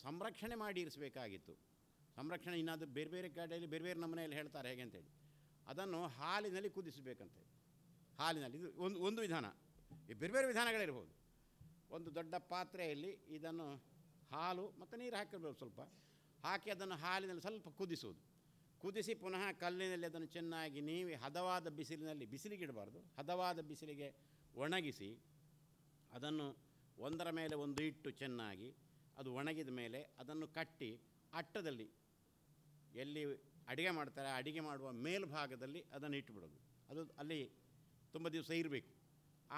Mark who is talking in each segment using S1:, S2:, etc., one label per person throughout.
S1: ಸಂರಕ್ಷಣೆ ಮಾಡಿ ಇರಿಸಬೇಕಾಗಿತ್ತು. ಸಂರಕ್ಷಣೆ ಇನ್ನದು ಬೇರೆ ಬೇರೆ ಕಡೆಯಲ್ಲಿ ಬೇರೆ ಬೇರೆ ನಮನೆಯಲ್ಲಿ ಹೇಳ್ತಾರೆ ಹೇಗೆ ಅಂತೇಳಿ. ಅದನ್ನು ಹಾಲಿನಲ್ಲಿ ಕುದಿಸಬೇಕಂತೆ. ಹಾಲಿನಲ್ಲಿ ಇದು ಒಂದು ವಿಧಾನ. ಬೇರೆ ಬೇರೆ ವಿಧಾನಗಳಿರ್ಬೋದು. ಒಂದು ದೊಡ್ಡ ಪಾತ್ರೆಯಲ್ಲಿ ಇದನ್ನು ಹಾಲು ಮತ್ತು ನೀರು ಹಾಕಿರ್ಬೋದು, ಸ್ವಲ್ಪ ಹಾಕಿ ಅದನ್ನು ಹಾಲಿನಲ್ಲಿ ಸ್ವಲ್ಪ ಕುದಿಸುವುದು. ಕುದಿಸಿ ಪುನಃ ಕಲ್ಲಿನಲ್ಲಿ ಅದನ್ನು ಚೆನ್ನಾಗಿ ನೀವಿ ಹದವಾದ ಬಿಸಿಲಿಗೆ ಇಡಬಾರ್ದು, ಹದವಾದ ಬಿಸಿಲಿಗೆ ಒಣಗಿಸಿ ಅದನ್ನು ಒಂದರ ಮೇಲೆ ಒಂದು ಇಟ್ಟು ಚೆನ್ನಾಗಿ ಅದು ಒಣಗಿದ ಮೇಲೆ ಅದನ್ನು ಕಟ್ಟಿ ಅಟ್ಟದಲ್ಲಿ ಎಲ್ಲಿ ಅಡುಗೆ ಮಾಡ್ತಾರೆ ಅಡುಗೆ ಮಾಡುವ ಮೇಲ್ಭಾಗದಲ್ಲಿ ಅದನ್ನು ಇಟ್ಟುಬಿಡೋದು. ಅದು ಅಲ್ಲಿ ತುಂಬ ದಿವಸ ಇರಬೇಕು.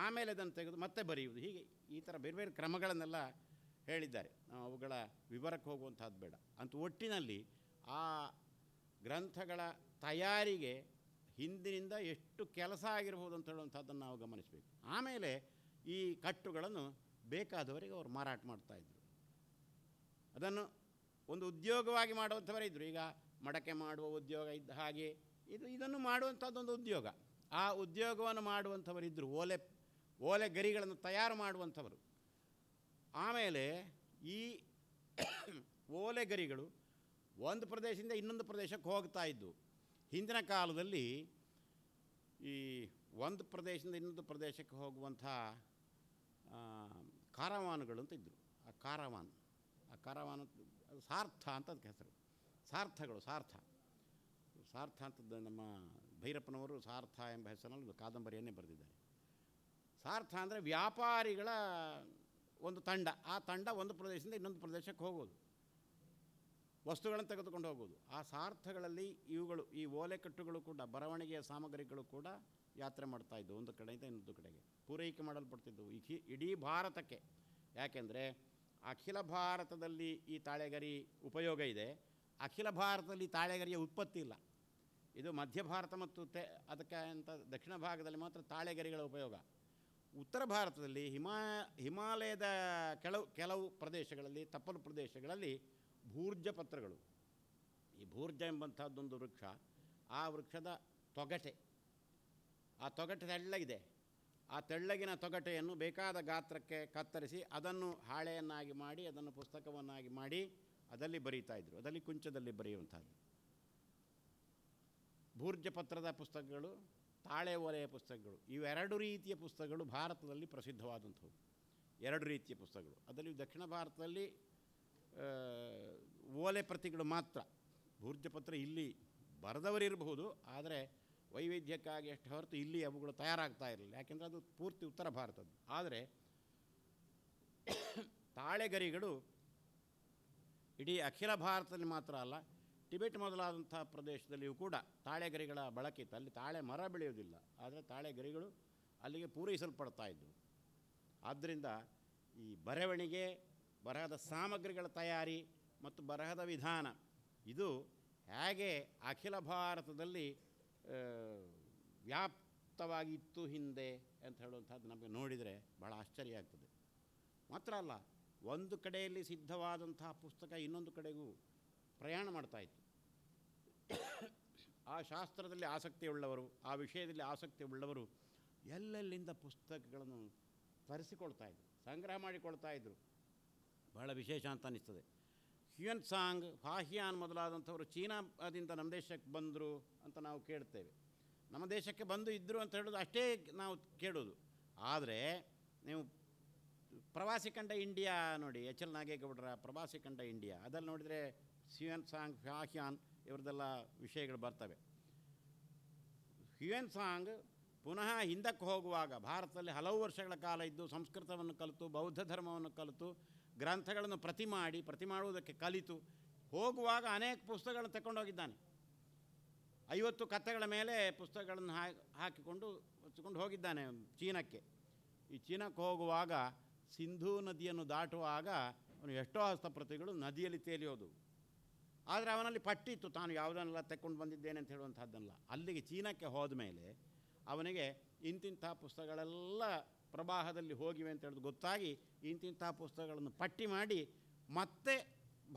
S1: ಆಮೇಲೆ ಅದನ್ನು ತೆಗೆದು ಮತ್ತೆ ಬರೆಯುವುದು. ಹೀಗೆ ಈ ಥರ ಬೇರೆ ಬೇರೆ ಕ್ರಮಗಳನ್ನೆಲ್ಲ ಹೇಳಿದ್ದಾರೆ. ನಾವು ಅವುಗಳ ವಿವರಕ್ಕೆ ಹೋಗುವಂಥದ್ದು ಬೇಡ. ಅಂತೂ ಒಟ್ಟಿನಲ್ಲಿ ಆ ಗ್ರಂಥಗಳ ತಯಾರಿಗೆ ಹಿಂದಿನಿಂದ ಎಷ್ಟು ಕೆಲಸ ಆಗಿರ್ಬೋದು ಅಂತ ಹೇಳುವಂಥದ್ದನ್ನು ನಾವು ಗಮನಿಸಬೇಕು. ಆಮೇಲೆ ಈ ಕಟ್ಟುಗಳನ್ನು ಬೇಕಾದವರಿಗೆ ಅವರು ಮಾರಾಟ ಮಾಡ್ತಾಯಿದ್ರು. ಅದನ್ನು ಒಂದು ಉದ್ಯೋಗವಾಗಿ ಮಾಡುವಂಥವರೇ ಇದ್ದರು. ಈಗ ಮಡಕೆ ಮಾಡುವ ಉದ್ಯೋಗ ಇದ್ದ ಹಾಗೆ ಇದನ್ನು ಮಾಡುವಂಥದ್ದೊಂದು ಉದ್ಯೋಗ. ಆ ಉದ್ಯೋಗವನ್ನು ಮಾಡುವಂಥವರಿದ್ದರು. ಓಲೆ ಗರಿಗಳನ್ನು ತಯಾರು ಮಾಡುವಂಥವರು. ಆಮೇಲೆ ಈ ಓಲೆ ಗರಿಗಳು ಒಂದು ಪ್ರದೇಶದಿಂದ ಇನ್ನೊಂದು ಪ್ರದೇಶಕ್ಕೆ ಹೋಗ್ತಾ ಇದ್ದವು. ಹಿಂದಿನ ಕಾಲದಲ್ಲಿ ಈ ಒಂದು ಪ್ರದೇಶದಿಂದ ಇನ್ನೊಂದು ಪ್ರದೇಶಕ್ಕೆ ಹೋಗುವಂಥ ಕಾರವಾನುಗಳು ಅಂತ ಇದ್ದರು. ಆ ಕಾರವಾನ್ ಅದು ಸಾರ್ಥ ಅಂತ ಅದಕ್ಕೆ ಹೆಸರು. ಸಾರ್ಥ ಅಂತದ್ದು ನಮ್ಮ ಭೈರಪ್ಪನವರು ಸಾರ್ಥ ಎಂಬ ಹೆಸರಿನಲ್ಲಿ ಒಂದು ಕಾದಂಬರಿಯನ್ನೇ ಬರೆದಿದ್ದಾರೆ. ಸಾರ್ಥ ಅಂದರೆ ವ್ಯಾಪಾರಿಗಳ ಒಂದು ತಂಡ. ಆ ತಂಡ ಒಂದು ಪ್ರದೇಶದಿಂದ ಇನ್ನೊಂದು ಪ್ರದೇಶಕ್ಕೆ ಹೋಗೋದು, ವಸ್ತುಗಳನ್ನು ತೆಗೆದುಕೊಂಡು ಹೋಗೋದು. ಆ ಸಾರ್ಥಗಳಲ್ಲಿ ಇವುಗಳು ಈ ಓಲೆಕಟ್ಟುಗಳು ಕೂಡ, ಬರವಣಿಗೆಯ ಸಾಮಗ್ರಿಗಳು ಕೂಡ ಯಾತ್ರೆ ಮಾಡ್ತಾಯಿದ್ದವು. ಒಂದು ಕಡೆಯಿಂದ ಇನ್ನೊಂದು ಕಡೆಗೆ ಪೂರೈಕೆ ಮಾಡಲ್ಪಡ್ತಿದ್ದವು ಇಡೀ ಭಾರತಕ್ಕೆ. ಯಾಕೆಂದರೆ ಅಖಿಲ ಭಾರತದಲ್ಲಿ ಈ ತಾಳೆಗರಿ ಉಪಯೋಗ ಇದೆ. ಅಖಿಲ ಭಾರತದಲ್ಲಿ ತಾಳೆಗರಿಯ ಉತ್ಪತ್ತಿ ಇಲ್ಲ. ಇದು ಮಧ್ಯ ಭಾರತ ಮತ್ತು ಅದಕ್ಕೆ ಅಂತ ದಕ್ಷಿಣ ಭಾಗದಲ್ಲಿ ಮಾತ್ರ ತಾಳೆಗರಿಗಳ ಉಪಯೋಗ. ಉತ್ತರ ಭಾರತದಲ್ಲಿ ಹಿಮಾಲಯದ ಕೆಲವು ಪ್ರದೇಶಗಳಲ್ಲಿ, ತಪ್ಪಲು ಪ್ರದೇಶಗಳಲ್ಲಿ ಭೂರ್ಜ ಪತ್ರಗಳು, ಈ ಭೂರ್ಜ ಎಂಬಂಥದ್ದೊಂದು ವೃಕ್ಷ, ಆ ವೃಕ್ಷದ ತೊಗಟೆ, ಆ ತೊಗಟೆ ತೆಳ್ಳಗಿದೆ. ಆ ತೆಳ್ಳಗಿನ ತೊಗಟೆಯನ್ನು ಬೇಕಾದ ಗಾತ್ರಕ್ಕೆ ಕತ್ತರಿಸಿ ಅದನ್ನು ಹಾಳೆಯನ್ನಾಗಿ ಮಾಡಿ ಅದನ್ನು ಪುಸ್ತಕವನ್ನಾಗಿ ಮಾಡಿ ಅದರಲ್ಲಿ ಬರೀತಾಯಿದ್ರು. ಅದರಲ್ಲಿ ಕುಂಚದಲ್ಲಿ ಬರೆಯುವಂಥದ್ದು ಭೂರ್ಜ ಪತ್ರದ ಪುಸ್ತಕಗಳು, ತಾಳೆ ಓಲೆಯ ಪುಸ್ತಕಗಳು. ಇವೆರಡು ರೀತಿಯ ಪುಸ್ತಕಗಳು ಭಾರತದಲ್ಲಿ ಪ್ರಸಿದ್ಧವಾದಂಥವು. ಎರಡು ರೀತಿಯ ಪುಸ್ತಕಗಳು. ಅದರಲ್ಲಿ ದಕ್ಷಿಣ ಭಾರತದಲ್ಲಿ ಓಲೆ ಪ್ರತಿಗಳು ಮಾತ್ರ. ಭೂರ್ಜ ಪತ್ರ ಇಲ್ಲಿ ಬರೆದವರಿರಬಹುದು, ಆದರೆ ವೈವಿಧ್ಯಕ್ಕಾಗಿ ಅಷ್ಟು ಹೊರತು ಇಲ್ಲಿ ಅವುಗಳು ತಯಾರಾಗ್ತಾ ಇರಲಿಲ್ಲ. ಯಾಕೆಂದರೆ ಅದು ಪೂರ್ತಿ ಉತ್ತರ ಭಾರತದ್ದು. ಆದರೆ ತಾಳೆಗರಿಗಳು ಇಡೀ ಅಖಿಲ ಭಾರತದಲ್ಲಿ ಮಾತ್ರ ಅಲ್ಲ, ಟಿಬೆಟ್ ಮೊದಲಾದಂಥ ಪ್ರದೇಶದಲ್ಲಿಯೂ ಕೂಡ ತಾಳೆಗರಿಗಳ ಬಳಕೆ ಇತ್ತು. ಅಲ್ಲಿ ತಾಳೆ ಮರ ಬೆಳೆಯುವುದಿಲ್ಲ, ಆದರೆ ತಾಳೆಗರಿಗಳು ಅಲ್ಲಿಗೆ ಪೂರೈಸಲ್ಪಡ್ತಾ ಇದ್ದವು. ಆದ್ದರಿಂದ ಈ ಬರವಣಿಗೆ, ಬರಹದ ಸಾಮಗ್ರಿಗಳ ತಯಾರಿ ಮತ್ತು ಬರಹದ ವಿಧಾನ ಇದು ಹೇಗೆ ಅಖಿಲ ಭಾರತದಲ್ಲಿ ವ್ಯಾಪ್ತವಾಗಿತ್ತು ಹಿಂದೆ ಅಂತ ಹೇಳುವಂಥದ್ದು ನಮಗೆ ನೋಡಿದರೆ ಭಾಳ ಆಶ್ಚರ್ಯ ಆಗ್ತದೆ. ಮಾತ್ರ ಅಲ್ಲ, ಒಂದು ಕಡೆಯಲ್ಲಿ ಸಿದ್ಧವಾದಂತಹ ಪುಸ್ತಕ ಇನ್ನೊಂದು ಕಡೆಗೂ ಪ್ರಯಾಣ ಮಾಡ್ತಾಯಿತ್ತು. ಆ ಶಾಸ್ತ್ರದಲ್ಲಿ ಆಸಕ್ತಿ ಉಳ್ಳವರು, ಆ ವಿಷಯದಲ್ಲಿ ಆಸಕ್ತಿ ಉಳ್ಳವರು ಎಲ್ಲೆಲ್ಲಿಂದ ಪುಸ್ತಕಗಳನ್ನು ತರಿಸಿಕೊಳ್ತಾಯಿದ್ರು, ಸಂಗ್ರಹ ಮಾಡಿಕೊಳ್ತಾಯಿದ್ರು. ಬಹಳ ವಿಶೇಷ ಅಂತ ಅನ್ನಿಸ್ತದೆ. ಹ್ಯುಯನ್ ಸಾಂಗ್, ಫಾಹಿಯಾನ್ ಮೊದಲಾದಂಥವರು ಚೀನಾದಿಂದ ನಮ್ಮ ದೇಶಕ್ಕೆ ಬಂದರು ಅಂತ ನಾವು ಕೇಳ್ತೇವೆ. ನಮ್ಮ ದೇಶಕ್ಕೆ ಬಂದು ಇದ್ದರು ಅಂತ ಹೇಳೋದು ಅಷ್ಟೇ ನಾವು ಕೇಳೋದು. ಆದರೆ ನೀವು ಪ್ರವಾಸಿ ಕಂಡ ಇಂಡಿಯಾ ನೋಡಿ, ಎಚ್ ಎಲ್ ನಾಗೇಗೌಡರ ಪ್ರವಾಸಿ ಕಂಡ ಇಂಡಿಯಾ, ಅದಲ್ಲಿ ನೋಡಿದರೆ ಹ್ಯುಯನ್ ಸಾಂಗ್, ಫಾಹಿಯಾನ್ ಇವ್ರದ್ದೆಲ್ಲ ವಿಷಯಗಳು ಬರ್ತವೆ. ಹ್ಯುಯನ್ ಸಾಂಗ್ ಪುನಃ ಹಿಂದಕ್ಕೆ ಹೋಗುವಾಗ ಭಾರತದಲ್ಲಿ ಹಲವು ವರ್ಷಗಳ ಕಾಲ ಇದ್ದು ಸಂಸ್ಕೃತವನ್ನು ಕಲಿತು, ಬೌದ್ಧ ಧರ್ಮವನ್ನು ಕಲಿತು, ಗ್ರಂಥಗಳನ್ನು ಪ್ರತಿ ಮಾಡುವುದಕ್ಕೆ ಕಲಿತು ಹೋಗುವಾಗ ಅನೇಕ ಪುಸ್ತಕಗಳನ್ನು ತಗೊಂಡೋಗಿದ್ದಾನೆ. 50 ಕಥೆಗಳ ಮೇಲೆ ಪುಸ್ತಕಗಳನ್ನು ಹಾಕಿಕೊಂಡು ಹೋಗಿದ್ದಾನೆ ಚೀನಕ್ಕೆ. ಈ ಚೀನಕ್ಕೆ ಹೋಗುವಾಗ ಸಿಂಧೂ ನದಿಯನ್ನು ದಾಟುವಾಗ ಅವನು ಎಷ್ಟೋ ಹಸ್ತಪ್ರತಿಗಳು ನದಿಯಲ್ಲಿ ತೇಲಿಯೋದು. ಆದರೆ ಅವನಲ್ಲಿ ಪಟ್ಟಿತ್ತು, ತಾನು ಯಾವುದನ್ನೆಲ್ಲ ತೆಕ್ಕೊಂಡು ಬಂದಿದ್ದೇನೆ ಅಂತ ಹೇಳುವಂಥದ್ದಲ್ಲ. ಅಲ್ಲಿಗೆ ಚೀನಕ್ಕೆ ಹೋದ ಮೇಲೆ ಅವನಿಗೆ ಇಂತಿಂಥ ಪುಸ್ತಕಗಳೆಲ್ಲ ಪ್ರವಾಹದಲ್ಲಿ ಹೋಗಿವೆ ಅಂತ ಹೇಳೋದು ಗೊತ್ತಾಗಿ ಇಂತಿಂಥ ಪುಸ್ತಕಗಳನ್ನು ಪಟ್ಟಿ ಮಾಡಿ ಮತ್ತೆ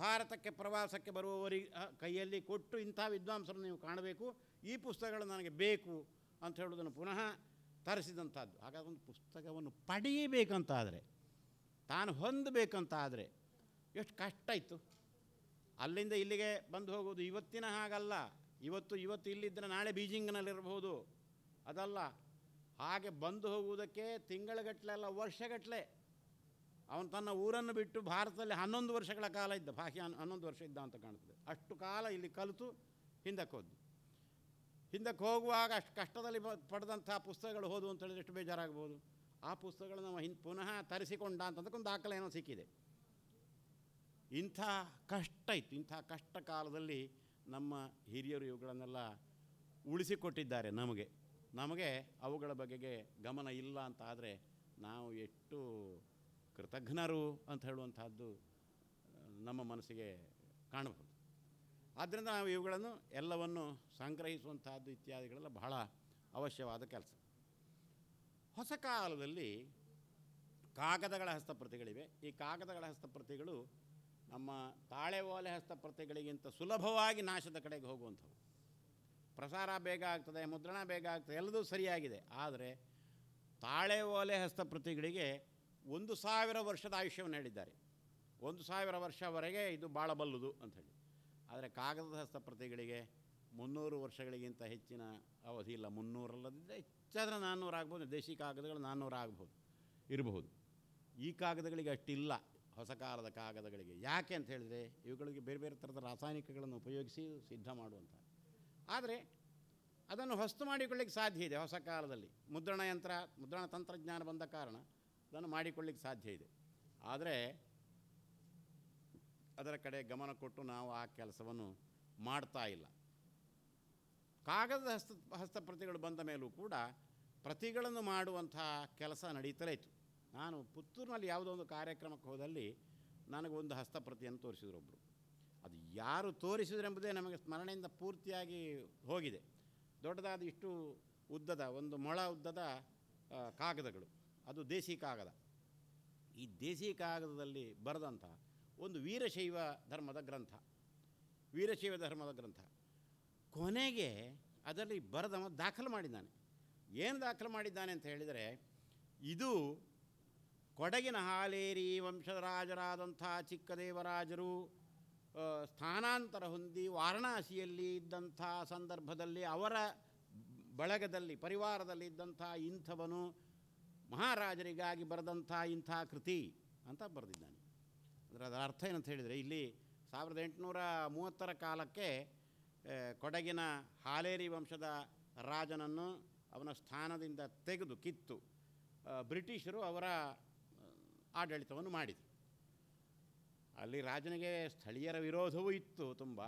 S1: ಭಾರತಕ್ಕೆ ಪ್ರವಾಸಕ್ಕೆ ಬರುವವರಿಗೆ ಕೈಯಲ್ಲಿ ಕೊಟ್ಟು, ಇಂಥ ವಿದ್ವಾಂಸರನ್ನು ನೀವು ಕಾಣಬೇಕು, ಈ ಪುಸ್ತಕಗಳು ನನಗೆ ಬೇಕು ಅಂತ ಹೇಳೋದನ್ನು ಪುನಃ ತರಿಸಿದಂಥದ್ದು. ಹಾಗಾಗಿ ಒಂದು ಪುಸ್ತಕವನ್ನು ಪಡೆಯಬೇಕಂತಾದರೆ, ತಾನು ಹೊಂದಬೇಕಂತಾದರೆ ಎಷ್ಟು ಕಷ್ಟ ಇತ್ತು. ಅಲ್ಲಿಂದ ಇಲ್ಲಿಗೆ ಬಂದು ಹೋಗೋದು ಇವತ್ತಿನ ಹಾಗಲ್ಲ. ಇವತ್ತು ಇಲ್ಲಿದ್ದರೆ ನಾಳೆ ಬೀಜಿಂಗ್ನಲ್ಲಿರಬಹುದು, ಅದಲ್ಲ. ಹಾಗೆ ಬಂದು ಹೋಗುವುದಕ್ಕೆ ತಿಂಗಳಗಟ್ಟಲೆ ಅಲ್ಲ, ವರ್ಷಗಟ್ಟಲೆ. ಅವನು ತನ್ನ ಊರನ್ನು ಬಿಟ್ಟು ಭಾರತದಲ್ಲಿ 11 ವರ್ಷಗಳ ಕಾಲ ಇದ್ದ, ಬಾಕಿ 11 ವರ್ಷ ಇದ್ದ ಅಂತ ಕಾಣ್ತದೆ. ಅಷ್ಟು ಕಾಲ ಇಲ್ಲಿ ಕಲಿತು ಹಿಂದಕ್ಕೆ ಹೋದ್ದು. ಹಿಂದಕ್ಕೆ ಹೋಗುವಾಗ ಅಷ್ಟು ಕಷ್ಟದಲ್ಲಿ ಪಡೆದಂಥ ಪುಸ್ತಕಗಳು ಹೋದು ಅಂತ ಹೇಳಿದ್ರೆ ಎಷ್ಟು ಬೇಜಾರಾಗ್ಬೋದು. ಆ ಪುಸ್ತಕಗಳು ನಾವು ಪುನಃ ತರಿಸಿಕೊಂಡ ಅಂತಂದಕ್ಕೊಂದು ದಾಖಲೆ ಏನೋ ಸಿಕ್ಕಿದೆ. ಇಂಥ ಕಷ್ಟ ಇತ್ತು. ಇಂಥ ಕಷ್ಟ ಕಾಲದಲ್ಲಿ ನಮ್ಮ ಹಿರಿಯರು ಇವುಗಳನ್ನೆಲ್ಲ ಉಳಿಸಿಕೊಟ್ಟಿದ್ದಾರೆ. ನಮಗೆ ಅವುಗಳ ಬಗೆಗೆ ಗಮನ ಇಲ್ಲ ಅಂತ ಆದರೆ ನಾವು ಎಷ್ಟು ಕೃತಜ್ಞರು ಅಂತ ಹೇಳುವಂಥದ್ದು ನಮ್ಮ ಮನಸ್ಸಿಗೆ ಕಾಣಬಹುದು. ಆದ್ದರಿಂದ ನಾವು ಇವುಗಳನ್ನು ಎಲ್ಲವನ್ನು ಸಂಗ್ರಹಿಸುವಂಥದ್ದು ಇತ್ಯಾದಿಗಳೆಲ್ಲ ಬಹಳ ಅವಶ್ಯವಾದ ಕೆಲಸ. ಹೊಸ ಕಾಲದಲ್ಲಿ ಕಾಗದಗಳ ಹಸ್ತಪ್ರತಿಗಳಿವೆ. ಈ ಕಾಗದಗಳ ಹಸ್ತಪ್ರತಿಗಳು ನಮ್ಮ ತಾಳೆ ಓಲೆ ಹಸ್ತಪ್ರತಿಗಳಿಗಿಂತ ಸುಲಭವಾಗಿ ನಾಶದ ಕಡೆಗೆ ಹೋಗುವಂಥವು. ಪ್ರಸಾರ ಬೇಗ ಆಗ್ತದೆ, ಮುದ್ರಣ ಬೇಗ ಆಗ್ತದೆ, ಎಲ್ಲದೂ ಸರಿಯಾಗಿದೆ. ಆದರೆ ತಾಳೆ ಓಲೆ ಹಸ್ತಪ್ರತಿಗಳಿಗೆ 1000 ವರ್ಷದ ಆಯುಷ್ಯವನ್ನು ಹೇಳಿದ್ದಾರೆ. 1000 ವರ್ಷವರೆಗೆ ಇದು ಬಾಳಬಲ್ಲುದು ಅಂಥೇಳಿ. ಆದರೆ ಕಾಗದದ ಹಸ್ತಪ್ರತಿಗಳಿಗೆ 300 ವರ್ಷಗಳಿಗಿಂತ ಹೆಚ್ಚಿನ ಅವಧಿ ಇಲ್ಲ. 300 ಅಲ್ಲದಿದ್ದರೆ ಹೆಚ್ಚಾದರೆ 400 ಆಗ್ಬೋದು. ದೇಶಿ ಕಾಗದಗಳು 400 ಇರಬಹುದು. ಈ ಕಾಗದಗಳಿಗೆ ಅಷ್ಟಿಲ್ಲ, ಹೊಸ ಕಾಲದ ಕಾಗದಗಳಿಗೆ. ಯಾಕೆ ಅಂತ ಹೇಳಿದರೆ ಇವುಗಳಿಗೆ ಬೇರೆ ಬೇರೆ ಥರದ ರಾಸಾಯನಿಕಗಳನ್ನು ಉಪಯೋಗಿಸಿ ಸಿದ್ಧ ಮಾಡುವಂಥ. ಆದರೆ ಅದನ್ನು ಹೊಸ್ತು ಮಾಡಿಕೊಳ್ಳಿಕ್ಕೆ ಸಾಧ್ಯ ಇದೆ. ಹೊಸ ಕಾಲದಲ್ಲಿ ಮುದ್ರಣ ತಂತ್ರಜ್ಞಾನ ಬಂದ ಕಾರಣ ಅದನ್ನು ಮಾಡಿಕೊಳ್ಳಿಕ್ಕೆ ಸಾಧ್ಯ ಇದೆ. ಆದರೆ ಅದರ ಕಡೆ ಗಮನ ಕೊಟ್ಟು ನಾವು ಆ ಕೆಲಸವನ್ನು ಮಾಡ್ತಾ ಇಲ್ಲ. ಕಾಗದದ ಹಸ್ತಪ್ರತಿಗಳು ಬಂದ ಮೇಲೂ ಕೂಡ ಪ್ರತಿಗಳನ್ನು ಮಾಡುವಂಥ ಕೆಲಸ ನಡೀತಲೇ ಇತ್ತು. ನಾನು ಪುತ್ತೂರಿನಲ್ಲಿ ಯಾವುದೋ ಒಂದು ಕಾರ್ಯಕ್ರಮಕ್ಕೆ ಹೋದಲ್ಲಿ ನನಗೊಂದು ಹಸ್ತಪ್ರತಿಯನ್ನು ತೋರಿಸಿದ್ರು ಒಬ್ಬರು. ಅದು ಯಾರು ತೋರಿಸಿದ್ರೆಂಬುದೇ ನಮಗೆ ಸ್ಮರಣೆಯಿಂದ ಪೂರ್ತಿಯಾಗಿ ಹೋಗಿದೆ. ದೊಡ್ಡದಾದ ಇಷ್ಟು ಉದ್ದದ 1 ಮೊಳ ಉದ್ದದ ಕಾಗದಗಳು. ಅದು ದೇಸಿ ಕಾಗದ. ಈ ದೇಸಿ ಕಾಗದದಲ್ಲಿ ಬರೆದಂಥ ಒಂದು ವೀರಶೈವ ಧರ್ಮದ ಗ್ರಂಥ. ಕೊನೆಗೆ ಅದರಲ್ಲಿ ಬರೆದವ ದಾಖಲು ಮಾಡಿದ್ದಾನೆ. ಏನು ದಾಖಲು ಮಾಡಿದ್ದಾನೆ ಅಂತ ಹೇಳಿದರೆ, ಇದು ಕೊಡಗಿನ ಹಾಲೇರಿ ವಂಶರಾಜರಾದಂಥ ಚಿಕ್ಕದೇವರಾಜರು ಸ್ಥಾನಾಂತರ ಹೊಂದಿ ವಾರಣಾಸಿಯಲ್ಲಿ ಇದ್ದಂಥ ಸಂದರ್ಭದಲ್ಲಿ ಅವರ ಬಳಗದಲ್ಲಿ ಪರಿವಾರದಲ್ಲಿ ಇದ್ದಂಥ ಇಂಥವನು ಮಹಾರಾಜರಿಗಾಗಿ ಬರೆದಂಥ ಇಂಥ ಕೃತಿ ಅಂತ ಬರೆದಿದ್ದಾನೆ. ಅದರ ಅರ್ಥ ಏನಂತ ಹೇಳಿದರೆ, ಇಲ್ಲಿ 1830 ಕಾಲಕ್ಕೆ ಕೊಡಗಿನ ಹಾಲೇರಿ ವಂಶದ ರಾಜನನ್ನು ಅವನ ಸ್ಥಾನದಿಂದ ತೆಗೆದು ಕಿತ್ತು ಬ್ರಿಟಿಷರು ಅವರ ಆಡಳಿತವನ್ನು ಮಾಡಿದರು. ಅಲ್ಲಿ ರಾಜನಿಗೆ ಸ್ಥಳೀಯರ ವಿರೋಧವೂ ಇತ್ತು ತುಂಬ.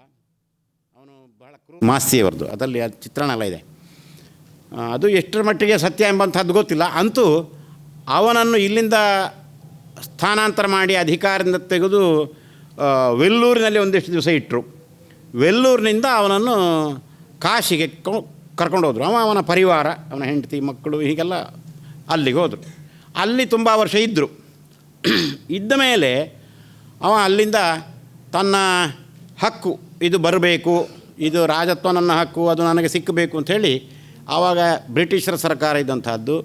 S1: ಅವನು ಬಹಳ ಮಾಸ್ತಿಯವರದು ಅದರಲ್ಲಿ ಚಿತ್ರಣ ಎಲ್ಲ ಇದೆ. ಅದು ಎಷ್ಟರ ಮಟ್ಟಿಗೆ ಸತ್ಯ ಎಂಬಂಥದ್ದು ಗೊತ್ತಿಲ್ಲ. ಅಂತೂ ಅವನನ್ನು ಇಲ್ಲಿಂದ ಸ್ಥಾನಾಂತರ ಮಾಡಿ ಅಧಿಕಾರದಿಂದ ತೆಗೆದು ವೆಲ್ಲೂರಿನಲ್ಲಿ ಒಂದಿಷ್ಟು ದಿವಸ ಇಟ್ಟರು. ವೆಲ್ಲೂರಿನಿಂದ ಅವನನ್ನು ಕಾಶಿಗೆ ಕರ್ಕೊಂಡು ಹೋದರು. ಅವನ ಪರಿವಾರ, ಅವನ ಹೆಂಡತಿ, ಮಕ್ಕಳು ಹೀಗೆಲ್ಲ ಅಲ್ಲಿಗೆ ಹೋದರು. ಅಲ್ಲಿ ತುಂಬ ವರ್ಷ ಇದ್ದರು. ಇದ್ದ ಮೇಲೆ ಅವ ಅಲ್ಲಿಂದ ತನ್ನ ಹಕ್ಕು, ಇದು ಬರಬೇಕು, ಇದು ರಾಜತ್ವ ನನ್ನ ಹಕ್ಕು, ಅದು ನನಗೆ ಸಿಕ್ಕಬೇಕು ಅಂಥೇಳಿ ಆವಾಗ ಬ್ರಿಟಿಷರ ಸರ್ಕಾರ ಇದ್ದಂಥದ್ದು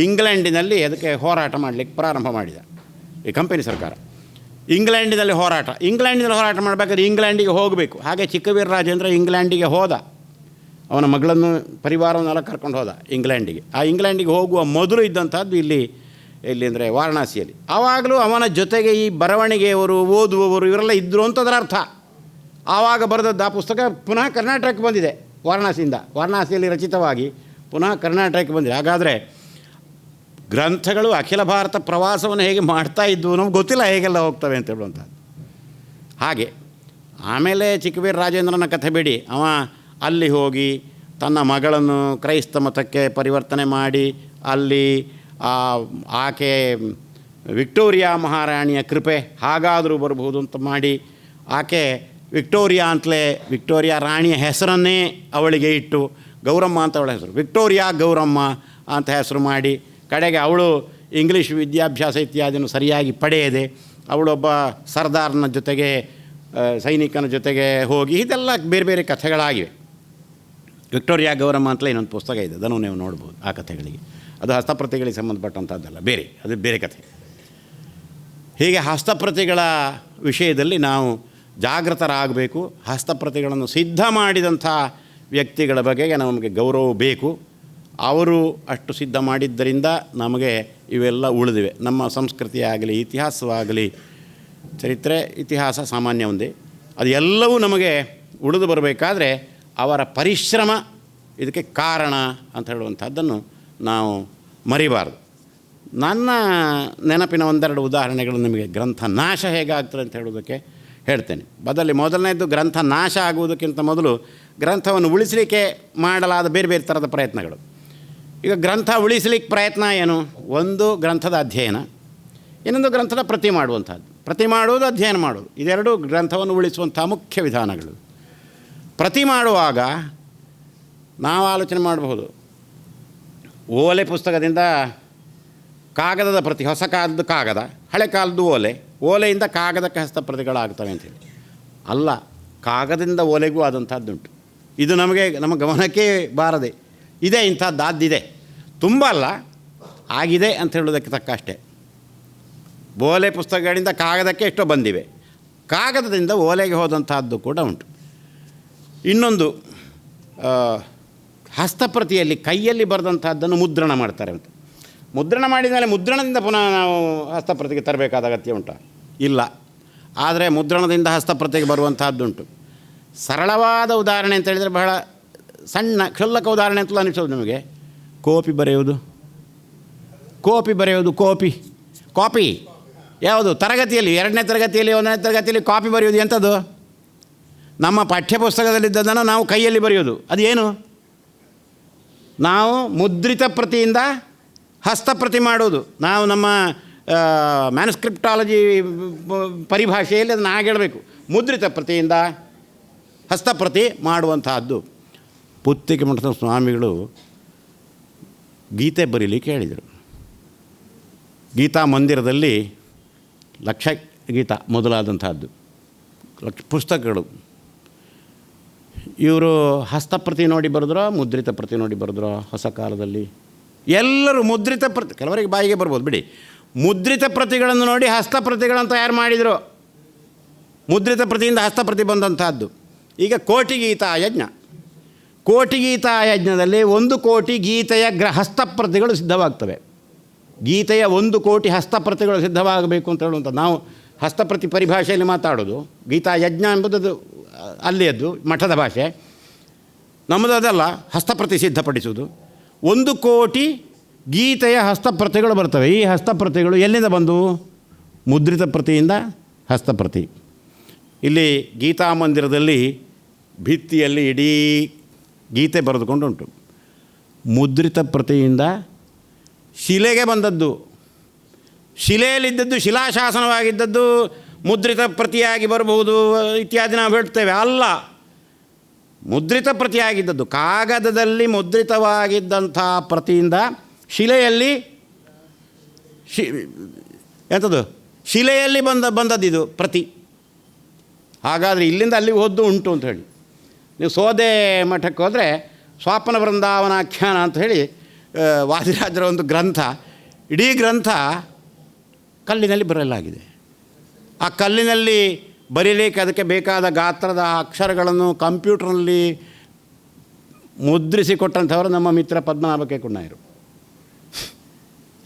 S1: ಇಂಗ್ಲೆಂಡಿನಲ್ಲಿ ಅದಕ್ಕೆ ಹೋರಾಟ ಮಾಡಲಿಕ್ಕೆ ಪ್ರಾರಂಭ ಮಾಡಿದ ಈ ಕಂಪನಿ ಸರ್ಕಾರ. ಇಂಗ್ಲೆಂಡಿನಲ್ಲಿ ಹೋರಾಟ ಮಾಡಬೇಕಾದ್ರೆ ಇಂಗ್ಲೆಂಡಿಗೆ ಹೋಗಬೇಕು. ಹಾಗೆ ಚಿಕ್ಕವೀರ ರಾಜೇಂದ್ರ ಇಂಗ್ಲೆಂಡಿಗೆ ಹೋದ. ಅವನ ಮಗಳನ್ನು ಪರಿವಾರವನ್ನೆಲ್ಲ ಕರ್ಕೊಂಡು ಹೋದ ಇಂಗ್ಲೆಂಡಿಗೆ. ಆ ಇಂಗ್ಲೆಂಡಿಗೆ ಹೋಗುವ ಮೊದಲು ಇದ್ದಂಥದ್ದು ಇಲ್ಲಿ ಅಂದರೆ ವಾರಣಾಸಿಯಲ್ಲಿ. ಆವಾಗಲೂ ಅವನ ಜೊತೆಗೆ ಈ ಬರವಣಿಗೆಯವರು, ಓದುವವರು ಇವರೆಲ್ಲ ಇದ್ದರು ಅಂತದರ ಅರ್ಥ. ಆವಾಗ ಬರೆದದ್ದು ಆ ಪುಸ್ತಕ ಪುನಃ ಕರ್ನಾಟಕಕ್ಕೆ ಬಂದಿದೆ. ವಾರಣಾಸಿಯಲ್ಲಿ ರಚಿತವಾಗಿ ಪುನಃ ಕರ್ನಾಟಕಕ್ಕೆ ಬಂದಿದೆ. ಹಾಗಾದರೆ ಗ್ರಂಥಗಳು ಅಖಿಲ ಭಾರತ ಪ್ರವಾಸವನ್ನು ಹೇಗೆ ಮಾಡ್ತಾ ಇದ್ವು ನಮ್ಗೆ ಗೊತ್ತಿಲ್ಲ, ಹೇಗೆಲ್ಲ ಹೋಗ್ತವೆ ಅಂತ ಹೇಳುವಂಥದ್ದು. ಹಾಗೆ ಆಮೇಲೆ ಚಿಕ್ಕವೀರ ರಾಜೇಂದ್ರನ ಕಥೆ ಬೇಡಿ. ಅವ ಅಲ್ಲಿ ಹೋಗಿ ತನ್ನ ಮಗಳನ್ನು ಕ್ರೈಸ್ತ ಮತಕ್ಕೆ ಪರಿವರ್ತನೆ ಮಾಡಿ ಅಲ್ಲಿ ಆಕೆ ವಿಕ್ಟೋರಿಯಾ ಮಹಾರಾಣಿಯ ಕೃಪೆ ಹಾಗಾದರೂ ಬರಬಹುದು ಅಂತ ಮಾಡಿ ಆಕೆ ವಿಕ್ಟೋರಿಯಾ ರಾಣಿಯ ಹೆಸರನ್ನೇ ಅವಳಿಗೆ ಇಟ್ಟು, ಗೌರಮ್ಮ ಅಂತ ಅವಳ ಹೆಸರು, ವಿಕ್ಟೋರಿಯಾ ಗೌರಮ್ಮ ಅಂತ ಹೆಸರು ಮಾಡಿ, ಕಡೆಗೆ ಅವಳು ಇಂಗ್ಲೀಷ್ ವಿದ್ಯಾಭ್ಯಾಸ ಇತ್ಯಾದಿಯನ್ನು ಸರಿಯಾಗಿ ಪಡೆಯದೆ ಅವಳೊಬ್ಬ ಸರ್ದಾರನ ಜೊತೆಗೆ ಸೈನಿಕನ ಜೊತೆಗೆ ಹೋಗಿ, ಇದೆಲ್ಲ ಬೇರೆ ಬೇರೆ ಕಥೆಗಳಾಗಿವೆ. ವಿಕ್ಟೋರಿಯಾ ಗೌರಮ್ಮ ಅಂತಲೇ ಇನ್ನೊಂದು ಪುಸ್ತಕ ಇದೆ, ಅದನ್ನು ನೀವು ನೋಡ್ಬೋದು. ಆ ಕಥೆಗಳಿಗೆ ಅದು ಹಸ್ತಪ್ರತಿಗಳಿಗೆ ಸಂಬಂಧಪಟ್ಟಂಥದ್ದಲ್ಲ, ಅದು ಬೇರೆ ಕಥೆ. ಹೀಗೆ ಹಸ್ತಪ್ರತಿಗಳ ವಿಷಯದಲ್ಲಿ ನಾವು ಜಾಗೃತರಾಗಬೇಕು. ಹಸ್ತಪ್ರತಿಗಳನ್ನು ಸಿದ್ಧ ಮಾಡಿದಂಥ ವ್ಯಕ್ತಿಗಳ ಬಗೆಗೆ ನಮಗೆ ಗೌರವ ಬೇಕು. ಅವರು ಅಷ್ಟು ಸಿದ್ಧ ಮಾಡಿದ್ದರಿಂದ ನಮಗೆ ಇವೆಲ್ಲ ಉಳಿದಿವೆ. ನಮ್ಮ ಸಂಸ್ಕೃತಿ ಆಗಲಿ, ಇತಿಹಾಸವಾಗಲಿ, ಚರಿತ್ರೆ ಇತಿಹಾಸ ಸಾಮಾನ್ಯ ಒಂದೇ, ಅದು ಎಲ್ಲವೂ ನಮಗೆ ಉಳಿದು ಬರಬೇಕಾದ್ರೆ ಅವರ ಪರಿಶ್ರಮ ಇದಕ್ಕೆ ಕಾರಣ ಅಂತ ಹೇಳುವಂಥದ್ದನ್ನು ನಾವು ಮರಿಬಾರ್ದು. ನನ್ನ ನೆನಪಿನ ಒಂದೆರಡು ಉದಾಹರಣೆಗಳು ನಿಮಗೆ ಗ್ರಂಥ ನಾಶ ಹೇಗಾಗ್ತದೆ ಅಂತ ಹೇಳೋದಕ್ಕೆ ಹೇಳ್ತೇನೆ. ಮೊದಲನೇದು ಗ್ರಂಥ ನಾಶ ಆಗುವುದಕ್ಕಿಂತ ಮೊದಲು ಗ್ರಂಥವನ್ನು ಉಳಿಸಲಿಕ್ಕೆ ಮಾಡಲಾದ ಬೇರೆ ಬೇರೆ ಥರದ ಪ್ರಯತ್ನಗಳು. ಈಗ ಗ್ರಂಥ ಉಳಿಸಲಿಕ್ಕೆ ಪ್ರಯತ್ನ ಏನು? ಒಂದು ಗ್ರಂಥದ ಅಧ್ಯಯನ, ಇನ್ನೊಂದು ಗ್ರಂಥದ ಪ್ರತಿ ಮಾಡುವಂಥದ್ದು. ಪ್ರತಿ ಮಾಡುವುದು, ಅಧ್ಯಯನ ಮಾಡೋದು, ಇದೆರಡೂ ಗ್ರಂಥವನ್ನು ಉಳಿಸುವಂಥ ಮುಖ್ಯ ವಿಧಾನಗಳು. ಪ್ರತಿ ಮಾಡುವಾಗ ನಾವು ಆಲೋಚನೆ ಮಾಡಬಹುದು, ಓಲೆ ಪುಸ್ತಕದಿಂದ ಕಾಗದದ ಪ್ರತಿ, ಹೊಸ ಕಾಲದ ಕಾಗದ, ಹಳೆ ಕಾಲದ್ದು ಓಲೆ, ಓಲೆಯಿಂದ ಕಾಗದಕ್ಕೆ ಹಸ್ತಪ್ರತಿಗಳಾಗ್ತವೆ ಅಂತೇಳಿ. ಅಲ್ಲ, ಕಾಗದದಿಂದ ಓಲೆಗೂ ಆದಂಥದ್ದುಂಟು. ಇದು ನಮ್ಮ ಗಮನಕ್ಕೆ ಬಾರದೆ ಇದೆ, ಇಂಥದ್ದಾದ್ದಿದೆ, ತುಂಬ ಅಲ್ಲ, ಆಗಿದೆ ಅಂತ ಹೇಳೋದಕ್ಕೆ ತಕ್ಕ ಅಷ್ಟೇ. ಓಲೆ ಪುಸ್ತಕಗಳಿಂದ ಕಾಗದಕ್ಕೆ ಎಷ್ಟೋ ಬಂದಿವೆ, ಕಾಗದದಿಂದ ಓಲೆಗೆ ಹೋದಂಥದ್ದು ಕೂಡ ಉಂಟು. ಇನ್ನೊಂದು, ಹಸ್ತಪ್ರತಿಯಲ್ಲಿ ಕೈಯಲ್ಲಿ ಬರೆದಂಥದ್ದನ್ನು ಮುದ್ರಣ ಮಾಡ್ತಾರೆ ಅಂತ. ಮುದ್ರಣ ಮಾಡಿದ ಮೇಲೆ ಮುದ್ರಣದಿಂದ ಪುನಃ ನಾವು ಹಸ್ತಪ್ರತಿಗೆ ತರಬೇಕಾದ ಅಗತ್ಯ ಉಂಟಾ? ಇಲ್ಲ. ಆದರೆ ಮುದ್ರಣದಿಂದ ಹಸ್ತಪ್ರತಿಗೆ ಬರುವಂತಹದ್ದುಂಟು. ಸರಳವಾದ ಉದಾಹರಣೆ ಅಂತ ಹೇಳಿದರೆ, ಬಹಳ ಸಣ್ಣ ಕ್ಷುಲ್ಲಕ ಉದಾಹರಣೆ ಅಂತಲೂ ಅನಿಸೋದು ನಿಮಗೆ. ಕಾಪಿ ಬರೆಯುವುದು ಕಾಪಿ ಯಾವುದು? ತರಗತಿಯಲ್ಲಿ, 2ನೇ ತರಗತಿಯಲ್ಲಿ, 1ನೇ ತರಗತಿಯಲ್ಲಿ ಕಾಪಿ ಬರೆಯೋದು ಎಂಥದ್ದು? ನಮ್ಮ ಪಠ್ಯಪುಸ್ತಕದಲ್ಲಿದ್ದದನ್ನು ನಾವು ಕೈಯಲ್ಲಿ ಬರೆಯೋದು. ಅದು ಏನು? ನಾವು ಮುದ್ರಿತ ಪ್ರತಿಯಿಂದ ಹಸ್ತಪ್ರತಿ ಮಾಡೋದು. ನಾವು ನಮ್ಮ ಮ್ಯಾನುಸ್ಕ್ರಿಪ್ಟಾಲಜಿ ಪರಿಭಾಷೆಯಲ್ಲಿ ಅದನ್ನು ಹಾಗೆ ಹೇಳಬೇಕು. ಮುದ್ರಿತ ಪ್ರತಿಯಿಂದ ಹಸ್ತಪ್ರತಿ ಮಾಡುವಂತಹದ್ದು. ಪುತ್ತಿಗೆ ಮಠದ ಸ್ವಾಮಿಗಳು ಗೀತೆ ಬರೀಲಿಕ್ಕೆ ಹೇಳಿದರು. ಗೀತಾ ಮಂದಿರದಲ್ಲಿ ಲಕ್ಷ ಗೀತಾ ಮೊದಲಾದಂಥದ್ದು ಪುಸ್ತಕಗಳು. ಇವರು ಹಸ್ತಪ್ರತಿ ನೋಡಿ ಬರೆದ್ರೋ, ಮುದ್ರಿತ ಪ್ರತಿ ನೋಡಿ ಬರೆದ್ರೋ? ಹೊಸ ಕಾಲದಲ್ಲಿ ಎಲ್ಲರೂ ಮುದ್ರಿತ ಪ್ರತಿ, ಕೆಲವರಿಗೆ ಬಾಯಿಗೆ ಬರ್ಬೋದು ಬಿಡಿ, ಮುದ್ರಿತ ಪ್ರತಿಗಳನ್ನು ನೋಡಿ ಹಸ್ತಪ್ರತಿಗಳನ್ನು ತಯಾರು ಮಾಡಿದರು. ಮುದ್ರಿತ ಪ್ರತಿಯಿಂದ ಹಸ್ತಪ್ರತಿ ಬಂದಂಥದ್ದು. ಈಗ ಕೋಟಿಗೀತಾ ಯಜ್ಞದಲ್ಲಿ 1 ಕೋಟಿ ಗೀತೆಯ ಹಸ್ತಪ್ರತಿಗಳು ಸಿದ್ಧವಾಗ್ತವೆ. ಗೀತೆಯ 1 ಕೋಟಿ ಹಸ್ತಪ್ರತಿಗಳು ಸಿದ್ಧವಾಗಬೇಕು ಅಂತ ಹೇಳುವಂಥದ್ದು. ನಾವು ಹಸ್ತಪ್ರತಿ ಪರಿಭಾಷೆಯಲ್ಲಿ ಮಾತಾಡೋದು. ಗೀತಾ ಯಜ್ಞ ಎಂಬುದು ಅಲ್ಲಿಯದ್ದು ಮಠದ ಭಾಷೆ. ನಮ್ಮದು ಅದಲ್ಲ, ಹಸ್ತಪ್ರತಿ ಸಿದ್ಧಪಡಿಸುವುದು. 1 ಕೋಟಿ ಗೀತೆಯ ಹಸ್ತಪ್ರತಿಗಳು ಬರ್ತವೆ. ಈ ಹಸ್ತಪ್ರತಿಗಳು ಎಲ್ಲಿಂದ ಬಂದವು? ಮುದ್ರಿತ ಪ್ರತಿಯಿಂದ ಹಸ್ತಪ್ರತಿ. ಇಲ್ಲಿ ಗೀತಾ ಮಂದಿರದಲ್ಲಿ ಭಿತ್ತಿಯಲ್ಲಿ ಇಡೀ ಗೀತೆ ಬರೆದುಕೊಂಡುಂಟು. ಮುದ್ರಿತ ಪ್ರತಿಯಿಂದ ಶಿಲೆಗೆ ಬಂದದ್ದು, ಶಿಲೆಯಲ್ಲಿದ್ದದ್ದು, ಶಿಲಾಶಾಸನವಾಗಿದ್ದದ್ದು ಮುದ್ರಿತ ಪ್ರತಿಯಾಗಿ ಬರಬಹುದು ಇತ್ಯಾದಿ ನಾವು ಹೇಳ್ತೇವೆ. ಅಲ್ಲ, ಮುದ್ರಿತ ಪ್ರತಿಯಾಗಿದ್ದದ್ದು, ಕಾಗದದಲ್ಲಿ ಮುದ್ರಿತವಾಗಿದ್ದಂಥ ಪ್ರತಿಯಿಂದ ಶಿಲೆಯಲ್ಲಿ ಎಂಥದ್ದು ಶಿಲೆಯಲ್ಲಿ ಬಂದದ್ದಿದು ಪ್ರತಿ. ಹಾಗಾದರೆ ಇಲ್ಲಿಂದ ಅಲ್ಲಿಗೆ ಹೋದ್ದು ಉಂಟು ಅಂತ ಹೇಳಿ. ನೀವು ಸೋದೆ ಮಠಕ್ಕೆ ಹೋದರೆ ಸ್ವಾಪನ ಬೃಂದಾವನಾಖ್ಯಾನ ಅಂತ ಹೇಳಿ ವಾದಿರಾಜರ ಒಂದು ಗ್ರಂಥ, ಇಡೀ ಗ್ರಂಥ ಕಲ್ಲಿನಲ್ಲಿ ಬರೆಯಲಾಗಿದೆ. ಆ ಕಲ್ಲಿನಲ್ಲಿ ಬರೀಲಿಕ್ಕೆ ಅದಕ್ಕೆ ಬೇಕಾದ ಗಾತ್ರದ ಅಕ್ಷರಗಳನ್ನು ಕಂಪ್ಯೂಟರ್ನಲ್ಲಿ ಮುದ್ರಿಸಿ ಕೊಟ್ಟಂಥವರು ನಮ್ಮ ಮಿತ್ರ ಪದ್ಮನಾಭ ಕುಣ್ಣಯ್ಯರು.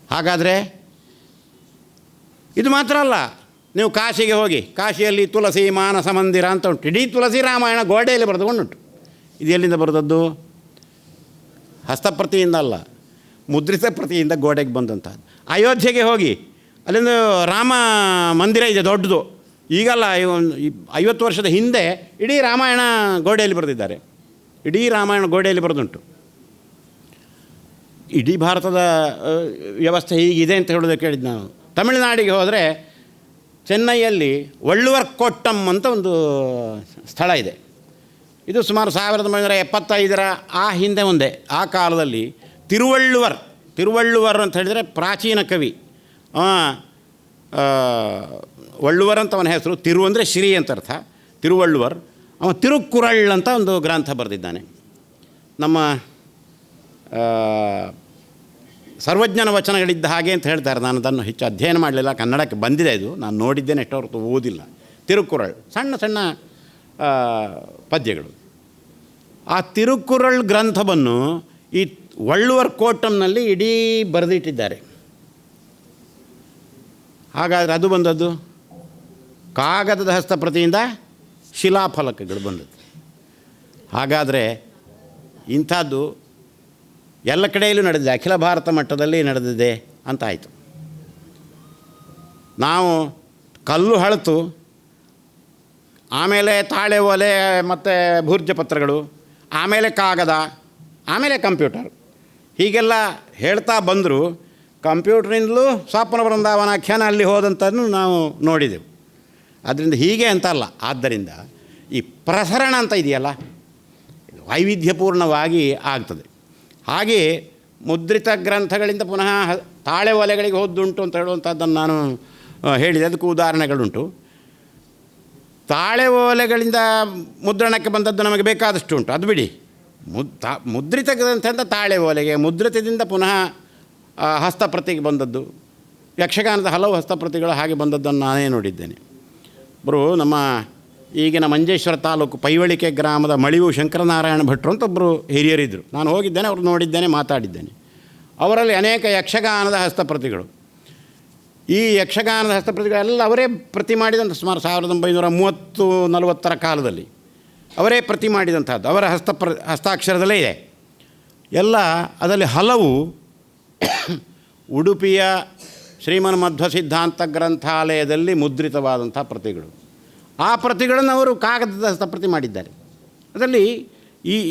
S1: ಹಾಗಾದರೆ ಇದು ಮಾತ್ರ ಅಲ್ಲ, ನೀವು ಕಾಶಿಗೆ ಹೋಗಿ, ಕಾಶಿಯಲ್ಲಿ ತುಳಸಿ ಮಾನಸ ಮಂದಿರ ಅಂತ ಉಂಟು. ಇಡೀ ತುಳಸಿ ರಾಮಾಯಣ ಗೋಡೆಯಲ್ಲಿ ಬರೆದುಕೊಂಡುಂಟು. ಇದು ಎಲ್ಲಿಂದ ಬರೆದದ್ದು? ಹಸ್ತಪ್ರತಿಯಿಂದ ಅಲ್ಲ, ಮುದ್ರಿತ ಪ್ರತಿಯಿಂದ ಗೋಡೆಗೆ ಬಂದಂಥದ್ದು. ಅಯೋಧ್ಯೆಗೆ ಹೋಗಿ, ಅಲ್ಲಿಂದ ರಾಮ ಮಂದಿರ ಇದೆ ದೊಡ್ಡದು. ಈಗಲ್ಲ, 50 ವರ್ಷದ ಹಿಂದೆ ಇಡೀ ರಾಮಾಯಣ ಗೋಡೆಯಲ್ಲಿ ಬರೆದಿದ್ದಾರೆ. ಇಡೀ ರಾಮಾಯಣ ಗೋಡೆಯಲ್ಲಿ ಬರೆದುಂಟು. ಇಡೀ ಭಾರತದ ವ್ಯವಸ್ಥೆ ಹೀಗಿದೆ ಅಂತ ಹೇಳೋದಕ್ಕೆ ಹೇಳಿದ್ದು ನಾವು. ತಮಿಳುನಾಡಿಗೆ ಹೋದರೆ ಚೆನ್ನೈಯಲ್ಲಿ ವಳ್ಳುವರ್ ಕೋಟ್ಟಂ ಅಂತ ಒಂದು ಸ್ಥಳ ಇದೆ. ಇದು ಸುಮಾರು 1975 ಆ ಹಿಂದೆ ಮುಂದೆ ಆ ಕಾಲದಲ್ಲಿ ತಿರುವಳ್ಳುವರ್ ಅಂತ ಹೇಳಿದರೆ ಪ್ರಾಚೀನ ಕವಿ. ವಳ್ಳುವರ್ ಅಂತ ಅವನ ಹೆಸರು. ತಿರು ಅಂದರೆ ಶ್ರೀ ಅಂತ ಅರ್ಥ. ತಿರುವಳ್ಳುವರ್. ಅವ ತಿರುಕ್ಕುರಳ್ ಅಂತ ಒಂದು ಗ್ರಂಥ ಬರೆದಿದ್ದಾನೆ. ನಮ್ಮ ಸರ್ವಜ್ಞನ ವಚನಗಳಿದ್ದ ಹಾಗೆ ಅಂತ ಹೇಳ್ತಾರೆ. ನಾನು ಅದನ್ನು ಹೆಚ್ಚು ಅಧ್ಯಯನ ಮಾಡಲಿಲ್ಲ, ಕನ್ನಡಕ್ಕೆ ಬಂದಿದೆ ಇದು, ನಾನು ನೋಡಿದ್ದೇನೆ, ಎಷ್ಟೋ ಹೊರತು ಓದಿಲ್ಲ. ತಿರುಕುರಳ್ ಸಣ್ಣ ಸಣ್ಣ ಪದ್ಯಗಳು. ಆ ತಿರುಕುರಳ್ ಗ್ರಂಥವನ್ನು ಈ ವಳ್ಳುವರ್ ಕೋಟಂನಲ್ಲಿ ಇಡೀ ಬರೆದಿಟ್ಟಿದ್ದಾರೆ. ಹಾಗಾದರೆ ಅದು ಬಂದದ್ದು ಕಾಗದದ ಹಸ್ತಪ್ರತಿಯಿಂದ ಶಿಲಾಫಲಕಗಳು ಬಂದದ್ದು. ಹಾಗಾದರೆ ಇಂಥದ್ದು ಎಲ್ಲ ಕಡೆಯಲ್ಲೂ ನಡೆದಿದೆ, ಅಖಿಲ ಭಾರತ ಮಟ್ಟದಲ್ಲಿ ನಡೆದಿದೆ ಅಂತ ಆಯಿತು. ನಾವು ಕಲ್ಲು ಹಳತು, ಆಮೇಲೆ ತಾಳೆ ಒಲೆ ಮತ್ತು ಭೂರ್ಜ ಪತ್ರಗಳು, ಆಮೇಲೆ ಕಾಗದ, ಆಮೇಲೆ ಕಂಪ್ಯೂಟರ್, ಹೀಗೆಲ್ಲ ಹೇಳ್ತಾ ಬಂದರೂ ಕಂಪ್ಯೂಟ್ರಿಂದಲೂ ಸ್ವಪ್ನ ಬೃಂದಾವನಾಖ್ಯಾನ ಅಲ್ಲಿ ಹೋದಂಥದ್ದು ನಾವು ನೋಡಿದೆವು. ಅದರಿಂದ ಹೀಗೆ ಅಂತಲ್ಲ. ಆದ್ದರಿಂದ ಈ ಪ್ರಸರಣ ಅಂತ ಇದೆಯಲ್ಲ, ವೈವಿಧ್ಯಪೂರ್ಣವಾಗಿ ಆಗ್ತದೆ. ಹಾಗೆಯೇ ಮುದ್ರಿತ ಗ್ರಂಥಗಳಿಂದ ಪುನಃ ತಾಳೆ ಒಲೆಗಳಿಗೆ ಹೋದ್ದುಂಟು ಅಂತ ಹೇಳುವಂಥದ್ದನ್ನು ನಾನು ಹೇಳಿದೆ. ಅದಕ್ಕೂ ಉದಾಹರಣೆಗಳುಂಟು. ತಾಳೆ ಓಲೆಗಳಿಂದ ಮುದ್ರಣಕ್ಕೆ ಬಂದದ್ದು ನಮಗೆ ಬೇಕಾದಷ್ಟು ಉಂಟು, ಅದು ಬಿಡಿ. ಮುದ್ರಿತ ಗ್ರಂಥದಿಂದ ತಾಳೆ ಓಲೆಗೆ, ಮುದ್ರಿತದಿಂದ ಪುನಃ ಹಸ್ತಪ್ರತಿಗೆ ಬಂದದ್ದು, ಯಕ್ಷಗಾನದ ಹಲವು ಹಸ್ತಪ್ರತಿಗಳು ಹಾಗೆ ಬಂದದ್ದನ್ನು ನಾನೇ ನೋಡಿದ್ದೇನೆ. ಒಬ್ಬರು ನಮ್ಮ ಈಗಿನ ಮಂಜೇಶ್ವರ ತಾಲೂಕು ಪೈವಳಿಕೆ ಗ್ರಾಮದ ಮಳಿವು ಶಂಕರನಾರಾಯಣ ಭಟ್ರು ಅಂತ ಒಬ್ಬರು ಹಿರಿಯರಿದ್ದರು. ನಾನು ಹೋಗಿದ್ದೇನೆ, ಅವ್ರು ನೋಡಿದ್ದೇನೆ, ಮಾತಾಡಿದ್ದೇನೆ. ಅವರಲ್ಲಿ ಅನೇಕ ಯಕ್ಷಗಾನದ ಹಸ್ತಪ್ರತಿಗಳು. ಈ ಯಕ್ಷಗಾನದ ಹಸ್ತಪ್ರತಿಗಳೆಲ್ಲ ಅವರೇ ಪ್ರತಿ ಮಾಡಿದಂಥ, ಸುಮಾರು 1930-40 ಕಾಲದಲ್ಲಿ ಅವರೇ ಪ್ರತಿ ಮಾಡಿದಂಥದ್ದು, ಅವರ ಹಸ್ತಾಕ್ಷರದಲ್ಲೇ ಇದೆ ಎಲ್ಲ. ಅದರಲ್ಲಿ ಹಲವು ಉಡುಪಿಯ ಶ್ರೀಮನ್ ಮಧ್ವ ಸಿದ್ಧಾಂತ ಗ್ರಂಥಾಲಯದಲ್ಲಿ ಮುದ್ರಿತವಾದಂಥ ಪ್ರತಿಗಳು. ಆ ಪ್ರತಿಗಳನ್ನು ಅವರು ಕಾಗದದ ಹಸ್ತಪ್ರತಿ ಮಾಡಿದ್ದಾರೆ. ಅದರಲ್ಲಿ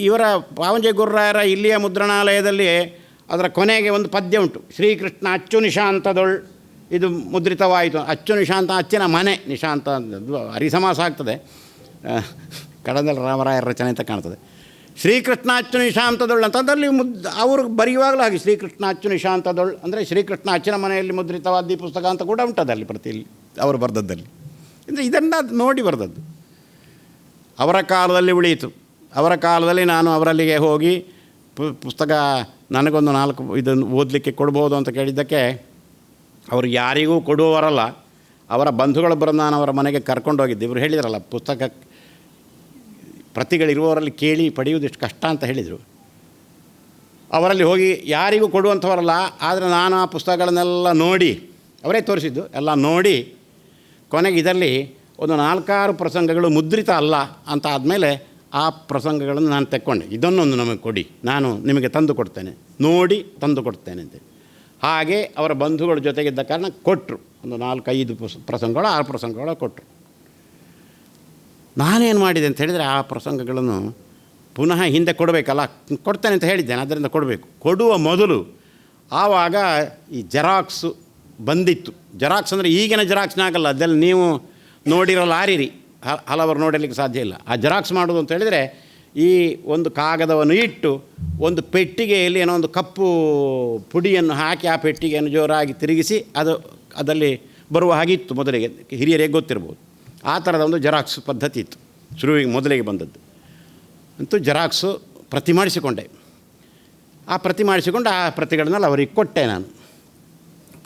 S1: ಇವರ ಪಾವಂಜೆ ಗುರುರಾಯರ ಇಲ್ಲಿಯ ಮುದ್ರಣಾಲಯದಲ್ಲಿ ಅದರ ಕೊನೆಗೆ ಒಂದು ಪದ್ಯ ಉಂಟು, ಶ್ರೀಕೃಷ್ಣ ಅಚ್ಚು ನಿಶಾಂತದೊಳ್. ಇದು ಮುದ್ರಿತವಾಯಿತು. ಅಚ್ಚು ನಿಶಾಂತ, ಅಚ್ಚಿನ ಮನೆ, ನಿಶಾಂತ ಹರಿಸಮಾಸ ಆಗ್ತದೆ, ಕಡದಲ್ಲಿ ರಾಮರಾಯರ ರಚನೆ ಅಂತ ಕಾಣ್ತದೆ. ಶ್ರೀಕೃಷ್ಣ ಅಚ್ಚು ನಿಶಾಂತದೊಳ್ ಅಂತ ಅದರಲ್ಲಿ ಅವರು ಬರೆಯುವಾಗಲೂ ಹಾಗೆ ಶ್ರೀಕೃಷ್ಣ ಅಚ್ಚು ನಿಶಾಂತದೊಳ್ ಅಂದರೆ ಶ್ರೀಕೃಷ್ಣ ಅಚ್ಚಿನ ಮನೆಯಲ್ಲಿ ಮುದ್ರಿತವಾದ ಈ ಪುಸ್ತಕ ಅಂತ ಕೂಡ ಉಂಟದಲ್ಲಿ ಪ್ರತಿಯಲ್ಲಿ ಅವರು ಬರೆದದ್ದಲ್ಲಿ. ಅಂದರೆ ಇದನ್ನು ನೋಡಿ ಬರೆದದ್ದು. ಅವರ ಕಾಲದಲ್ಲಿ ಉಳಿಯಿತು. ಅವರ ಕಾಲದಲ್ಲಿ ನಾನು ಅವರಲ್ಲಿಗೆ ಹೋಗಿ ಪುಸ್ತಕ ನನಗೊಂದು 4 ಇದನ್ನು ಓದಲಿಕ್ಕೆ ಕೊಡ್ಬೋದು ಅಂತ ಕೇಳಿದ್ದಕ್ಕೆ ಅವರು ಯಾರಿಗೂ ಕೊಡುವವರಲ್ಲ, ಅವರ ಬಂಧುಗಳೊಬ್ಬರನ್ನು ನಾನು ಅವರ ಮನೆಗೆ ಕರ್ಕೊಂಡೋಗಿದ್ದೆ. ಇವರು ಹೇಳಿದ್ರಲ್ಲ, ಪುಸ್ತಕ ಪ್ರತಿಗಳಿರುವವರಲ್ಲಿ ಕೇಳಿ ಪಡೆಯುವುದು ಎಷ್ಟು ಕಷ್ಟ ಅಂತ ಹೇಳಿದರು. ಅವರಲ್ಲಿ ಹೋಗಿ ಯಾರಿಗೂ ಕೊಡುವಂಥವರಲ್ಲ, ಆದರೆ ನಾನು ಆ ಪುಸ್ತಕಗಳನ್ನೆಲ್ಲ ನೋಡಿ, ಅವರೇ ತೋರಿಸಿದ್ದು ಎಲ್ಲ ನೋಡಿ, ಕೊನೆಗೆ ಇದರಲ್ಲಿ ಒಂದು 4-6 ಪ್ರಸಂಗಗಳು ಮುದ್ರಿತ ಅಲ್ಲ ಅಂತ ಆದಮೇಲೆ ಆ ಪ್ರಸಂಗಗಳನ್ನು ನಾನು ತೆಕ್ಕೊಂಡೆ. ಇದನ್ನೊಂದು ನಮಗೆ ಕೊಡಿ, ನಾನು ನಿಮಗೆ ತಂದು ಕೊಡ್ತೇನೆ, ನೋಡಿ ತಂದು ಕೊಡ್ತೇನೆ ಅಂತ. ಹಾಗೆ ಅವರ ಬಂಧುಗಳ ಜೊತೆಗಿದ್ದ ಕಾರಣ ಕೊಟ್ಟರು. ಒಂದು 4-5 ಪ್ರಸಂಗಗಳು 6 ಪ್ರಸಂಗಗಳು ಕೊಟ್ಟರು. ನಾನೇನು ಮಾಡಿದೆ ಅಂತ ಹೇಳಿದರೆ, ಆ ಪ್ರಸಂಗಗಳನ್ನು ಪುನಃ ಹಿಂದೆ ಕೊಡಬೇಕಲ್ಲ, ಕೊಡ್ತೇನೆ ಅಂತ ಹೇಳಿದ್ದೇನೆ, ಅದರಿಂದ ಕೊಡಬೇಕು. ಕೊಡುವ ಮೊದಲು ಆವಾಗ ಈ ಜೆರಾಕ್ಸು ಬಂದಿತ್ತು. ಜೆರಾಕ್ಸ್ ಅಂದರೆ ಈಗಿನ ಜೆರಾಕ್ಸ್ನಾಗಲ್ಲ, ಅದೆಲ್ಲ ನೀವು ನೋಡಿರಲ್ಲ ಆರಿರಿ, ಹಲವರು ನೋಡಲಿಕ್ಕೆ ಸಾಧ್ಯ ಇಲ್ಲ. ಆ ಜೆರಾಕ್ಸ್ ಮಾಡೋದು ಅಂತ ಹೇಳಿದರೆ, ಈ ಒಂದು ಕಾಗದವನ್ನು ಇಟ್ಟು ಒಂದು ಪೆಟ್ಟಿಗೆಯಲ್ಲಿ ಏನೋ ಒಂದು ಕಪ್ಪು ಪುಡಿಯನ್ನು ಹಾಕಿ ಆ ಪೆಟ್ಟಿಗೆಯನ್ನು ಜೋರಾಗಿ ತಿರುಗಿಸಿ ಅದರಲ್ಲಿ ಬರುವ ಹಾಗಿತ್ತು ಮೊದಲಿಗೆ, ಹಿರಿಯರಿಗೆ ಗೊತ್ತಿರ್ಬೋದು. ಆ ಥರದ ಒಂದು ಜೆರಾಕ್ಸ್ ಪದ್ಧತಿ ಇತ್ತು, ಶುರುವಿಗೆ ಮೊದಲಿಗೆ ಬಂದದ್ದು. ಅಂತೂ ಜೆರಾಕ್ಸು ಪ್ರತಿ ಮಾಡಿಸಿಕೊಂಡೆ. ಆ ಪ್ರತಿ ಮಾಡಿಸಿಕೊಂಡು ಆ ಪ್ರತಿಗಳನ್ನೆಲ್ಲ ಅವರಿಗೆ ಕೊಟ್ಟೆ. ನಾನು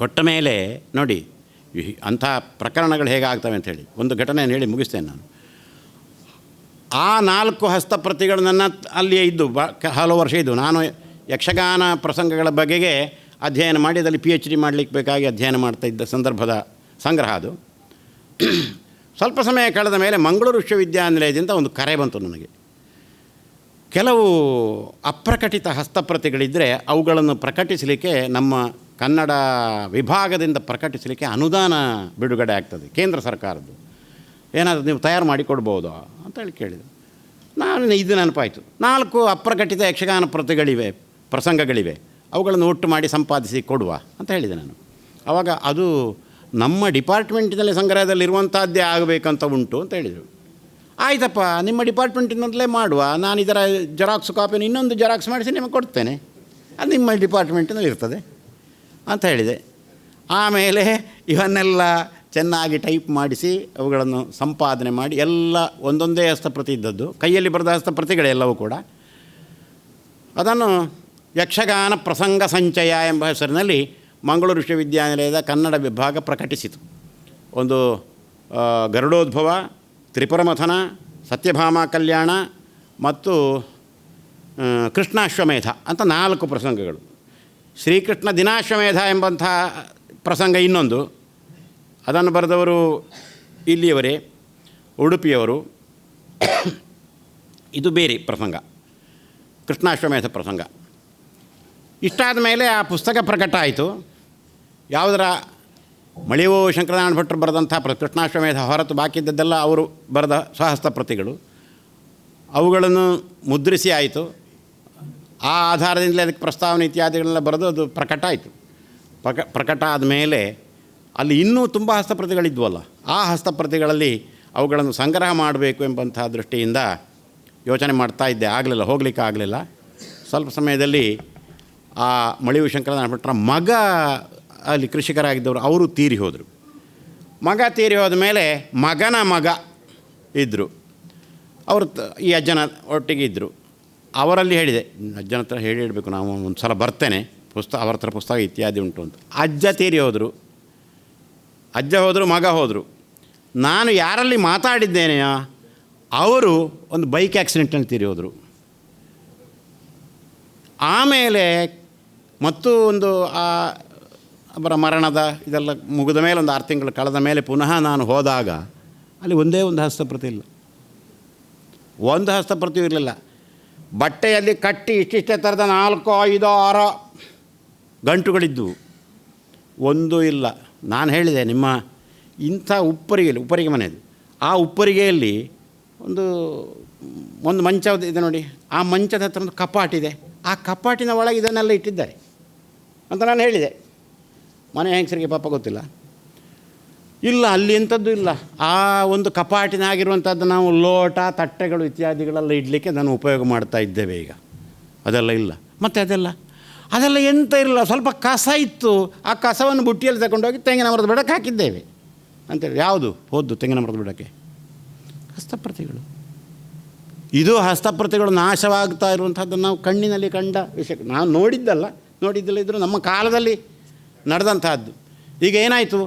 S1: ಕೊಟ್ಟ ಮೇಲೆ ನೋಡಿ ಅಂಥ ಪ್ರಕರಣಗಳು ಹೇಗಾಗ್ತವೆ ಅಂಥೇಳಿ ಒಂದು ಘಟನೆಯನ್ನು ಹೇಳಿ ಮುಗಿಸ್ತೇನೆ ನಾನು. ಆ 4 ಹಸ್ತಪ್ರತಿಗಳು ನನ್ನ ಅಲ್ಲಿಯೇ ಇದ್ದು ಹಲವು ವರ್ಷ ಇದ್ದು. ನಾನು ಯಕ್ಷಗಾನ ಪ್ರಸಂಗಗಳ ಬಗೆಗೆ ಅಧ್ಯಯನ ಮಾಡಿ ಅದರಲ್ಲಿ PhD ಮಾಡಲಿಕ್ಕೆ ಬೇಕಾಗಿ ಅಧ್ಯಯನ ಮಾಡ್ತಾ ಇದ್ದ ಸಂದರ್ಭದ ಸಂಗ್ರಹ ಅದು. ಸ್ವಲ್ಪ ಸಮಯ ಕಳೆದ ಮೇಲೆ ಮಂಗಳೂರು ವಿಶ್ವವಿದ್ಯಾನಿಲಯದಿಂದ ಒಂದು ಕರೆ ಬಂತು ನನಗೆ. ಕೆಲವು ಅಪ್ರಕಟಿತ ಹಸ್ತಪ್ರತಿಗಳಿದ್ದರೆ ಅವುಗಳನ್ನು ಪ್ರಕಟಿಸಲಿಕ್ಕೆ ನಮ್ಮ ಕನ್ನಡ ವಿಭಾಗದಿಂದ ಪ್ರಕಟಿಸಲಿಕ್ಕೆ ಅನುದಾನ ಬಿಡುಗಡೆ ಆಗ್ತದೆ, ಕೇಂದ್ರ ಸರ್ಕಾರದ್ದು. ಏನಾದರೂ ನೀವು ತಯಾರು ಮಾಡಿ ಕೊಡ್ಬೋದಾ ಅಂತೇಳಿ ಕೇಳಿದೆ. ನಾನು ಇದು ನೆನಪಾಯಿತು, 4 ಅಪ್ರಕಟಿತ ಯಕ್ಷಗಾನ ಪ್ರಸಂಗಗಳಿವೆ, ಅವುಗಳನ್ನು ಒಟ್ಟು ಮಾಡಿ ಸಂಪಾದಿಸಿ ಕೊಡುವ ಅಂತ ಹೇಳಿದೆ ನಾನು. ಆವಾಗ ಅದು ನಮ್ಮ ಡಿಪಾರ್ಟ್ಮೆಂಟಿನಲ್ಲಿ ಸಂಗ್ರಹದಲ್ಲಿರುವಂಥದ್ದೇ ಆಗಬೇಕಂತ ಉಂಟು ಅಂತ ಹೇಳಿದರು. ಆಯ್ತಪ್ಪ, ನಿಮ್ಮ ಡಿಪಾರ್ಟ್ಮೆಂಟಿನಲ್ಲೇ ಮಾಡುವ, ನಾನು ಇದರ ಜೆರಾಕ್ಸ್ ಕಾಪಿನ ಇನ್ನೊಂದು ಜೆರಾಕ್ಸ್ ಮಾಡಿಸಿ ನಿಮಗೆ ಕೊಡ್ತೇನೆ, ಅದು ನಿಮ್ಮ ಡಿಪಾರ್ಟ್ಮೆಂಟಿನಲ್ಲಿ ಇರ್ತದೆ ಅಂತ ಹೇಳಿದೆ. ಆಮೇಲೆ ಇವನ್ನೆಲ್ಲ ಚೆನ್ನಾಗಿ ಟೈಪ್ ಮಾಡಿಸಿ ಅವುಗಳನ್ನು ಸಂಪಾದನೆ ಮಾಡಿ ಎಲ್ಲ ಒಂದೊಂದೇ ಹಸ್ತಪ್ರತಿ ಇದ್ದದ್ದು, ಕೈಯಲ್ಲಿ ಬರೆದ ಹಸ್ತಪ್ರತಿಗಳೆಲ್ಲವೂ ಕೂಡ. ಅದನ್ನು ಯಕ್ಷಗಾನ ಪ್ರಸಂಗ ಸಂಚಯ ಎಂಬ ಹೆಸರಿನಲ್ಲಿ ಮಂಗಳೂರು ವಿಶ್ವವಿದ್ಯಾನಿಲಯದ ಕನ್ನಡ ವಿಭಾಗ ಪ್ರಕಟಿಸಿತು. ಒಂದು ಗರುಡೋದ್ಭವ, ತ್ರಿಪುರಮಥನ, ಸತ್ಯಭಾಮ ಕಲ್ಯಾಣ ಮತ್ತು ಕೃಷ್ಣಾಶ್ವಮೇಧ ಅಂತ 4 ಪ್ರಸಂಗಗಳು. ಶ್ರೀಕೃಷ್ಣ ದಿನಾಶ್ವಮೇಧ ಎಂಬಂಥ ಪ್ರಸಂಗ ಇನ್ನೊಂದು. ಅದನ್ನು ಬರೆದವರು ಇಲ್ಲಿಯವರೇ, ಉಡುಪಿಯವರು. ಇದು ಬೇರೆ ಪ್ರಸಂಗ, ಕೃಷ್ಣಾಶ್ವಮೇಧ ಪ್ರಸಂಗ. ಇಷ್ಟಾದ ಮೇಲೆ ಆ ಪುಸ್ತಕ ಪ್ರಕಟ ಆಯಿತು. ಯಾವುದರ ಮಳಿವೋ ಶಂಕರನಾರಾಯಣ ಭಟ್ರು ಬರೆದಂಥ ಕೃಷ್ಣಾಶ್ವಮೇಧ ಹೊರತು ಬಾಕಿದ್ದದ್ದೆಲ್ಲ ಅವರು ಬರೆದ ಸ್ವಹಸ್ತ ಪ್ರತಿಗಳು. ಅವುಗಳನ್ನು ಮುದ್ರಿಸಿ ಆಯಿತು. ಆ ಆಧಾರದಿಂದಲೇ ಅದಕ್ಕೆ ಪ್ರಸ್ತಾವನೆ ಇತ್ಯಾದಿಗಳೆಲ್ಲ ಬರೆದು ಅದು ಪ್ರಕಟ ಆಯಿತು. ಪ್ರಕಟ ಆದಮೇಲೆ ಅಲ್ಲಿ ಇನ್ನೂ ತುಂಬ ಹಸ್ತಪ್ರತಿಗಳಿದ್ವಲ್ಲ, ಆ ಹಸ್ತಪ್ರತಿಗಳಲ್ಲಿ ಅವುಗಳನ್ನು ಸಂಗ್ರಹ ಮಾಡಬೇಕು ಎಂಬಂಥ ದೃಷ್ಟಿಯಿಂದ ಯೋಚನೆ ಮಾಡ್ತಾ ಇದ್ದೆ. ಆಗಲಿಲ್ಲ, ಹೋಗಲಿಕ್ಕೆ ಆಗಲಿಲ್ಲ. ಸ್ವಲ್ಪ ಸಮಯದಲ್ಲಿ ಆ ಮಳಿವು ಶಂಕರನಾರಾಯಣ ಭಟ್ರ ಮಗ ಅಲ್ಲಿ ಕೃಷಿಕರಾಗಿದ್ದವರು, ಅವರು ತೀರಿ ಹೋದರು. ಮಗ ತೀರಿ ಹೋದ ಮೇಲೆ ಮಗನ ಮಗ ಇದ್ದರು, ಅವರು ಈ ಅಜ್ಜನ ಒಟ್ಟಿಗೆ ಇದ್ದರು. ಅವರಲ್ಲಿ ಹೇಳಿದೆ, ಅಜ್ಜನ ಹತ್ರ ಹೇಳಿಡಬೇಕು, ನಾವು ಒಂದು ಸಲ ಬರ್ತೇನೆ, ಅವ್ರ ಹತ್ರ ಪುಸ್ತಕ ಇತ್ಯಾದಿ ಉಂಟು ಅಂತ. ಅಜ್ಜ ತೀರಿ ಹೋದರು, ಅಜ್ಜ ಹೋದರು, ಮಗ ಹೋದರು. ನಾನು ಯಾರಲ್ಲಿ ಮಾತಾಡಿದ್ದೇನೆಯೋ ಅವರು ಒಂದು ಬೈಕ್ ಆಕ್ಸಿಡೆಂಟಲ್ಲಿ ತೀರಿ ಹೋದರು. ಆಮೇಲೆ ಮತ್ತು ಒಂದು ಅವರ ಮರಣದ ಇದೆಲ್ಲ ಮುಗಿದ ಮೇಲೆ ಒಂದು 6 ತಿಂಗಳು ಕಳೆದ ಮೇಲೆ ಪುನಃ ನಾನು ಹೋದಾಗ ಅಲ್ಲಿ ಒಂದೇ ಒಂದು ಹಸ್ತಪ್ರತಿ ಇಲ್ಲ, ಒಂದು ಹಸ್ತಪ್ರತಿಯೂ ಇರಲಿಲ್ಲ. ಬಟ್ಟೆಯಲ್ಲಿ ಕಟ್ಟಿ ಇಷ್ಟಿಷ್ಟೇ ಥರದ 4, 5, 6 ಗಂಟುಗಳಿದ್ದವು, ಒಂದೂ ಇಲ್ಲ. ನಾನು ಹೇಳಿದೆ, ನಿಮ್ಮ ಇಂಥ ಉಪ್ಪರಿಗೆ ಮನೆಯದು, ಆ ಉಪ್ಪರಿಗೆಯಲ್ಲಿ ಒಂದು ಮಂಚ ಇದೆ ನೋಡಿ, ಆ ಮಂಚದ ಹತ್ರ ಒಂದು ಕಪಾಟಿದೆ, ಆ ಕಪಾಟಿನ ಒಳಗೆ ಇದನ್ನೆಲ್ಲ ಇಟ್ಟಿದ್ದಾರೆ ಅಂತ ನಾನು ಹೇಳಿದೆ. ಮನೆ ಹೆಂಗಸರಿಗೆ ಪಾಪ ಗೊತ್ತಿಲ್ಲ. ಇಲ್ಲ, ಅಲ್ಲಿ ಎಂಥದ್ದು ಇಲ್ಲ. ಆ ಒಂದು ಕಪಾಟಿನಾಗಿರುವಂಥದ್ದು ನಾವು ಲೋಟ, ತಟ್ಟೆಗಳು ಇತ್ಯಾದಿಗಳೆಲ್ಲ ಇಡಲಿಕ್ಕೆ ನಾನು ಉಪಯೋಗ ಮಾಡ್ತಾ ಇದ್ದೇವೆ. ಈಗ ಅದೆಲ್ಲ ಇಲ್ಲ. ಮತ್ತು ಅದೆಲ್ಲ ಎಂತ ಇರಲಿಲ್ಲ, ಸ್ವಲ್ಪ ಕಸ ಇತ್ತು. ಆ ಕಸವನ್ನು ಬುಟ್ಟಿಯಲ್ಲಿ ತಗೊಂಡೋಗಿ ತೆಂಗಿನ ಮರದ ಬುಡಕ್ಕೆ ಹಾಕಿದ್ದೇವೆ ಅಂತೇಳಿ. ಯಾವುದು ಹೋದ್ದು ತೆಂಗಿನ ಮರದ ಬುಡಕ್ಕೆ? ಹಸ್ತಪ್ರತಿಗಳು. ಇದು ಹಸ್ತಪ್ರತಿಗಳು ನಾಶವಾಗ್ತಾ ಇರುವಂಥದ್ದನ್ನು ನಾವು ಕಣ್ಣಿನಲ್ಲಿ ಕಂಡ ವಿಷಯ. ನಾವು ನೋಡಿದ್ದಿಲ್ಲ ಇದ್ದರೂ ನಮ್ಮ ಕಾಲದಲ್ಲಿ ನಡೆದಂಥದ್ದು. ಈಗ ಏನಾಯಿತು,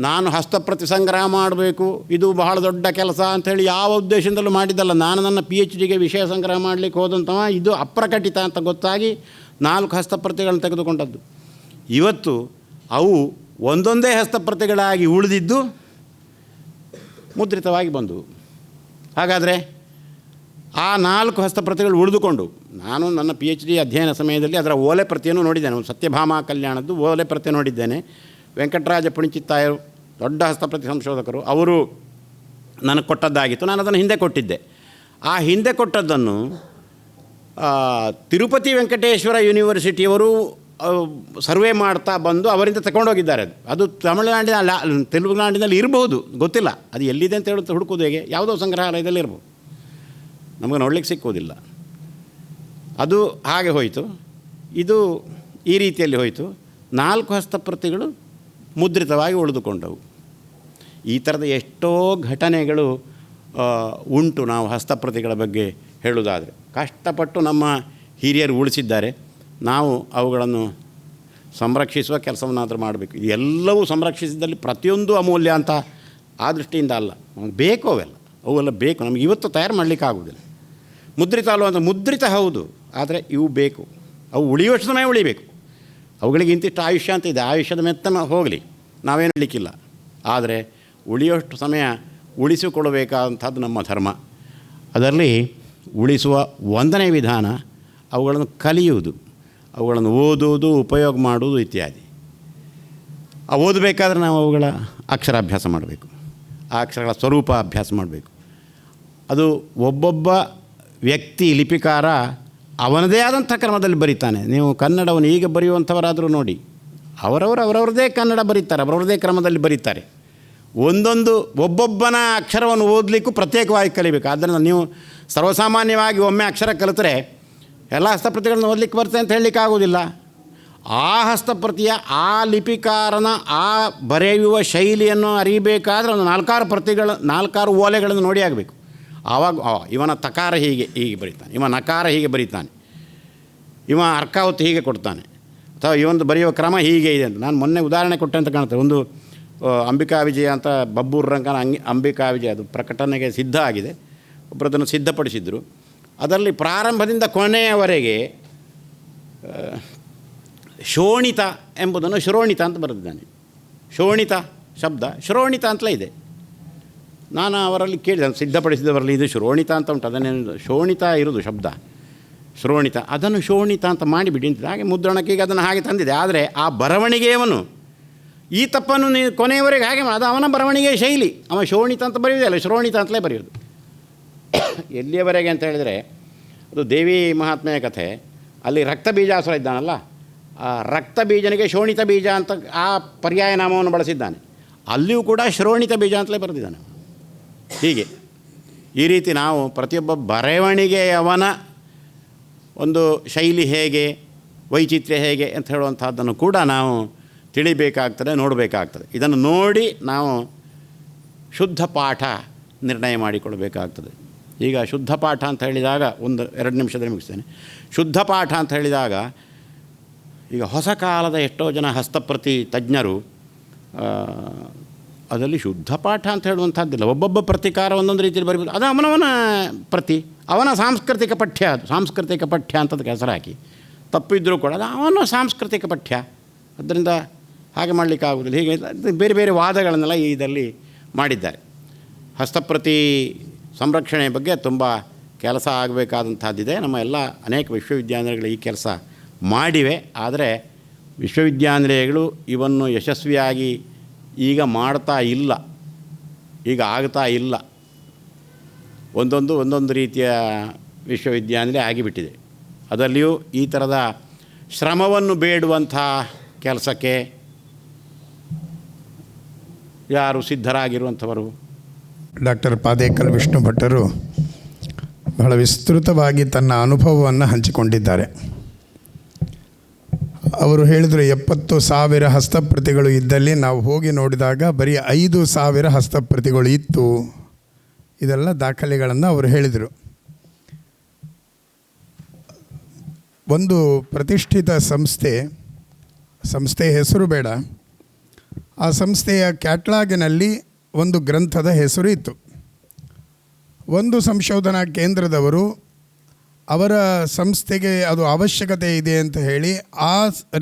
S1: ನಾನು ಹಸ್ತಪ್ರತಿ ಸಂಗ್ರಹ ಮಾಡಬೇಕು, ಇದು ಬಹಳ ದೊಡ್ಡ ಕೆಲಸ ಅಂಥೇಳಿ ಯಾವ ಉದ್ದೇಶದಿಂದಲೂ ಮಾಡಿದ್ದಲ್ಲ. ನಾನು ನನ್ನ PhDಗೆ ವಿಷಯ ಸಂಗ್ರಹ ಮಾಡಲಿಕ್ಕೆ ಹೋದಂಥವ, ಇದು ಅಪ್ರಕಟಿತ ಅಂತ ಗೊತ್ತಾಗಿ 4 ಹಸ್ತಪ್ರತಿಗಳನ್ನು ತೆಗೆದುಕೊಂಡದ್ದು. ಇವತ್ತು ಅವು ಒಂದೊಂದೇ ಹಸ್ತಪ್ರತಿಗಳಾಗಿ ಉಳಿದಿದ್ದು ಮುದ್ರಿತವಾಗಿ ಬಂದವು. ಹಾಗಾದರೆ ಆ 4 ಹಸ್ತಪ್ರತಿಗಳು ಉಳಿದುಕೊಂಡು, ನಾನು ನನ್ನ PhD ಅಧ್ಯಯನ ಸಮಯದಲ್ಲಿ ಅದರ ಓಲೆ ಪ್ರತಿಯನ್ನು ನೋಡಿದ್ದೇನೆ. ಒಂದು ಸತ್ಯಭಾಮ ಕಲ್ಯಾಣದ್ದು ಓಲೆ ಪ್ರತಿ ನೋಡಿದ್ದೇನೆ. ವೆಂಕಟರಾಜ ಪುಣಿಚಿತ್ತಾಯರು ದೊಡ್ಡ ಹಸ್ತಪ್ರತಿ ಸಂಶೋಧಕರು, ಅವರು ನನಗೆ ಕೊಟ್ಟದ್ದಾಗಿತ್ತು. ನಾನು ಅದನ್ನು ಹಿಂದೆ ಕೊಟ್ಟಿದ್ದೆ. ಆ ಹಿಂದೆ ಕೊಟ್ಟದ್ದನ್ನು ತಿರುಪತಿ ವೆಂಕಟೇಶ್ವರ ಯೂನಿವರ್ಸಿಟಿಯವರು ಸರ್ವೆ ಮಾಡ್ತಾ ಬಂದು ಅವರಿಂದ ತಗೊಂಡೋಗಿದ್ದಾರೆ. ಅದು ತೆಲುಗುನಾಡಿನಲ್ಲಿ ಇರಬಹುದು, ಗೊತ್ತಿಲ್ಲ. ಅದು ಎಲ್ಲಿದೆ ಅಂತ ಹೇಳುತ್ತೆ, ಹುಡುಕೋದು ಹೇಗೆ? ಯಾವುದೋ ಸಂಗ್ರಹಾಲಯದಲ್ಲಿ ಇರ್ಬೋದು, ನಮಗೆ ನೋಡಲಿಕ್ಕೆ ಸಿಕ್ಕೋದಿಲ್ಲ. ಅದು ಹಾಗೆ ಹೋಯಿತು. ಇದು ಈ ರೀತಿಯಲ್ಲಿ ಹೋಯಿತು. 4 ಹಸ್ತಪ್ರತಿಗಳು ಮುದ್ರಿತವಾಗಿ ಉಳಿದುಕೊಂಡವು. ಈ ಥರದ ಎಷ್ಟೋ ಘಟನೆಗಳು ಉಂಟು. ನಾವು ಹಸ್ತಪ್ರತಿಗಳ ಬಗ್ಗೆ ಹೇಳುವುದಾದರೆ ಕಷ್ಟಪಟ್ಟು ನಮ್ಮ ಹಿರಿಯರು ಉಳಿಸಿದ್ದಾರೆ. ನಾವು ಅವುಗಳನ್ನು ಸಂರಕ್ಷಿಸುವ ಕೆಲಸವನ್ನಾದರೂ ಮಾಡಬೇಕು. ಎಲ್ಲವೂ ಸಂರಕ್ಷಿಸಿದಲ್ಲಿ ಪ್ರತಿಯೊಂದು ಅಮೂಲ್ಯ ಅಂತ ಆ ದೃಷ್ಟಿಯಿಂದ ಅಲ್ಲ, ನಮಗೆ ಬೇಕು ಅವೆಲ್ಲ ಬೇಕು. ನಮಗೆ ಇವತ್ತು ತಯಾರು ಮಾಡಲಿಕ್ಕೆ ಆಗೋದಿಲ್ಲ. ಮುದ್ರಿತ ಅಲ್ವ ಅಂತ, ಮುದ್ರಿತ ಹೌದು, ಆದರೆ ಇವು ಬೇಕು. ಅವು ಉಳಿಯುವಷ್ಟು ಸಮಯ ಉಳಿಬೇಕು. ಅವುಗಳಿಗೆ ಇಂತಿಷ್ಟು ಆಯುಷ್ಯ ಅಂತ ಇದೆ. ಆಯುಷ್ಯದ ಮೆತ್ತ ಹೋಗಲಿ, ನಾವೇನು ಹೇಳಲಿಕ್ಕಿಲ್ಲ. ಆದರೆ ಉಳಿಯುವಷ್ಟು ಸಮಯ ಉಳಿಸಿಕೊಳ್ಳಬೇಕಾದಂಥದ್ದು ನಮ್ಮ ಧರ್ಮ. ಅದರಲ್ಲಿ ಉಳಿಸುವ 1ನೇ ವಿಧಾನ ಅವುಗಳನ್ನು ಕಲಿಯುವುದು, ಅವುಗಳನ್ನು ಓದುವುದು, ಉಪಯೋಗ ಮಾಡುವುದು ಇತ್ಯಾದಿ. ಓದಬೇಕಾದ್ರೆ ನಾವು ಅವುಗಳ ಅಕ್ಷರಾಭ್ಯಾಸ ಮಾಡಬೇಕು, ಆ ಅಕ್ಷರಗಳ ಸ್ವರೂಪ ಅಭ್ಯಾಸ ಮಾಡಬೇಕು. ಅದು ಒಬ್ಬೊಬ್ಬ ವ್ಯಕ್ತಿ ಲಿಪಿಕಾರ ಅವನದೇ ಆದಂಥ ಕ್ರಮದಲ್ಲಿ ಬರೀತಾನೆ. ನೀವು ಕನ್ನಡವನ್ನು ಈಗ ಬರೆಯುವಂಥವರಾದರೂ ನೋಡಿ, ಅವರವ್ರದ್ದೇ ಕನ್ನಡ ಬರೀತಾರೆ, ಅವರವ್ರದ್ದೇ ಕ್ರಮದಲ್ಲಿ ಬರೀತಾರೆ. ಒಬ್ಬೊಬ್ಬನ ಅಕ್ಷರವನ್ನು ಓದಲಿಕ್ಕೂ ಪ್ರತ್ಯೇಕವಾಗಿ ಕಲಿಬೇಕು. ಆದ್ದರಿಂದ ನೀವು ಸರ್ವಸಾಮಾನ್ಯವಾಗಿ ಒಮ್ಮೆ ಅಕ್ಷರ ಕಲಿತರೆ ಎಲ್ಲ ಹಸ್ತಪ್ರತಿಗಳನ್ನು ಓದಲಿಕ್ಕೆ ಬರ್ತದೆ ಅಂತ ಹೇಳಲಿಕ್ಕೆ ಆಗೋದಿಲ್ಲ. ಆ ಹಸ್ತಪ್ರತಿಯ ಆ ಲಿಪಿಕಾರನ ಆ ಬರೆಯುವ ಶೈಲಿಯನ್ನು ಅರಿಬೇಕಾದ್ರೆ ಒಂದು 4-6 ಓಲೆಗಳನ್ನು ನೋಡಿ ಆಗಬೇಕು. ಆವಾಗ ಇವನ ತಕಾರ ಹೀಗೆ ಬರೀತಾನೆ, ಇವ ನಕಾರ ಹೀಗೆ ಬರೀತಾನೆ. ಇವ ಅರ್ಕ ಹೊತ್ತು ಹೀಗೆ ಕೊಡ್ತಾನೆ, ಅಥವಾ ಇವೊಂದು ಬರೆಯುವ ಕ್ರಮ ಹೀಗೆ ಇದೆ ಅಂತ. ನಾನು ಮೊನ್ನೆ ಉದಾಹರಣೆ ಕೊಟ್ಟೆ ಅಂತ ಕಾಣುತ್ತೆ. ಒಂದು ಅಂಬಿಕಾ ವಿಜಯ ಅಂತ ಬಬ್ಬೂರು ರಂಗನ ಅಂಬಿಕಾ ವಿಜಯ, ಅದು ಪ್ರಕಟಣೆಗೆ ಸಿದ್ಧ ಆಗಿದೆ, ಒಬ್ಬರು ಅದನ್ನು ಸಿದ್ಧಪಡಿಸಿದರು. ಅದರಲ್ಲಿ ಪ್ರಾರಂಭದಿಂದ ಕೊನೆಯವರೆಗೆ ಶೋಣಿತ ಎಂಬುದನ್ನು ಶ್ರೋಣಿತ ಅಂತ ಬರೆದಿದ್ದಾನೆ. ಶೋಣಿತ ಶಬ್ದ ಶ್ರೋಣಿತ ಅಂತಲೇ ಇದೆ. ನಾನು ಅವರಲ್ಲಿ ಕೇಳಿದೆ, ಸಿದ್ಧಪಡಿಸಿದವರಲ್ಲಿ ಇದು ಶ್ರೋಣಿತ ಅಂತ ಉಂಟು, ಅದನ್ನೇನು ಶೋಣಿತ ಇರೋದು ಶಬ್ದ ಶ್ರೋಣಿತ, ಅದನ್ನು ಶೋಣಿತ ಅಂತ ಮಾಡಿಬಿಡಿ ಅಂತ. ಹಾಗೆ ಮುದ್ರಣಕ್ಕೆ ಈಗ ಅದನ್ನು ಹಾಗೆ ತಂದಿದೆ. ಆದರೆ ಆ ಬರವಣಿಗೆಯವನು ಈ ತಪ್ಪನ್ನು ನೀವು ಕೊನೆಯವರೆಗೆ ಹಾಗೆ ಅದು ಅವನ ಬರವಣಿಗೆ ಶೈಲಿ. ಅವ ಶೋಣಿತ ಅಂತ ಬರೆಯೋದಿಲ್ಲ, ಶ್ರೋಣಿತ ಅಂತಲೇ ಬರೆಯೋದು. ಎಲ್ಲಿಯವರೆಗೆ ಅಂತ ಹೇಳಿದರೆ, ಅದು ದೇವಿ ಮಹಾತ್ಮೆಯ ಕಥೆ. ಅಲ್ಲಿ ರಕ್ತ ಬೀಜಾಸುರ ಇದ್ದಾನಲ್ಲ, ಆ ರಕ್ತ ಬೀಜನಿಗೆ ಶೋಣಿತ ಬೀಜ ಅಂತ ಆ ಪರ್ಯಾಯ ನಾಮವನ್ನು ಬಳಸಿದ್ದಾನೆ. ಅಲ್ಲಿಯೂ ಕೂಡ ಶ್ರೋಣಿತ ಬೀಜ ಅಂತಲೇ ಬರೆದಿದ್ದಾನೆ. ಹೀಗೆ ಈ ರೀತಿ ನಾವು ಪ್ರತಿಯೊಬ್ಬ ಬರವಣಿಗೆಯವನ ಒಂದು ಶೈಲಿ ಹೇಗೆ, ವೈಚಿತ್ರ್ಯ ಹೇಗೆ ಅಂತ ಹೇಳುವಂಥದ್ದನ್ನು ಕೂಡ ನಾವು ತಿಳಿಬೇಕಾಗ್ತದೆ, ನೋಡಬೇಕಾಗ್ತದೆ. ಇದನ್ನು ನೋಡಿ ನಾವು ಶುದ್ಧ ಪಾಠ ನಿರ್ಣಯ ಮಾಡಿಕೊಳ್ಬೇಕಾಗ್ತದೆ. ಈಗ ಶುದ್ಧ ಪಾಠ ಅಂತ ಹೇಳಿದಾಗ 1-2 ನಿಮಿಷದಲ್ಲಿ ಮುಗಿಸ್ತೇನೆ. ಶುದ್ಧ ಪಾಠ ಅಂತ ಹೇಳಿದಾಗ ಈಗ ಹೊಸ ಕಾಲದ ಎಷ್ಟೋ ಜನ ಹಸ್ತಪ್ರತಿ ತಜ್ಞರು ಅದರಲ್ಲಿ ಶುದ್ಧ ಪಾಠ ಅಂತ ಹೇಳುವಂಥದ್ದಿಲ್ಲ. ಒಬ್ಬೊಬ್ಬ ಪ್ರತಿಕಾರ ಒಂದೊಂದು ರೀತಿಯಲ್ಲಿ ಬರೀಬೋದು. ಅದು ಅವನವನ ಪ್ರತಿ, ಅವನ ಸಾಂಸ್ಕೃತಿಕ ಪಠ್ಯ, ಅದು ಸಾಂಸ್ಕೃತಿಕ ಪಠ್ಯ ಅಂತದಕ್ಕೆ ಹೆಸರು ಹಾಕಿ ತಪ್ಪಿದ್ದರೂ ಕೂಡ ಅದು ಅವನ ಸಾಂಸ್ಕೃತಿಕ ಪಠ್ಯ. ಅದರಿಂದ ಹಾಗೆ ಮಾಡಲಿಕ್ಕೆ ಆಗೋದಿಲ್ಲ. ಹೀಗೆ ಬೇರೆ ಬೇರೆ ವಾದಗಳನ್ನೆಲ್ಲ ಇದರಲ್ಲಿ ಮಾಡಿದ್ದಾರೆ. ಹಸ್ತಪ್ರತಿ ಸಂರಕ್ಷಣೆ ಬಗ್ಗೆ ತುಂಬ ಕೆಲಸ ಆಗಬೇಕಾದಂಥದ್ದಿದೆ. ನಮ್ಮ ಎಲ್ಲ ಅನೇಕ ವಿಶ್ವವಿದ್ಯಾನಿಲಯಗಳು ಈ ಕೆಲಸ ಮಾಡಿವೆ. ಆದರೆ ವಿಶ್ವವಿದ್ಯಾನಿಲಯಗಳು ಇವನ್ನು ಯಶಸ್ವಿಯಾಗಿ ಈಗ ಮಾಡ್ತಾ ಇಲ್ಲ, ಈಗ ಆಗ್ತಾ ಇಲ್ಲ. ಒಂದೊಂದು ರೀತಿಯ ವಿಶ್ವವಿದ್ಯಾನಿಲಯ ಆಗಿಬಿಟ್ಟಿದೆ. ಅದರಲ್ಲಿಯೂ ಈ ಥರದ ಶ್ರಮವನ್ನು ಬೇಡುವಂಥ ಕೆಲಸಕ್ಕೆ ಯಾರು ಸಿದ್ಧರಾಗಿರುವಂಥವರು?
S2: ಡಾಕ್ಟರ್ ಪಾದೇಕಲ್ ವಿಷ್ಣು ಭಟ್ಟರು ಬಹಳ ವಿಸ್ತೃತವಾಗಿ ತನ್ನ ಅನುಭವವನ್ನು ಹಂಚಿಕೊಂಡಿದ್ದಾರೆ. ಅವರು ಹೇಳಿದರು 70,000 ಹಸ್ತಪ್ರತಿಗಳು ಇದ್ದಲ್ಲಿ ನಾವು ಹೋಗಿ ನೋಡಿದಾಗ ಬರೀ 5,000 ಹಸ್ತಪ್ರತಿಗಳು ಇತ್ತು. ಇದೆಲ್ಲ ದಾಖಲೆಗಳನ್ನು ಅವರು ಹೇಳಿದರು. ಒಂದು ಪ್ರತಿಷ್ಠಿತ ಸಂಸ್ಥೆ ಹೆಸರು ಬೇಡ, ಆ ಸಂಸ್ಥೆಯ ಕ್ಯಾಟ್ಲಾಗಿನಲ್ಲಿ ಒಂದು ಗ್ರಂಥದ ಹೆಸರು ಇತ್ತು. ಒಂದು ಸಂಶೋಧನಾ ಕೇಂದ್ರದವರು ಅವರ ಸಂಸ್ಥೆಗೆ ಅದು ಅವಶ್ಯಕತೆ ಇದೆ ಅಂತ ಹೇಳಿ ಆ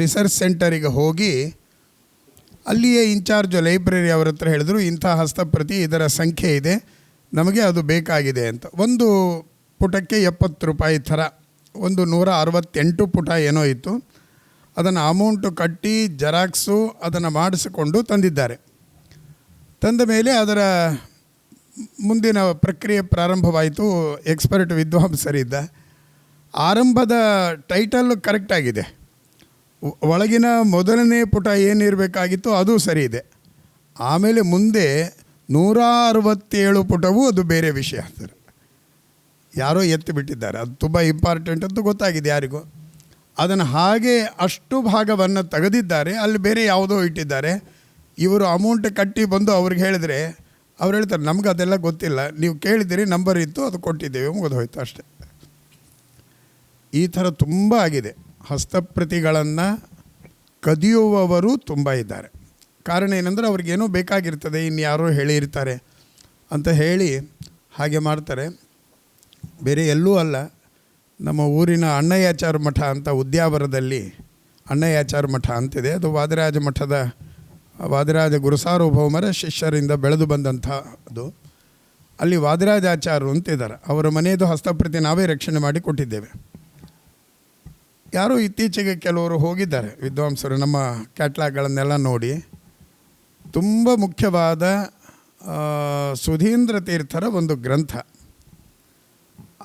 S2: ರಿಸರ್ಚ್ ಸೆಂಟರಿಗೆ ಹೋಗಿ ಅಲ್ಲಿಯೇ ಇನ್ಚಾರ್ಜ್ ಲೈಬ್ರರಿ ಅವರ ಹತ್ರ ಹೇಳಿದ್ರು, ಇಂಥ ಹಸ್ತಪ್ರತಿ ಇದರ ಸಂಖ್ಯೆ ಇದೆ, ನಮಗೆ ಅದು ಬೇಕಾಗಿದೆ ಅಂತ. ಒಂದು ಪುಟಕ್ಕೆ 70 ರೂಪಾಯಿ ಥರ, ಒಂದು 168 ಪುಟ ಏನೋ ಇತ್ತು. ಅದನ್ನು ಅಮೌಂಟು ಕಟ್ಟಿ ಜೆರಾಕ್ಸು ಅದನ್ನು ಮಾಡಿಸಿಕೊಂಡು ತಂದಿದ್ದಾರೆ. ತಂದ ಮೇಲೆ ಅದರ ಮುಂದಿನ ಪ್ರಕ್ರಿಯೆ ಪ್ರಾರಂಭವಾಯಿತು. ಎಕ್ಸ್ಪರ್ಟ್ ವಿದ್ವಾಂಸರಿದ್ದ. ಆರಂಭದ ಟೈಟಲ್ ಕರೆಕ್ಟಾಗಿದೆ, ಒಳಗಿನ ಮೊದಲನೇ ಪುಟ ಏನಿರಬೇಕಾಗಿತ್ತು ಅದು ಸರಿ ಇದೆ. ಆಮೇಲೆ ಮುಂದೆ 167 ಪುಟವೂ ಅದು ಬೇರೆ ವಿಷಯ ಅಂತಾರೆ. ಯಾರೋ ಎತ್ತಿಬಿಟ್ಟಿದ್ದಾರೆ. ಅದು ತುಂಬ ಇಂಪಾರ್ಟೆಂಟ್ ಅಂತ ಗೊತ್ತಾಗಿದೆ ಯಾರಿಗೂ. ಅದನ್ನು ಹಾಗೆ ಅಷ್ಟು ಭಾಗವನ್ನು ತೆಗೆದಿದ್ದಾರೆ, ಅಲ್ಲಿ ಬೇರೆ ಯಾವುದೋ ಇಟ್ಟಿದ್ದಾರೆ. ಇವರು ಅಮೌಂಟ್ ಕಟ್ಟಿ ಬಂದು ಅವ್ರಿಗೆ ಹೇಳಿದರೆ ಅವ್ರು ಹೇಳ್ತಾರೆ, ನಮ್ಗೆ ಅದೆಲ್ಲ ಗೊತ್ತಿಲ್ಲ, ನೀವು ಕೇಳಿದಿರಿ, ನಂಬರ್ ಇತ್ತು, ಅದು ಕೊಟ್ಟಿದ್ದೇವೆ, ಮುಗಿದು ಹೋಯ್ತು ಅಷ್ಟೇ. ಈ ಥರ ತುಂಬ ಆಗಿದೆ. ಹಸ್ತಪ್ರತಿಗಳನ್ನು ಕದಿಯುವವರು ತುಂಬ ಇದ್ದಾರೆ. ಕಾರಣ ಏನಂದರೆ ಅವ್ರಿಗೇನೋ ಬೇಕಾಗಿರ್ತದೆ, ಇನ್ಯಾರೋ ಹೇಳಿರ್ತಾರೆ ಅಂತ ಹೇಳಿ ಹಾಗೆ ಮಾಡ್ತಾರೆ. ಬೇರೆ ಎಲ್ಲೂ ಅಲ್ಲ, ನಮ್ಮ ಊರಿನ ಅಣ್ಣಯ್ಯಾಚಾರ ಮಠ ಅಂತ ಉದ್ಯಾವರದಲ್ಲಿ ಅಣ್ಣಯ್ಯಾಚಾರ ಮಠ ಅಂತಿದೆ. ಅದು ವಾದಿರಾಜ ಮಠದ ವಾದಿರಾಜ ಗುರುಸಾರ್ವಭೌಮರ ಶಿಷ್ಯರಿಂದ ಬೆಳೆದು ಬಂದಂಥದ್ದು. ಅಲ್ಲಿ ವಾದಿರಾಜಾಚಾರ್ಯರು ಅಂತಿದ್ದಾರೆ. ಅವರ ಮನೆಯದು ಹಸ್ತಪ್ರತಿ ನಾವೇ ರಕ್ಷಣೆ ಮಾಡಿ ಕೊಟ್ಟಿದ್ದೇವೆ. ಯಾರೋ ಇತ್ತೀಚೆಗೆ ಕೆಲವರು ಹೋಗಿದ್ದಾರೆ ವಿದ್ವಾಂಸರು, ನಮ್ಮ ಕ್ಯಾಟ್ಲಾಗ್ಗಳನ್ನೆಲ್ಲ ನೋಡಿ. ತುಂಬ ಮುಖ್ಯವಾದ ಸುಧೀಂದ್ರ ತೀರ್ಥರ ಒಂದು ಗ್ರಂಥ,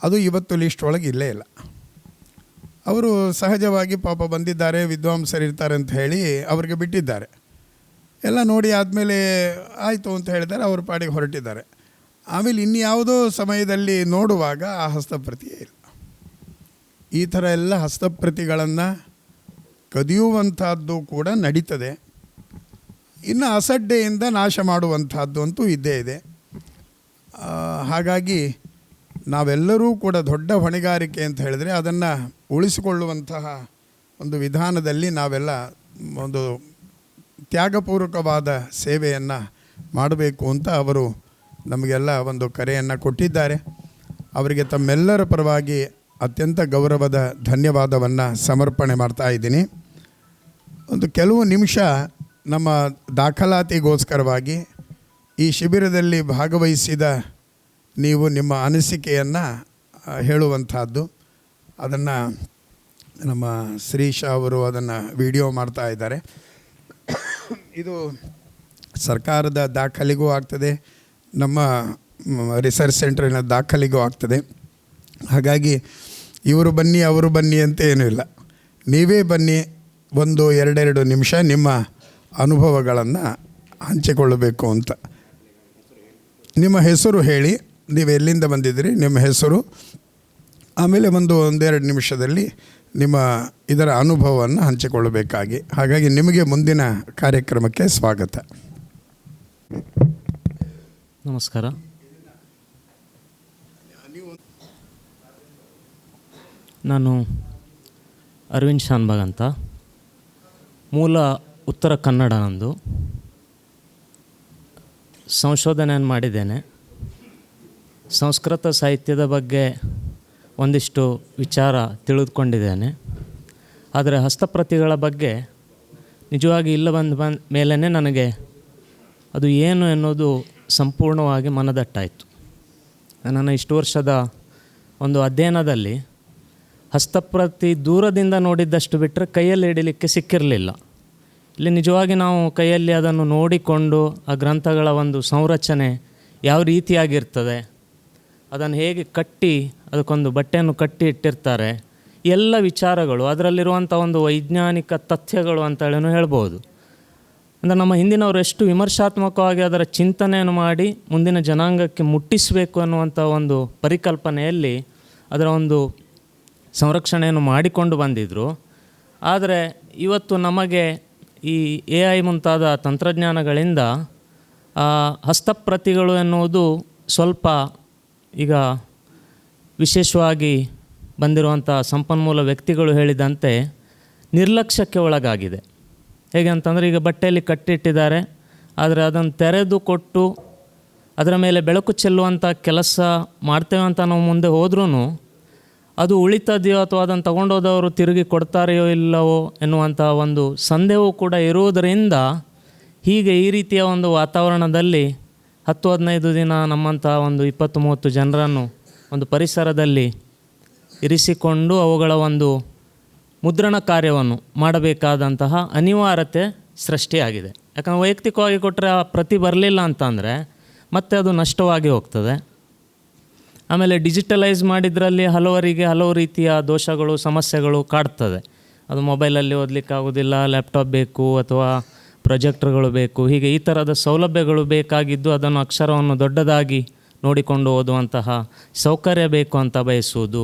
S2: ಅದು ಇವತ್ತು ಲಿಸ್ಟ್ ಒಳಗೆ ಇಲ್ಲೇ ಇಲ್ಲ. ಅವರು ಸಹಜವಾಗಿ ಪಾಪ ಬಂದಿದ್ದಾರೆ, ವಿದ್ವಾಂಸರಿರ್ತಾರೆ ಅಂತ ಹೇಳಿ ಅವರಿಗೆ ಬಿಟ್ಟಿದ್ದಾರೆ. ಎಲ್ಲ ನೋಡಿ ಆದಮೇಲೆ ಆಯಿತು ಅಂತ ಹೇಳಿದ್ದಾರೆ, ಅವ್ರ ಪಾಡಿಗೆ ಹೊರಟಿದ್ದಾರೆ. ಆಮೇಲೆ ಇನ್ಯಾವುದೋ ಸಮಯದಲ್ಲಿ ನೋಡುವಾಗ ಆ ಹಸ್ತಪ್ರತಿಯೇ ಇಲ್ಲ. ಈ ಥರ ಎಲ್ಲ ಹಸ್ತಪ್ರತಿಗಳನ್ನು ಕದಿಯುವಂಥದ್ದು ಕೂಡ ನಡೀತದೆ. ಇನ್ನು ಅಸಡ್ಡೆಯಿಂದ ನಾಶ ಮಾಡುವಂಥದ್ದು ಅಂತೂ ಇದ್ದೇ ಇದೆ. ಹಾಗಾಗಿ ನಾವೆಲ್ಲರೂ ಕೂಡ ದೊಡ್ಡ ಹೊಣೆಗಾರಿಕೆ ಅಂತ ಹೇಳಿದರೆ ಅದನ್ನು ಉಳಿಸಿಕೊಳ್ಳುವಂತಹ ಒಂದು ವಿಧಾನದಲ್ಲಿ ನಾವೆಲ್ಲ ಒಂದು ತ್ಯಾಗಪೂರ್ವಕವಾದ ಸೇವೆಯನ್ನು ಮಾಡಬೇಕು ಅಂತ ಅವರು ನಮಗೆಲ್ಲ ಒಂದು ಕರೆಯನ್ನು ಕೊಟ್ಟಿದ್ದಾರೆ. ಅವರಿಗೆ ತಮ್ಮೆಲ್ಲರ ಪರವಾಗಿ ಅತ್ಯಂತ ಗೌರವದ ಧನ್ಯವಾದವನ್ನು ಸಮರ್ಪಣೆ ಮಾಡ್ತಾ ಇದ್ದೀನಿ. ಒಂದು ಕೆಲವು ನಿಮಿಷ ನಮ್ಮ ದಾಖಲಾತಿಗೋಸ್ಕರವಾಗಿ ಈ ಶಿಬಿರದಲ್ಲಿ ಭಾಗವಹಿಸಿದ ನೀವು ನಿಮ್ಮ ಅನಿಸಿಕೆಯನ್ನು ಹೇಳುವಂಥದ್ದು, ಅದನ್ನು ನಮ್ಮ ಶ್ರೀಶ್ ಅವರು ಅದನ್ನು ವಿಡಿಯೋ ಮಾಡ್ತಾ ಇದ್ದಾರೆ. ಇದು ಸರ್ಕಾರದ ದಾಖಲೆಗೂ ಆಗ್ತದೆ, ನಮ್ಮ ರಿಸರ್ಚ್ ಸೆಂಟ್ರಿನ ದಾಖಲೆಗೂ ಆಗ್ತದೆ. ಹಾಗಾಗಿ ಇವರು ಬನ್ನಿ ಅವರು ಬನ್ನಿ ಅಂತ ಏನೂ ಇಲ್ಲ, ನೀವೇ ಬನ್ನಿ, 1-2 ನಿಮಿಷ ನಿಮ್ಮ ಅನುಭವಗಳನ್ನು ಹಂಚಿಕೊಳ್ಳಬೇಕು ಅಂತ. ನಿಮ್ಮ ಹೆಸರು ಹೇಳಿ, ನೀವು ಎಲ್ಲಿಂದ ಬಂದಿದ್ದೀರಿ, ನಿಮ್ಮ ಹೆಸರು, ಆಮೇಲೆ 1-2 ನಿಮಿಷದಲ್ಲಿ ನಿಮ್ಮ ಇದರ ಅನುಭವವನ್ನು ಹಂಚಿಕೊಳ್ಳಬೇಕಾಗಿ. ಹಾಗಾಗಿ ನಿಮಗೆ ಮುಂದಿನ ಕಾರ್ಯಕ್ರಮಕ್ಕೆ ಸ್ವಾಗತ.
S3: ನಮಸ್ಕಾರ. ನಾನು ಅರವಿಂದ್ ಶಾನ್ಭಾಗ್ ಅಂತ, ಮೂಲ ಉತ್ತರ ಕನ್ನಡ. ನಂದು ಸಂಶೋಧನೆಯನ್ನು ಮಾಡಿದ್ದೇನೆ. ಸಂಸ್ಕೃತ ಸಾಹಿತ್ಯದ ಬಗ್ಗೆ ಒಂದಿಷ್ಟು ವಿಚಾರ ತಿಳಿದುಕೊಂಡಿದ್ದೇನೆ. ಆದರೆ ಹಸ್ತಪ್ರತಿಗಳ ಬಗ್ಗೆ ನಿಜವಾಗಿ ಇಲ್ಲ ಬಂದ ಮೇಲೇ ನನಗೆ ಅದು ಏನು ಎನ್ನುವುದು ಸಂಪೂರ್ಣವಾಗಿ ಮನದಟ್ಟಾಯಿತು. ನನ್ನ ಇಷ್ಟು ವರ್ಷದ ಒಂದು ಅಧ್ಯಯನದಲ್ಲಿ ಹಸ್ತಪ್ರತಿ ದೂರದಿಂದ ನೋಡಿದ್ದಷ್ಟು ಬಿಟ್ಟರೆ ಕೈಯಲ್ಲಿ ಹಿಡಿಲಿಕ್ಕೆ ಸಿಕ್ಕಿರಲಿಲ್ಲ. ಇಲ್ಲಿ ನಿಜವಾಗಿ ನಾವು ಕೈಯಲ್ಲಿ ಅದನ್ನು ನೋಡಿಕೊಂಡು ಆ ಗ್ರಂಥಗಳ ಒಂದು ಸಂರಚನೆ ಯಾವ ರೀತಿಯಾಗಿರ್ತದೆ, ಅದನ್ನು ಹೇಗೆ ಕಟ್ಟಿ ಅದಕ್ಕೊಂದು ಬಟ್ಟೆಯನ್ನು ಕಟ್ಟಿ ಇಟ್ಟಿರ್ತಾರೆ, ಎಲ್ಲ ವಿಚಾರಗಳು ಅದರಲ್ಲಿರುವಂಥ ಒಂದು ವೈಜ್ಞಾನಿಕ ತಥ್ಯಗಳು ಅಂತೇಳಿ ಹೇಳ್ಬೋದು. ಅಂದರೆ ನಮ್ಮ ಹಿಂದಿನವರು ಎಷ್ಟು ವಿಮರ್ಶಾತ್ಮಕವಾಗಿ ಅದರ ಚಿಂತನೆಯನ್ನು ಮಾಡಿ ಮುಂದಿನ ಜನಾಂಗಕ್ಕೆ ಮುಟ್ಟಿಸಬೇಕು ಅನ್ನುವಂಥ ಒಂದು ಪರಿಕಲ್ಪನೆಯಲ್ಲಿ ಅದರ ಒಂದು ಸಂರಕ್ಷಣೆಯನ್ನು ಮಾಡಿಕೊಂಡು ಬಂದಿದ್ದರು. ಆದರೆ ಇವತ್ತು ನಮಗೆ ಈ AI ಮುಂತಾದ ತಂತ್ರಜ್ಞಾನಗಳಿಂದ ಹಸ್ತಪ್ರತಿಗಳು ಎನ್ನುವುದು ಸ್ವಲ್ಪ ಈಗ ವಿಶೇಷವಾಗಿ ಬಂದಿರುವಂಥ ಸಂಪನ್ಮೂಲ ವ್ಯಕ್ತಿಗಳು ಹೇಳಿದಂತೆ ನಿರ್ಲಕ್ಷ್ಯಕ್ಕೆ ಒಳಗಾಗಿದೆ. ಹೇಗೆ ಅಂತಂದರೆ, ಈಗ ಬಟ್ಟೆಯಲ್ಲಿ ಕಟ್ಟಿಟ್ಟಿದ್ದಾರೆ, ಆದರೆ ಅದನ್ನು ತೆರೆದು ಕೊಟ್ಟು ಅದರ ಮೇಲೆ ಬೆಳಕು ಚೆಲ್ಲುವಂಥ ಕೆಲಸ ಮಾಡ್ತೇವೆ ಅಂತ ನಾವು ಮುಂದೆ ಹೋದ್ರೂ ಅದು ಉಳಿತದೆಯೋ ಅಥವಾ ಅದನ್ನು ತಗೊಂಡೋದವರು ತಿರುಗಿ ಕೊಡ್ತಾರೆಯೋ ಇಲ್ಲವೋ ಎನ್ನುವಂಥ ಒಂದು ಸಂದೇಹವೂ ಕೂಡ ಇರುವುದರಿಂದ ಹೀಗೆ ಈ ರೀತಿಯ ಒಂದು ವಾತಾವರಣದಲ್ಲಿ 10-15 ದಿನ ನಮ್ಮಂಥ ಒಂದು 20-30 ಜನರನ್ನು ಒಂದು ಪರಿಸರದಲ್ಲಿ ಇರಿಸಿಕೊಂಡು ಅವುಗಳ ಒಂದು ಮುದ್ರಣ ಕಾರ್ಯವನ್ನು ಮಾಡಬೇಕಾದಂತಹ ಅನಿವಾರ್ಯತೆ ಸೃಷ್ಟಿಯಾಗಿದೆ. ಯಾಕಂದರೆ ವೈಯಕ್ತಿಕವಾಗಿ ಕೊಟ್ಟರೆ ಆ ಪ್ರತಿ ಬರಲಿಲ್ಲ ಅಂತಂದರೆ ಮತ್ತೆ ಅದು ನಷ್ಟವಾಗಿ ಹೋಗ್ತದೆ. ಆಮೇಲೆ ಡಿಜಿಟಲೈಸ್ ಮಾಡಿದ್ರಲ್ಲಿ ಹಲವರಿಗೆ ಹಲವು ರೀತಿಯ ದೋಷಗಳು, ಸಮಸ್ಯೆಗಳು ಕಾಡ್ತದೆ. ಅದು ಮೊಬೈಲಲ್ಲಿ ಓದಲಿಕ್ಕಾಗೋದಿಲ್ಲ, ಲ್ಯಾಪ್ಟಾಪ್ ಬೇಕು ಅಥವಾ ಪ್ರೊಜೆಕ್ಟರ್ಗಳು ಬೇಕು, ಹೀಗೆ ಈ ಥರದ ಸೌಲಭ್ಯಗಳು ಬೇಕಾಗಿದ್ದು ಅದನ್ನು ಅಕ್ಷರವನ್ನು ದೊಡ್ಡದಾಗಿ ನೋಡಿಕೊಂಡು ಓದುವಂತಹ ಸೌಕರ್ಯ ಬೇಕು ಅಂತ ಬಯಸುವುದು,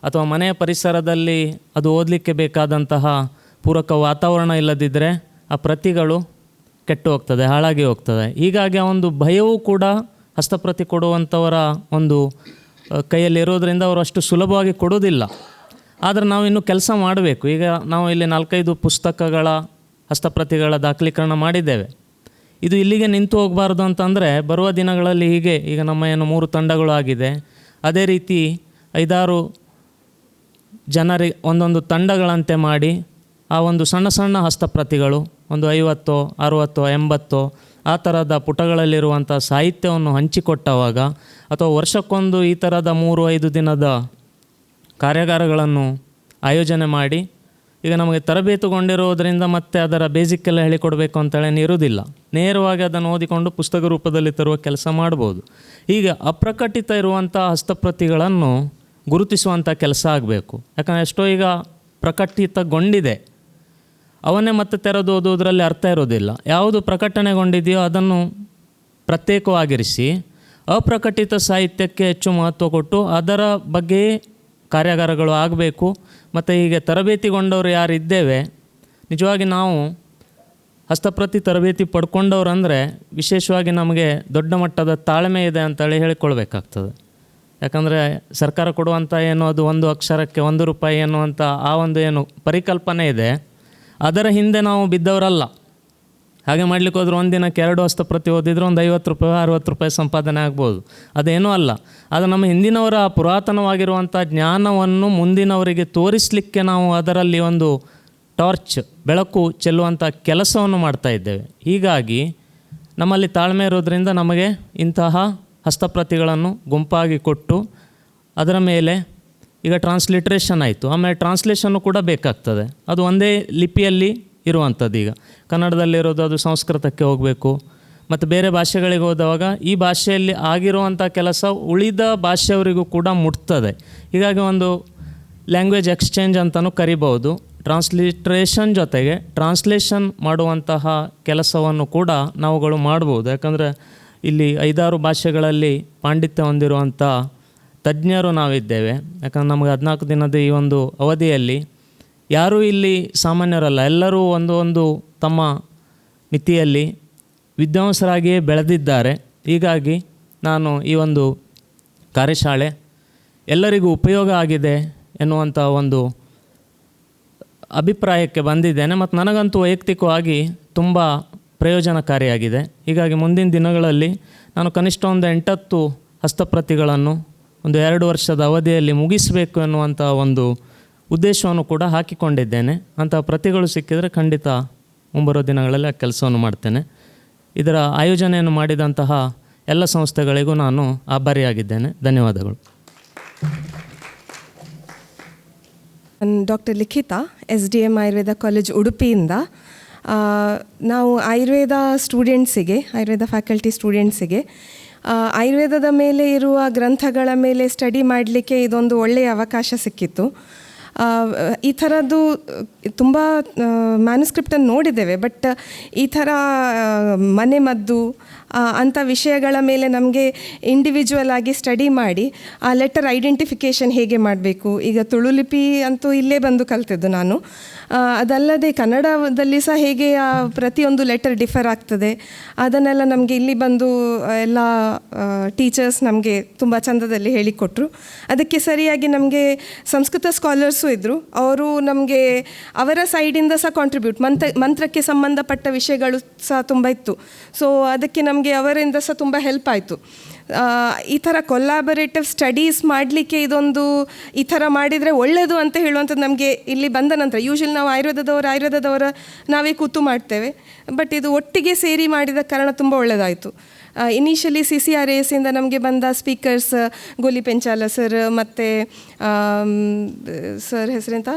S3: ಅಥವಾ ಮನೆಯ ಪರಿಸರದಲ್ಲಿ ಅದು ಓದಲಿಕ್ಕೆ ಬೇಕಾದಂತಹ ಪೂರಕ ವಾತಾವರಣ ಇಲ್ಲದಿದ್ದರೆ ಆ ಪ್ರತಿಗಳು ಕೆಟ್ಟು ಹೋಗ್ತದೆ, ಹಾಳಾಗಿ ಹೋಗ್ತದೆ. ಹೀಗಾಗಿ ಆ ಒಂದು ಭಯವೂ ಕೂಡ ಹಸ್ತಪ್ರತಿ ಕೊಡುವಂಥವರ ಒಂದು ಕೈಯಲ್ಲಿರೋದ್ರಿಂದ ಅವರು ಅಷ್ಟು ಸುಲಭವಾಗಿ ಕೊಡೋದಿಲ್ಲ. ಆದರೆ ನಾವು ಇನ್ನೂ ಕೆಲಸ ಮಾಡಬೇಕು. ಈಗ ನಾವು ಇಲ್ಲಿ 4-5 ಪುಸ್ತಕಗಳ ಹಸ್ತಪ್ರತಿಗಳ ದಾಖಲೀಕರಣ ಮಾಡಿದ್ದೇವೆ. ಇದು ಇಲ್ಲಿಗೆ ನಿಂತು ಹೋಗಬಾರ್ದು ಅಂತಂದರೆ ಬರುವ ದಿನಗಳಲ್ಲಿ ಹೀಗೆ ಈಗ ನಮ್ಮ ಏನು 3 ತಂಡಗಳು ಆಗಿದೆ, ಅದೇ ರೀತಿ 5-6 ಜನರಿಗೆ ಒಂದೊಂದು ತಂಡಗಳಂತೆ ಮಾಡಿ ಆ ಒಂದು ಸಣ್ಣ ಸಣ್ಣ ಹಸ್ತಪ್ರತಿಗಳು ಒಂದು 50, 60, 80 ಆ ಥರದ ಪುಟಗಳಲ್ಲಿರುವಂಥ ಸಾಹಿತ್ಯವನ್ನು ಹಂಚಿಕೊಟ್ಟವಾಗ, ಅಥವಾ ವರ್ಷಕ್ಕೊಂದು ಈ ಥರದ 3-5 ದಿನದ ಕಾರ್ಯಾಗಾರಗಳನ್ನು ಆಯೋಜನೆ ಮಾಡಿ, ಈಗ ನಮಗೆ ತರಬೇತುಗೊಂಡಿರೋದರಿಂದ ಮತ್ತೆ ಅದರ ಬೇಸಿಕ್ಕೆಲ್ಲ ಹೇಳಿಕೊಡಬೇಕು ಅಂತೇಳಿ ಇರುವುದಿಲ್ಲ. ನೇರವಾಗಿ ಅದನ್ನು ಓದಿಕೊಂಡು ಪುಸ್ತಕ ರೂಪದಲ್ಲಿ ತರುವ ಕೆಲಸ ಮಾಡ್ಬೋದು. ಹೀಗೆ ಅಪ್ರಕಟಿತ ಇರುವಂಥ ಹಸ್ತಪ್ರತಿಗಳನ್ನು ಗುರುತಿಸುವಂಥ ಕೆಲಸ ಆಗಬೇಕು. ಯಾಕಂದರೆ ಎಷ್ಟೋ ಈಗ ಪ್ರಕಟಿತಗೊಂಡಿದೆ, ಅವನ್ನೇ ಮತ್ತೆ ತೆರೆದು ಓದುವುದರಲ್ಲಿ ಅರ್ಥ ಇರೋದಿಲ್ಲ. ಯಾವುದು ಪ್ರಕಟಣೆಗೊಂಡಿದೆಯೋ ಅದನ್ನು ಪ್ರತ್ಯೇಕವಾಗಿರಿಸಿ ಅಪ್ರಕಟಿತ ಸಾಹಿತ್ಯಕ್ಕೆ ಹೆಚ್ಚು ಮಹತ್ವ ಕೊಟ್ಟು ಅದರ ಬಗ್ಗೆ ಕಾರ್ಯಾಗಾರಗಳು ಆಗಬೇಕು. ಮತ್ತು ಹೀಗೆ ತರಬೇತಿಗೊಂಡವರು ಯಾರು ಇದ್ದೇವೆ, ನಿಜವಾಗಿ ನಾವು ಹಸ್ತಪ್ರತಿ ತರಬೇತಿ ಪಡ್ಕೊಂಡವ್ರು ಅಂದರೆ ವಿಶೇಷವಾಗಿ ನಮಗೆ ದೊಡ್ಡ ಮಟ್ಟದ ತಾಳ್ಮೆ ಇದೆ ಅಂತೇಳಿ ಹೇಳಿಕೊಳ್ಬೇಕಾಗ್ತದೆ. ಯಾಕಂದರೆ ಸರ್ಕಾರ ಕೊಡುವಂಥ ಏನು ಅದು ಒಂದು ಅಕ್ಷರಕ್ಕೆ 1 ರೂಪಾಯಿ ಎನ್ನುವಂಥ ಆ ಒಂದು ಏನು ಪರಿಕಲ್ಪನೆ ಇದೆ, ಅದರ ಹಿಂದೆ ನಾವು ಬಿದ್ದವರಲ್ಲ. ಹಾಗೆ ಮಾಡಲಿಕ್ಕೆ ಹೋದ್ರೆ ಒಂದಿನಕ್ಕೆ 2 ಹಸ್ತಪ್ರತಿ ಓದಿದರೆ ಒಂದು 50 ರೂಪಾಯಿ 60 ರೂಪಾಯಿ ಸಂಪಾದನೆ ಆಗ್ಬೋದು. ಅದೇನೂ ಅಲ್ಲ. ಅದು ನಮ್ಮ ಹಿಂದಿನವರ ಪುರಾತನವಾಗಿರುವಂಥ ಜ್ಞಾನವನ್ನು ಮುಂದಿನವರಿಗೆ ತೋರಿಸಲಿಕ್ಕೆ ನಾವು ಅದರಲ್ಲಿ ಒಂದು ಟಾರ್ಚ್, ಬೆಳಕು ಚೆಲ್ಲುವಂಥ ಕೆಲಸವನ್ನು ಮಾಡ್ತಾ ಇದ್ದೇವೆ. ಹೀಗಾಗಿ ನಮ್ಮಲ್ಲಿ ತಾಳ್ಮೆ ಇರೋದರಿಂದ ನಮಗೆ ಇಂತಹ ಹಸ್ತಪ್ರತಿಗಳನ್ನು ಗುಂಪಾಗಿ ಕೊಟ್ಟು ಅದರ ಮೇಲೆ ಈಗ ಟ್ರಾನ್ಸ್ಲಿಟ್ರೇಷನ್ ಆಯಿತು, ಆಮೇಲೆ ಟ್ರಾನ್ಸ್ಲೇಷನ್ನು ಕೂಡ ಬೇಕಾಗ್ತದೆ. ಅದು ಒಂದೇ ಲಿಪಿಯಲ್ಲಿ ಇರುವಂಥದ್ದು. ಈಗ ಕನ್ನಡದಲ್ಲಿರೋದು ಅದು ಸಂಸ್ಕೃತಕ್ಕೆ ಹೋಗಬೇಕು, ಮತ್ತು ಬೇರೆ ಭಾಷೆಗಳಿಗೆ ಹೋದಾಗ ಈ ಭಾಷೆಯಲ್ಲಿ ಆಗಿರುವಂಥ ಕೆಲಸ ಉಳಿದ ಭಾಷೆಯವರಿಗೂ ಕೂಡ ಮುಟ್ತದೆ. ಹೀಗಾಗಿ ಒಂದು ಲ್ಯಾಂಗ್ವೇಜ್ ಎಕ್ಸ್ಚೇಂಜ್ ಅಂತಲೂ ಕರಿಬೋದು. ಟ್ರಾನ್ಸ್ಲಿಟ್ರೇಷನ್ ಜೊತೆಗೆ ಟ್ರಾನ್ಸ್ಲೇಷನ್ ಮಾಡುವಂತಹ ಕೆಲಸವನ್ನು ಕೂಡ ನಾವುಗಳು ಮಾಡ್ಬೋದು. ಯಾಕಂದರೆ ಇಲ್ಲಿ 5-6 ಭಾಷೆಗಳಲ್ಲಿ ಪಾಂಡಿತ್ಯ ಹೊಂದಿರುವಂಥ ತಜ್ಞರು ನಾವಿದ್ದೇವೆ. ಯಾಕಂದ್ರೆ ನಮಗೆ 14 ದಿನದ ಈ ಒಂದು ಅವಧಿಯಲ್ಲಿ ಯಾರೂ ಇಲ್ಲಿ ಸಾಮಾನ್ಯರಲ್ಲ, ಎಲ್ಲರೂ ಒಂದು ತಮ್ಮ ಮಿತಿಯಲ್ಲಿ ವಿದ್ವಾಂಸರಾಗಿಯೇ ಬೆಳೆದಿದ್ದಾರೆ. ಹೀಗಾಗಿ ನಾನು ಈ ಒಂದು ಕಾರ್ಯಶಾಲೆ ಎಲ್ಲರಿಗೂ ಉಪಯೋಗ ಆಗಿದೆ ಎನ್ನುವಂಥ ಒಂದು ಅಭಿಪ್ರಾಯಕ್ಕೆ ಬಂದಿದ್ದೇನೆ. ಮತ್ತು ನನಗಂತೂ ವೈಯಕ್ತಿಕವಾಗಿ ತುಂಬ ಪ್ರಯೋಜನಕಾರಿಯಾಗಿದೆ. ಹೀಗಾಗಿ ಮುಂದಿನ ದಿನಗಳಲ್ಲಿ ನಾನು ಕನಿಷ್ಠ ಒಂದು 8-10 ಹಸ್ತಪ್ರತಿಗಳನ್ನು ಒಂದು 2 ವರ್ಷದ ಅವಧಿಯಲ್ಲಿ ಮುಗಿಸಬೇಕು ಎನ್ನುವಂಥ ಒಂದು ಉದ್ದೇಶವನ್ನು ಕೂಡ ಹಾಕಿಕೊಂಡಿದ್ದೇನೆ. ಅಂತಹ ಪ್ರತಿಗಳು ಸಿಕ್ಕಿದರೆ ಖಂಡಿತ ಮುಂಬರುವ ದಿನಗಳಲ್ಲಿ ಆ ಕೆಲಸವನ್ನು ಮಾಡ್ತೇನೆ. ಇದರ ಆಯೋಜನೆಯನ್ನು ಮಾಡಿದಂತಹ ಎಲ್ಲ ಸಂಸ್ಥೆಗಳಿಗೂ ನಾನು ಆಭಾರಿಯಾಗಿದ್ದೇನೆ. ಧನ್ಯವಾದಗಳು.
S4: Doctor Likhitha, SDM Ayurveda college ಉಡುಪಿಯಿಂದ. ನಾವು ಆಯುರ್ವೇದ ಸ್ಟೂಡೆಂಟ್ಸಿಗೆ, ಆಯುರ್ವೇದ ಫ್ಯಾಕಲ್ಟಿ ಸ್ಟೂಡೆಂಟ್ಸಿಗೆ ಆಯುರ್ವೇದದ ಮೇಲೆ ಇರುವ ಗ್ರಂಥಗಳ ಮೇಲೆ ಸ್ಟಡಿ ಮಾಡಲಿಕ್ಕೆ ಇದೊಂದು ಒಳ್ಳೆಯ ಅವಕಾಶ ಸಿಕ್ಕಿತ್ತು. ಈ ಥರದ್ದು ತುಂಬ ಮ್ಯಾನುಸ್ಕ್ರಿಪ್ಟನ್ನು ನೋಡಿದ್ದೇವೆ, ಬಟ್ ಈ ಥರ ಮನೆಮದ್ದು ಅಂಥ ವಿಷಯಗಳ ಮೇಲೆ ನಮಗೆ ಇಂಡಿವಿಜುವಲ್ ಆಗಿ ಸ್ಟಡಿ ಮಾಡಿ ಆ ಲೆಟರ್ ಐಡೆಂಟಿಫಿಕೇಷನ್ ಹೇಗೆ ಮಾಡಬೇಕು. ಈಗ ತುಳುಲಿಪಿ ಅಂತೂ ಇಲ್ಲೇ ಬಂದು ಕಲ್ತಿದ್ದು ನಾನು. ಅದಲ್ಲದೆ ಕನ್ನಡದಲ್ಲಿ ಸಹ ಹೇಗೆ ಪ್ರತಿಯೊಂದು ಲೆಟರ್ ಡಿಫರ್ ಆಗ್ತದೆ ಅದನ್ನೆಲ್ಲ ನಮಗೆ ಇಲ್ಲಿ ಬಂದು ಎಲ್ಲ ಟೀಚರ್ಸ್ ನಮಗೆ ತುಂಬ ಚಂದದಲ್ಲಿ ಹೇಳಿಕೊಟ್ರು. ಅದಕ್ಕೆ ಸರಿಯಾಗಿ ನಮಗೆ ಸಂಸ್ಕೃತ ಸ್ಕಾಲರ್ಸು ಇದ್ದರು. ಅವರು ನಮಗೆ ಅವರ ಸೈಡಿಂದ ಸಹ ಕಾಂಟ್ರಿಬ್ಯೂಟ್, ಮಂತ್ರಕ್ಕೆ ಸಂಬಂಧಪಟ್ಟ ವಿಷಯಗಳು ಸಹ ತುಂಬ ಇತ್ತು. ಸೊ ಅದಕ್ಕೆ ನಮಗೆ ಅವರಿಂದ ಸಹ ತುಂಬ ಹೆಲ್ಪ್ ಆಯಿತು. ಈ ಥರ ಕೊಲ್ಯಾಬರೇಟಿವ್ ಸ್ಟಡೀಸ್ ಮಾಡಲಿಕ್ಕೆ ಇದೊಂದು ಈ ಥರ ಮಾಡಿದರೆ ಒಳ್ಳೆಯದು ಅಂತ ಹೇಳುವಂಥದ್ದು ನಮಗೆ ಇಲ್ಲಿ ಬಂದ ನಂತರ. ಯೂಶ್ವಲಿ ನಾವು ಆಯುರ್ವೇದದವರ ನಾವೇ ಕೂತು ಮಾಡ್ತೇವೆ, ಬಟ್ ಇದು ಒಟ್ಟಿಗೆ ಸೇರಿ ಮಾಡಿದ ಕಾರಣ ತುಂಬ ಒಳ್ಳೆಯದಾಯಿತು. ಇನಿಷಿಯಲಿ CCRASಯಿಂದ ನಮಗೆ ಬಂದ ಸ್ಪೀಕರ್ಸ್ ಗೋಲಿ ಪೆಂಚಾಲ ಸರ್ ಮತ್ತು ಸರ್ ಹೆಸರೆಂತ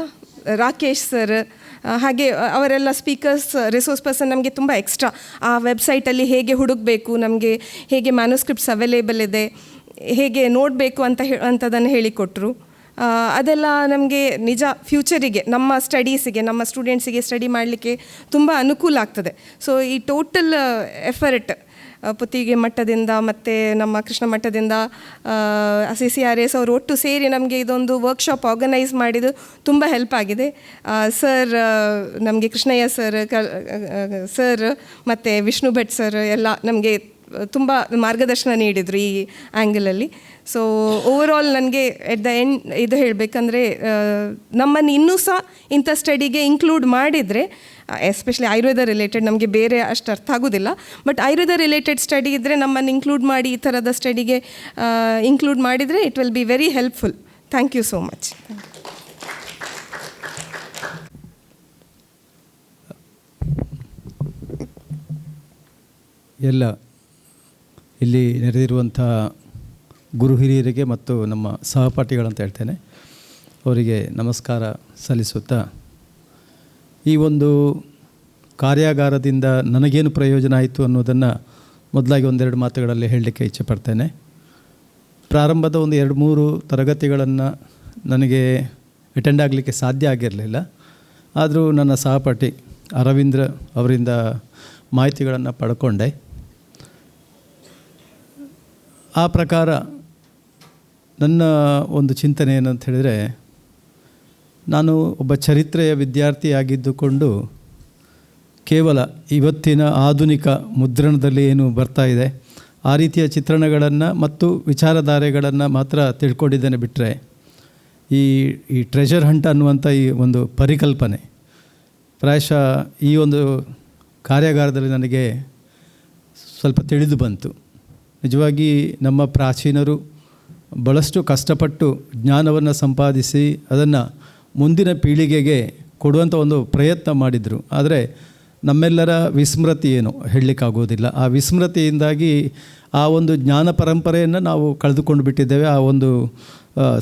S4: ರಾಕೇಶ್ ಸರ್, ಹಾಗೆ ಅವರೆಲ್ಲ ಸ್ಪೀಕರ್ಸ್, ರಿಸೋರ್ಸ್ ಪರ್ಸನ್ ನಮಗೆ ತುಂಬ ಎಕ್ಸ್ಟ್ರಾ ಆ ವೆಬ್ಸೈಟಲ್ಲಿ ಹೇಗೆ ಹುಡುಕಬೇಕು, ನಮಗೆ ಹೇಗೆ ಮ್ಯಾನುಸ್ಕ್ರಿಪ್ಟ್ಸ್ ಅವೈಲೇಬಲ್ ಇದೆ, ಹೇಗೆ ನೋಡಬೇಕು ಅಂಥದ್ದನ್ನು ಹೇಳಿಕೊಟ್ರು. ಅದೆಲ್ಲ ನಮಗೆ ನಿಜ ಫ್ಯೂಚರಿಗೆ ನಮ್ಮ ಸ್ಟಡೀಸಿಗೆ, ನಮ್ಮ ಸ್ಟೂಡೆಂಟ್ಸಿಗೆ ಸ್ಟಡಿ ಮಾಡಲಿಕ್ಕೆ ತುಂಬ ಅನುಕೂಲ ಆಗ್ತದೆ. ಸೊ ಈ ಟೋಟಲ್ ಎಫರ್ಟ್ ಪುತ್ತಿಗೆ ಮಟ್ಟದಿಂದ ಮತ್ತು ನಮ್ಮ ಕೃಷ್ಣ ಮಟ್ಟದಿಂದ CCRAS ಅವರು ಒಟ್ಟು ಸೇರಿ ನಮಗೆ ಇದೊಂದು ವರ್ಕ್ಶಾಪ್ ಆರ್ಗನೈಸ್ ಮಾಡಿದ್ದು ತುಂಬ ಹೆಲ್ಪ್ ಆಗಿದೆ. ಸರ್, ನಮಗೆ ಕೃಷ್ಣಯ್ಯ ಸರ್ ಮತ್ತು ವಿಷ್ಣು ಭಟ್ ಸರ್ ಎಲ್ಲ ನಮಗೆ ತುಂಬ ಮಾರ್ಗದರ್ಶನ ನೀಡಿದರು ಈ ಆ್ಯಂಗಲಲ್ಲಿ. ಸೊ ಓವರಾಲ್ ನನಗೆ ಎಟ್ ದ ಎಂಡ್ ಇದು ಹೇಳಬೇಕಂದ್ರೆ, ನಮ್ಮನ್ನು ಇನ್ನೂ ಸಹ ಇಂಥ ಸ್ಟಡಿಗೆ ಇನ್ಕ್ಲೂಡ್ ಮಾಡಿದರೆ, ಎಸ್ಪೆಷಲಿ ಆಯುರ್ವೇದ ರಿಲೇಟೆಡ್, ನಮಗೆ ಬೇರೆ ಅಷ್ಟು ಅರ್ಥ ಆಗೋದಿಲ್ಲ, ಬಟ್ ಆಯುರ್ವೇದ ರಿಲೇಟೆಡ್ ಸ್ಟಡಿ ಇದ್ದರೆ ನಮ್ಮನ್ನು ಇನ್ಕ್ಲೂಡ್ ಮಾಡಿ ಈ ಥರದ ಸ್ಟಡಿಗೆ ಇನ್ಕ್ಲೂಡ್ ಮಾಡಿದರೆ it will be very helpful. Thank you so much.
S5: ಎಲ್ಲ ಇಲ್ಲಿ ನೆರೆದಿರುವಂಥ ಗುರು ಹಿರಿಯರಿಗೆ ಮತ್ತು ನಮ್ಮ ಸಹಪಾಠಿಗಳಂತ ಹೇಳ್ತೇನೆ, ಅವರಿಗೆ ನಮಸ್ಕಾರ ಸಲ್ಲಿಸುತ್ತಾ, ಈ ಒಂದು ಕಾರ್ಯಾಗಾರದಿಂದ ನನಗೇನು ಪ್ರಯೋಜನ ಆಯಿತು ಅನ್ನೋದನ್ನು ಮೊದಲಾಗಿ 1-2 ಮಾತುಗಳಲ್ಲಿ ಹೇಳಲಿಕ್ಕೆ ಇಚ್ಛೆಪಡ್ತೇನೆ. ಪ್ರಾರಂಭದ ಒಂದು 2-3 ತರಗತಿಗಳನ್ನು ನನಗೆ ಅಟೆಂಡ್ ಆಗಲಿಕ್ಕೆ ಸಾಧ್ಯ ಆಗಿರಲಿಲ್ಲ. ಆದರೂ ನನ್ನ ಸಹಪಾಠಿ ಅರವಿಂದ್ರ ಅವರಿಂದ ಮಾಹಿತಿಗಳನ್ನು ಪಡ್ಕೊಂಡೆ. ಆ ಪ್ರಕಾರ ನನ್ನ ಒಂದು ಚಿಂತನೆ ಏನಂತ ಹೇಳಿದರೆ, ನಾನು ಒಬ್ಬ ಚರಿತ್ರೆಯ ವಿದ್ಯಾರ್ಥಿಯಾಗಿದ್ದುಕೊಂಡು ಕೇವಲ ಇವತ್ತಿನ ಆಧುನಿಕ ಮುದ್ರಣದಲ್ಲಿ ಏನು ಬರ್ತಾ ಇದೆ ಆ ರೀತಿಯ ಚಿತ್ರಣಗಳನ್ನು ಮತ್ತು ವಿಚಾರಧಾರೆಗಳನ್ನು ಮಾತ್ರ ತಿಳ್ಕೊಂಡಿದ್ದೇನೆ ಬಿಟ್ಟರೆ ಈ ಟ್ರೆಷರ್ ಹಂಟ್ ಅನ್ನುವಂಥ ಈ ಒಂದು ಪರಿಕಲ್ಪನೆ ಪ್ರಾಯಶಃ ಈ ಒಂದು ಕಾರ್ಯಾಗಾರದಲ್ಲಿ ನನಗೆ ಸ್ವಲ್ಪ ತಿಳಿದು ಬಂತು. ನಿಜವಾಗಿ ನಮ್ಮ ಪ್ರಾಚೀನರು ಭಾಳಷ್ಟು ಕಷ್ಟಪಟ್ಟು ಜ್ಞಾನವನ್ನು ಸಂಪಾದಿಸಿ ಅದನ್ನು ಮುಂದಿನ ಪೀಳಿಗೆಗೆ ಕೊಡುವಂಥ ಒಂದು ಪ್ರಯತ್ನ ಮಾಡಿದರು. ಆದರೆ ನಮ್ಮೆಲ್ಲರ ವಿಸ್ಮೃತಿ ಏನು ಹೇಳಲಿಕ್ಕಾಗೋದಿಲ್ಲ. ಆ ವಿಸ್ಮೃತಿಯಿಂದಾಗಿ ಆ ಒಂದು ಜ್ಞಾನ ಪರಂಪರೆಯನ್ನು ನಾವು ಕಳೆದುಕೊಂಡು ಬಿಟ್ಟಿದ್ದೇವೆ. ಆ ಒಂದು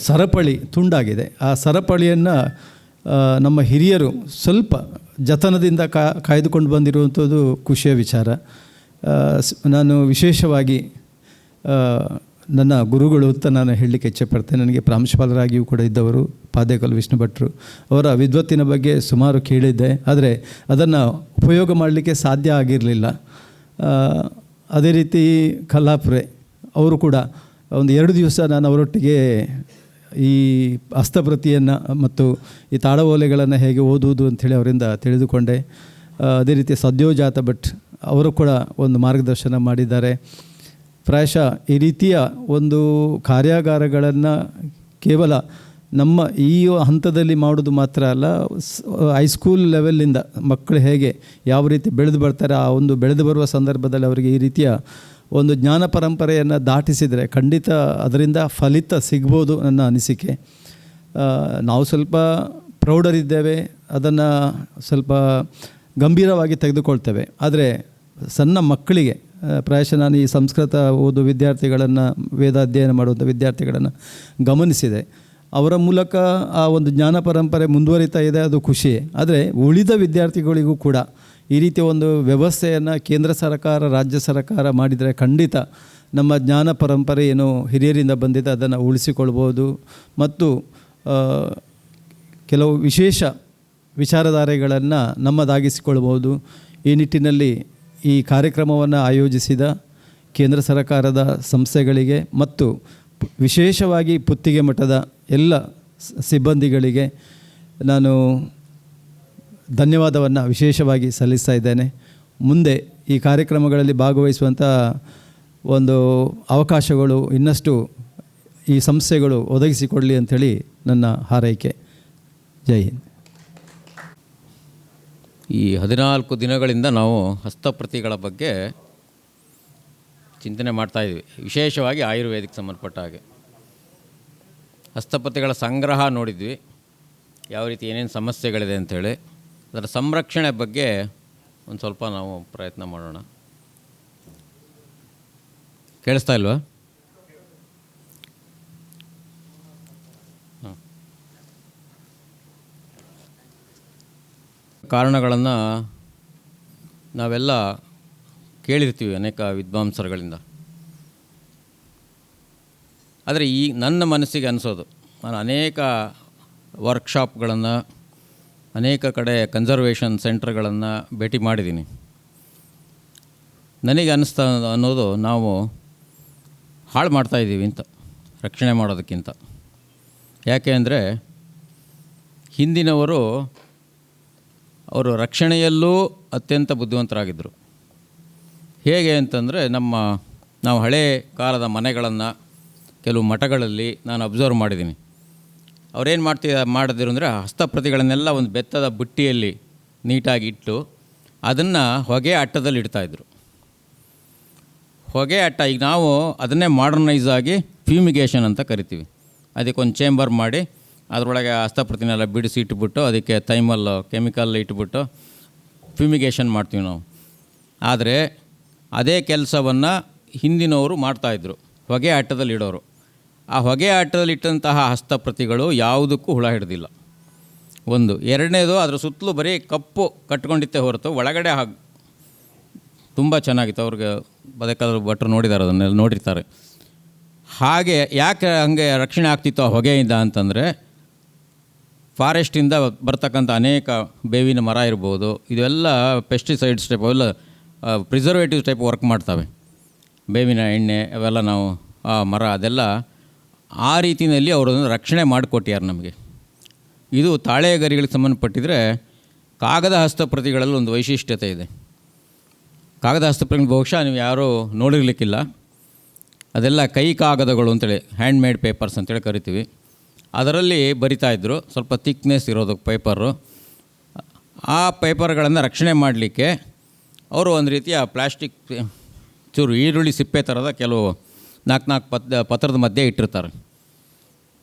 S5: ಸರಪಳಿ ತುಂಡಾಗಿದೆ. ಆ ಸರಪಳಿಯನ್ನು ನಮ್ಮ ಹಿರಿಯರು ಸ್ವಲ್ಪ ಜತನದಿಂದ ಕಾಯ್ದುಕೊಂಡು ಬಂದಿರುವಂಥದ್ದು ಖುಷಿಯ ವಿಚಾರ. ನಾನು ವಿಶೇಷವಾಗಿ ನನ್ನ ಗುರುಗಳು ಅಂತ ನಾನು ಹೇಳಲಿಕ್ಕೆ ಇಚ್ಛೆಪಡ್ತೇನೆ. ನನಗೆ ಪ್ರಾಂಶುಪಾಲರಾಗಿಯೂ ಕೂಡ ಇದ್ದವರು ಪಾದೇಕಲ್ ವಿಷ್ಣು ಭಟ್ರು. ಅವರ ವಿದ್ವತ್ತಿನ ಬಗ್ಗೆ ಸುಮಾರು ಕೇಳಿದ್ದೆ, ಆದರೆ ಅದನ್ನು ಉಪಯೋಗ ಮಾಡಲಿಕ್ಕೆ ಸಾಧ್ಯ ಆಗಿರಲಿಲ್ಲ. ಅದೇ ರೀತಿ ಕಲ್ಲಾಪುರೆ ಅವರು ಕೂಡ ಒಂದು 2 ದಿವಸ ನಾನು ಅವರೊಟ್ಟಿಗೆ ಈ ಹಸ್ತಪ್ರತಿಯನ್ನು ಮತ್ತು ಈ ತಾಳವೋಲೆಗಳನ್ನು ಹೇಗೆ ಓದುವುದು ಅಂಥೇಳಿ ಅವರಿಂದ ತಿಳಿದುಕೊಂಡೆ. ಅದೇ ರೀತಿ ಸದ್ಯೋಜಾತ ಭಟ್ ಅವರು ಕೂಡ ಒಂದು ಮಾರ್ಗದರ್ಶನ ಮಾಡಿದ್ದಾರೆ. ಪ್ರಾಯಶಃ ಈ ರೀತಿಯ ಒಂದು ಕಾರ್ಯಾಗಾರಗಳನ್ನು ಕೇವಲ ನಮ್ಮ ಈ ಹಂತದಲ್ಲಿ ಮಾಡೋದು ಮಾತ್ರ ಅಲ್ಲ, ಹೈಸ್ಕೂಲ್ ಲೆವೆಲ್ಲಿಂದ ಮಕ್ಕಳು ಹೇಗೆ ಯಾವ ರೀತಿ ಬೆಳೆದು ಬರ್ತಾರೆ, ಆ ಒಂದು ಬೆಳೆದು ಬರುವ ಸಂದರ್ಭದಲ್ಲಿ ಅವರಿಗೆ ಈ ರೀತಿಯ ಒಂದು ಜ್ಞಾನ ಪರಂಪರೆಯನ್ನು ದಾಟಿಸಿದರೆ ಖಂಡಿತ ಅದರಿಂದ ಫಲಿತ ಸಿಗ್ಬೋದು ನನ್ನ ಅನಿಸಿಕೆ. ನಾವು ಸ್ವಲ್ಪ ಪ್ರೌಢರಿದ್ದೇವೆ, ಅದನ್ನು ಸ್ವಲ್ಪ ಗಂಭೀರವಾಗಿ ತೆಗೆದುಕೊಳ್ತೇವೆ. ಆದರೆ ಸಣ್ಣ ಮಕ್ಕಳಿಗೆ ಪ್ರಾಯಶಃ ನಾನು ಈ ಸಂಸ್ಕೃತ ಓದು ವಿದ್ಯಾರ್ಥಿಗಳನ್ನು, ವೇದ ಅಧ್ಯಯನ ಮಾಡುವಂಥ ವಿದ್ಯಾರ್ಥಿಗಳನ್ನು ಗಮನಿಸಿದೆ. ಅವರ ಮೂಲಕ ಆ ಒಂದು ಜ್ಞಾನ ಪರಂಪರೆ ಮುಂದುವರಿತಾ ಇದೆ, ಅದು ಖುಷಿಯೇ. ಆದರೆ ಉಳಿದ ವಿದ್ಯಾರ್ಥಿಗಳಿಗೂ ಕೂಡ ಈ ರೀತಿಯ ಒಂದು ವ್ಯವಸ್ಥೆಯನ್ನು ಕೇಂದ್ರ ಸರ್ಕಾರ, ರಾಜ್ಯ ಸರ್ಕಾರ ಮಾಡಿದರೆ ಖಂಡಿತ ನಮ್ಮ ಜ್ಞಾನ ಪರಂಪರೆ ಏನು ಹಿರಿಯರಿಂದ ಬಂದಿದೆ ಅದನ್ನು ಉಳಿಸಿಕೊಳ್ಬೋದು ಮತ್ತು ಕೆಲವು ವಿಶೇಷ ವಿಚಾರಧಾರೆಗಳನ್ನು ನಮ್ಮದಾಗಿಸಿಕೊಳ್ಬೋದು. ಈ ನಿಟ್ಟಿನಲ್ಲಿ ಈ ಕಾರ್ಯಕ್ರಮವನ್ನು ಆಯೋಜಿಸಿದ ಕೇಂದ್ರ ಸರ್ಕಾರದ ಸಂಸ್ಥೆಗಳಿಗೆ ಮತ್ತು ವಿಶೇಷವಾಗಿ ಪುತ್ತಿಗೆ ಮಠದ ಎಲ್ಲ ಸಿಬ್ಬಂದಿಗಳಿಗೆ ನಾನು ಧನ್ಯವಾದವನ್ನು ವಿಶೇಷವಾಗಿ ಸಲ್ಲಿಸ್ತಾ ಇದ್ದೇನೆ. ಮುಂದೆ ಈ ಕಾರ್ಯಕ್ರಮಗಳಲ್ಲಿ ಭಾಗವಹಿಸುವಂಥ ಒಂದು ಅವಕಾಶಗಳು ಇನ್ನಷ್ಟು ಈ ಸಂಸ್ಥೆಗಳು ಒದಗಿಸಿಕೊಡಲಿ ಅಂಥೇಳಿ ನನ್ನ ಹಾರೈಕೆ. ಜೈ ಹಿಂದ್.
S6: ಈ 14 ದಿನಗಳಿಂದ ನಾವು ಹಸ್ತಪ್ರತಿಗಳ ಬಗ್ಗೆ ಚಿಂತನೆ ಮಾಡ್ತಾಯಿದ್ವಿ. ವಿಶೇಷವಾಗಿ ಆಯುರ್ವೇದಕ್ಕೆ ಸಂಬಂಧಪಟ್ಟ ಹಾಗೆ ಹಸ್ತಪ್ರತಿಗಳ ಸಂಗ್ರಹ ನೋಡಿದ್ವಿ, ಯಾವ ರೀತಿ ಏನೇನು ಸಮಸ್ಯೆಗಳಿದೆ ಅಂಥೇಳಿ. ಅದರ ಸಂರಕ್ಷಣೆ ಬಗ್ಗೆ ಒಂದು ಸ್ವಲ್ಪ ನಾವು ಪ್ರಯತ್ನ ಮಾಡೋಣ. ಕೇಳಿಸ್ತಾ ಇಲ್ವಾ? ಕಾರಣಗಳನ್ನು ನಾವೆಲ್ಲ ಕೇಳಿರ್ತೀವಿ ಅನೇಕ ವಿದ್ವಾಂಸರುಗಳಿಂದ. ಆದರೆ ಈ ನನ್ನ ಮನಸ್ಸಿಗೆ ಅನಿಸೋದು, ನಾನು ಅನೇಕ ವರ್ಕ್ಶಾಪ್ಗಳನ್ನು, ಅನೇಕ ಕಡೆ ಕನ್ಸರ್ವೇಷನ್ ಸೆಂಟರ್ಗಳನ್ನು ಭೇಟಿ ಮಾಡಿದ್ದೀನಿ. ನನಗೆ ಅನ್ನಿಸ್ತಾ ಅನ್ನೋದು, ನಾವು ಹಾಳು ಮಾಡ್ತಾಯಿದ್ದೀವಿ ಅಂತ, ರಕ್ಷಣೆ ಮಾಡೋದಕ್ಕಿಂತ. ಯಾಕೆ ಅಂದರೆ ಹಿಂದಿನವರು ಅವರು ರಕ್ಷಣೆಯಲ್ಲೂ ಅತ್ಯಂತ ಬುದ್ಧಿವಂತರಾಗಿದ್ದರು. ಹೇಗೆ ಅಂತಂದರೆ ನಾವು ಹಳೇ ಕಾಲದ ಮನೆಗಳನ್ನು ಕೆಲವು ಮಠಗಳಲ್ಲಿ ನಾನು ಅಬ್ಸರ್ವ್ ಮಾಡಿದ್ದೀನಿ. ಅವರೇನು ಮಾಡಿದ್ರು ಅಂದರೆ ಹಸ್ತಪ್ರತಿಗಳನ್ನೆಲ್ಲ ಒಂದು ಬೆತ್ತದ ಬುಟ್ಟಿಯಲ್ಲಿ ನೀಟಾಗಿ ಇಟ್ಟು ಅದನ್ನು ಹೊಗೆ ಅಟ್ಟದಲ್ಲಿ ಇಡ್ತಾಯಿದ್ರು. ಹೊಗೆ ಅಟ್ಟ, ಈಗ ನಾವು ಅದನ್ನೇ ಮಾಡರ್ನೈಸ್ ಆಗಿ ಫ್ಯೂಮಿಗೇಷನ್ ಅಂತ ಕರಿತೀವಿ. ಅದಕ್ಕೊಂದು ಚೇಂಬರ್ ಮಾಡಿ ಅದರೊಳಗೆ ಹಸ್ತಪ್ರತಿನೆಲ್ಲ ಬಿಡಿಸಿ ಇಟ್ಬಿಟ್ಟು ಅದಕ್ಕೆ ಥೈಮಲ್ ಕೆಮಿಕಲ್ ಇಟ್ಬಿಟ್ಟು ಫ್ಯೂಮಿಗೇಷನ್ ಮಾಡ್ತೀವಿ ನಾವು. ಆದರೆ ಅದೇ ಕೆಲಸವನ್ನು ಹಿಂದಿನವರು ಮಾಡ್ತಾಯಿದ್ರು, ಹೊಗೆ ಅಟ್ಟದಲ್ಲಿ ಇಡೋರು. ಆ ಹೊಗೆ ಅಟ್ಟದಲ್ಲಿ ಇಟ್ಟಂತಹ ಹಸ್ತಪ್ರತಿಗಳು ಯಾವುದಕ್ಕೂ ಹುಳ ಹಿಡ್ದಿಲ್ಲ. ಒಂದು. ಎರಡನೇದು, ಅದರ ಸುತ್ತಲೂ ಬರೀ ಕಪ್ಪು ಕಟ್ಕೊಂಡಿತ್ತೆ ಹೊರತು ಒಳಗಡೆ ತುಂಬ ಚೆನ್ನಾಗಿತ್ತು. ಅವ್ರಿಗೆ ಬದಕಾದ ಭಟ್ರು ನೋಡಿದ್ದಾರೆ, ಅದನ್ನೆಲ್ಲ ನೋಡಿರ್ತಾರೆ. ಹಾಗೆ ಯಾಕೆ ಹಂಗೆ ರಕ್ಷಣೆ ಆಗ್ತಿತ್ತು ಆ ಹೊಗೆಯಿಂದ ಅಂತಂದರೆ, ಫಾರೆಸ್ಟಿಂದ ಬರ್ತಕ್ಕಂಥ ಅನೇಕ ಬೇವಿನ ಮರ ಇರ್ಬೋದು, ಇದೆಲ್ಲ ಪೆಸ್ಟಿಸೈಡ್ಸ್ ಟೈಪ್, ಅವೆಲ್ಲ ಪ್ರಿಸರ್ವೇಟಿವ್ಸ್ ಟೈಪ್ ವರ್ಕ್ ಮಾಡ್ತವೆ. ಬೇವಿನ ಎಣ್ಣೆ ಅವೆಲ್ಲ ನಾವು ಆ ಮರ ಅದೆಲ್ಲ ಆ ರೀತಿಯಲ್ಲಿ ಅವರನ್ನು ರಕ್ಷಣೆ ಮಾಡಿಕೊಟ್ಟಾರೆ ನಮಗೆ. ಇದು ತಾಳೆ ಗರಿಗಳಿಗೆ ಸಂಬಂಧಪಟ್ಟಿದ್ರೆ ಕಾಗದ ಹಸ್ತಪ್ರತಿಗಳಲ್ಲಿ ಒಂದು ವೈಶಿಷ್ಟ್ಯತೆ ಇದೆ. ಕಾಗದ ಹಸ್ತಪ್ರತಿ ಬಹುಶಃ ನೀವು ಯಾರೂ ನೋಡಿರಲಿಕ್ಕಿಲ್ಲ. ಅದೆಲ್ಲ ಕೈ ಕಾಗದಗಳು ಅಂತೇಳಿ ಹ್ಯಾಂಡ್ಮೇಡ್ ಪೇಪರ್ಸ್ ಅಂತೇಳಿ ಕರಿತೀವಿ. ಅದರಲ್ಲಿ ಬರಿತಾಯಿದ್ರು, ಸ್ವಲ್ಪ ಥಿಕ್ನೆಸ್ ಇರೋದು ಪೇಪರು. ಆ ಪೇಪರ್ಗಳನ್ನು ರಕ್ಷಣೆ ಮಾಡಲಿಕ್ಕೆ ಅವರು ಒಂದು ರೀತಿಯ ಪ್ಲಾಸ್ಟಿಕ್ ಚೂರು ಈರುಳ್ಳಿ ಸಿಪ್ಪೆ ಥರದ ಕೆಲವು 4 ಪತ್ರದ ಮಧ್ಯೆ ಇಟ್ಟಿರ್ತಾರೆ.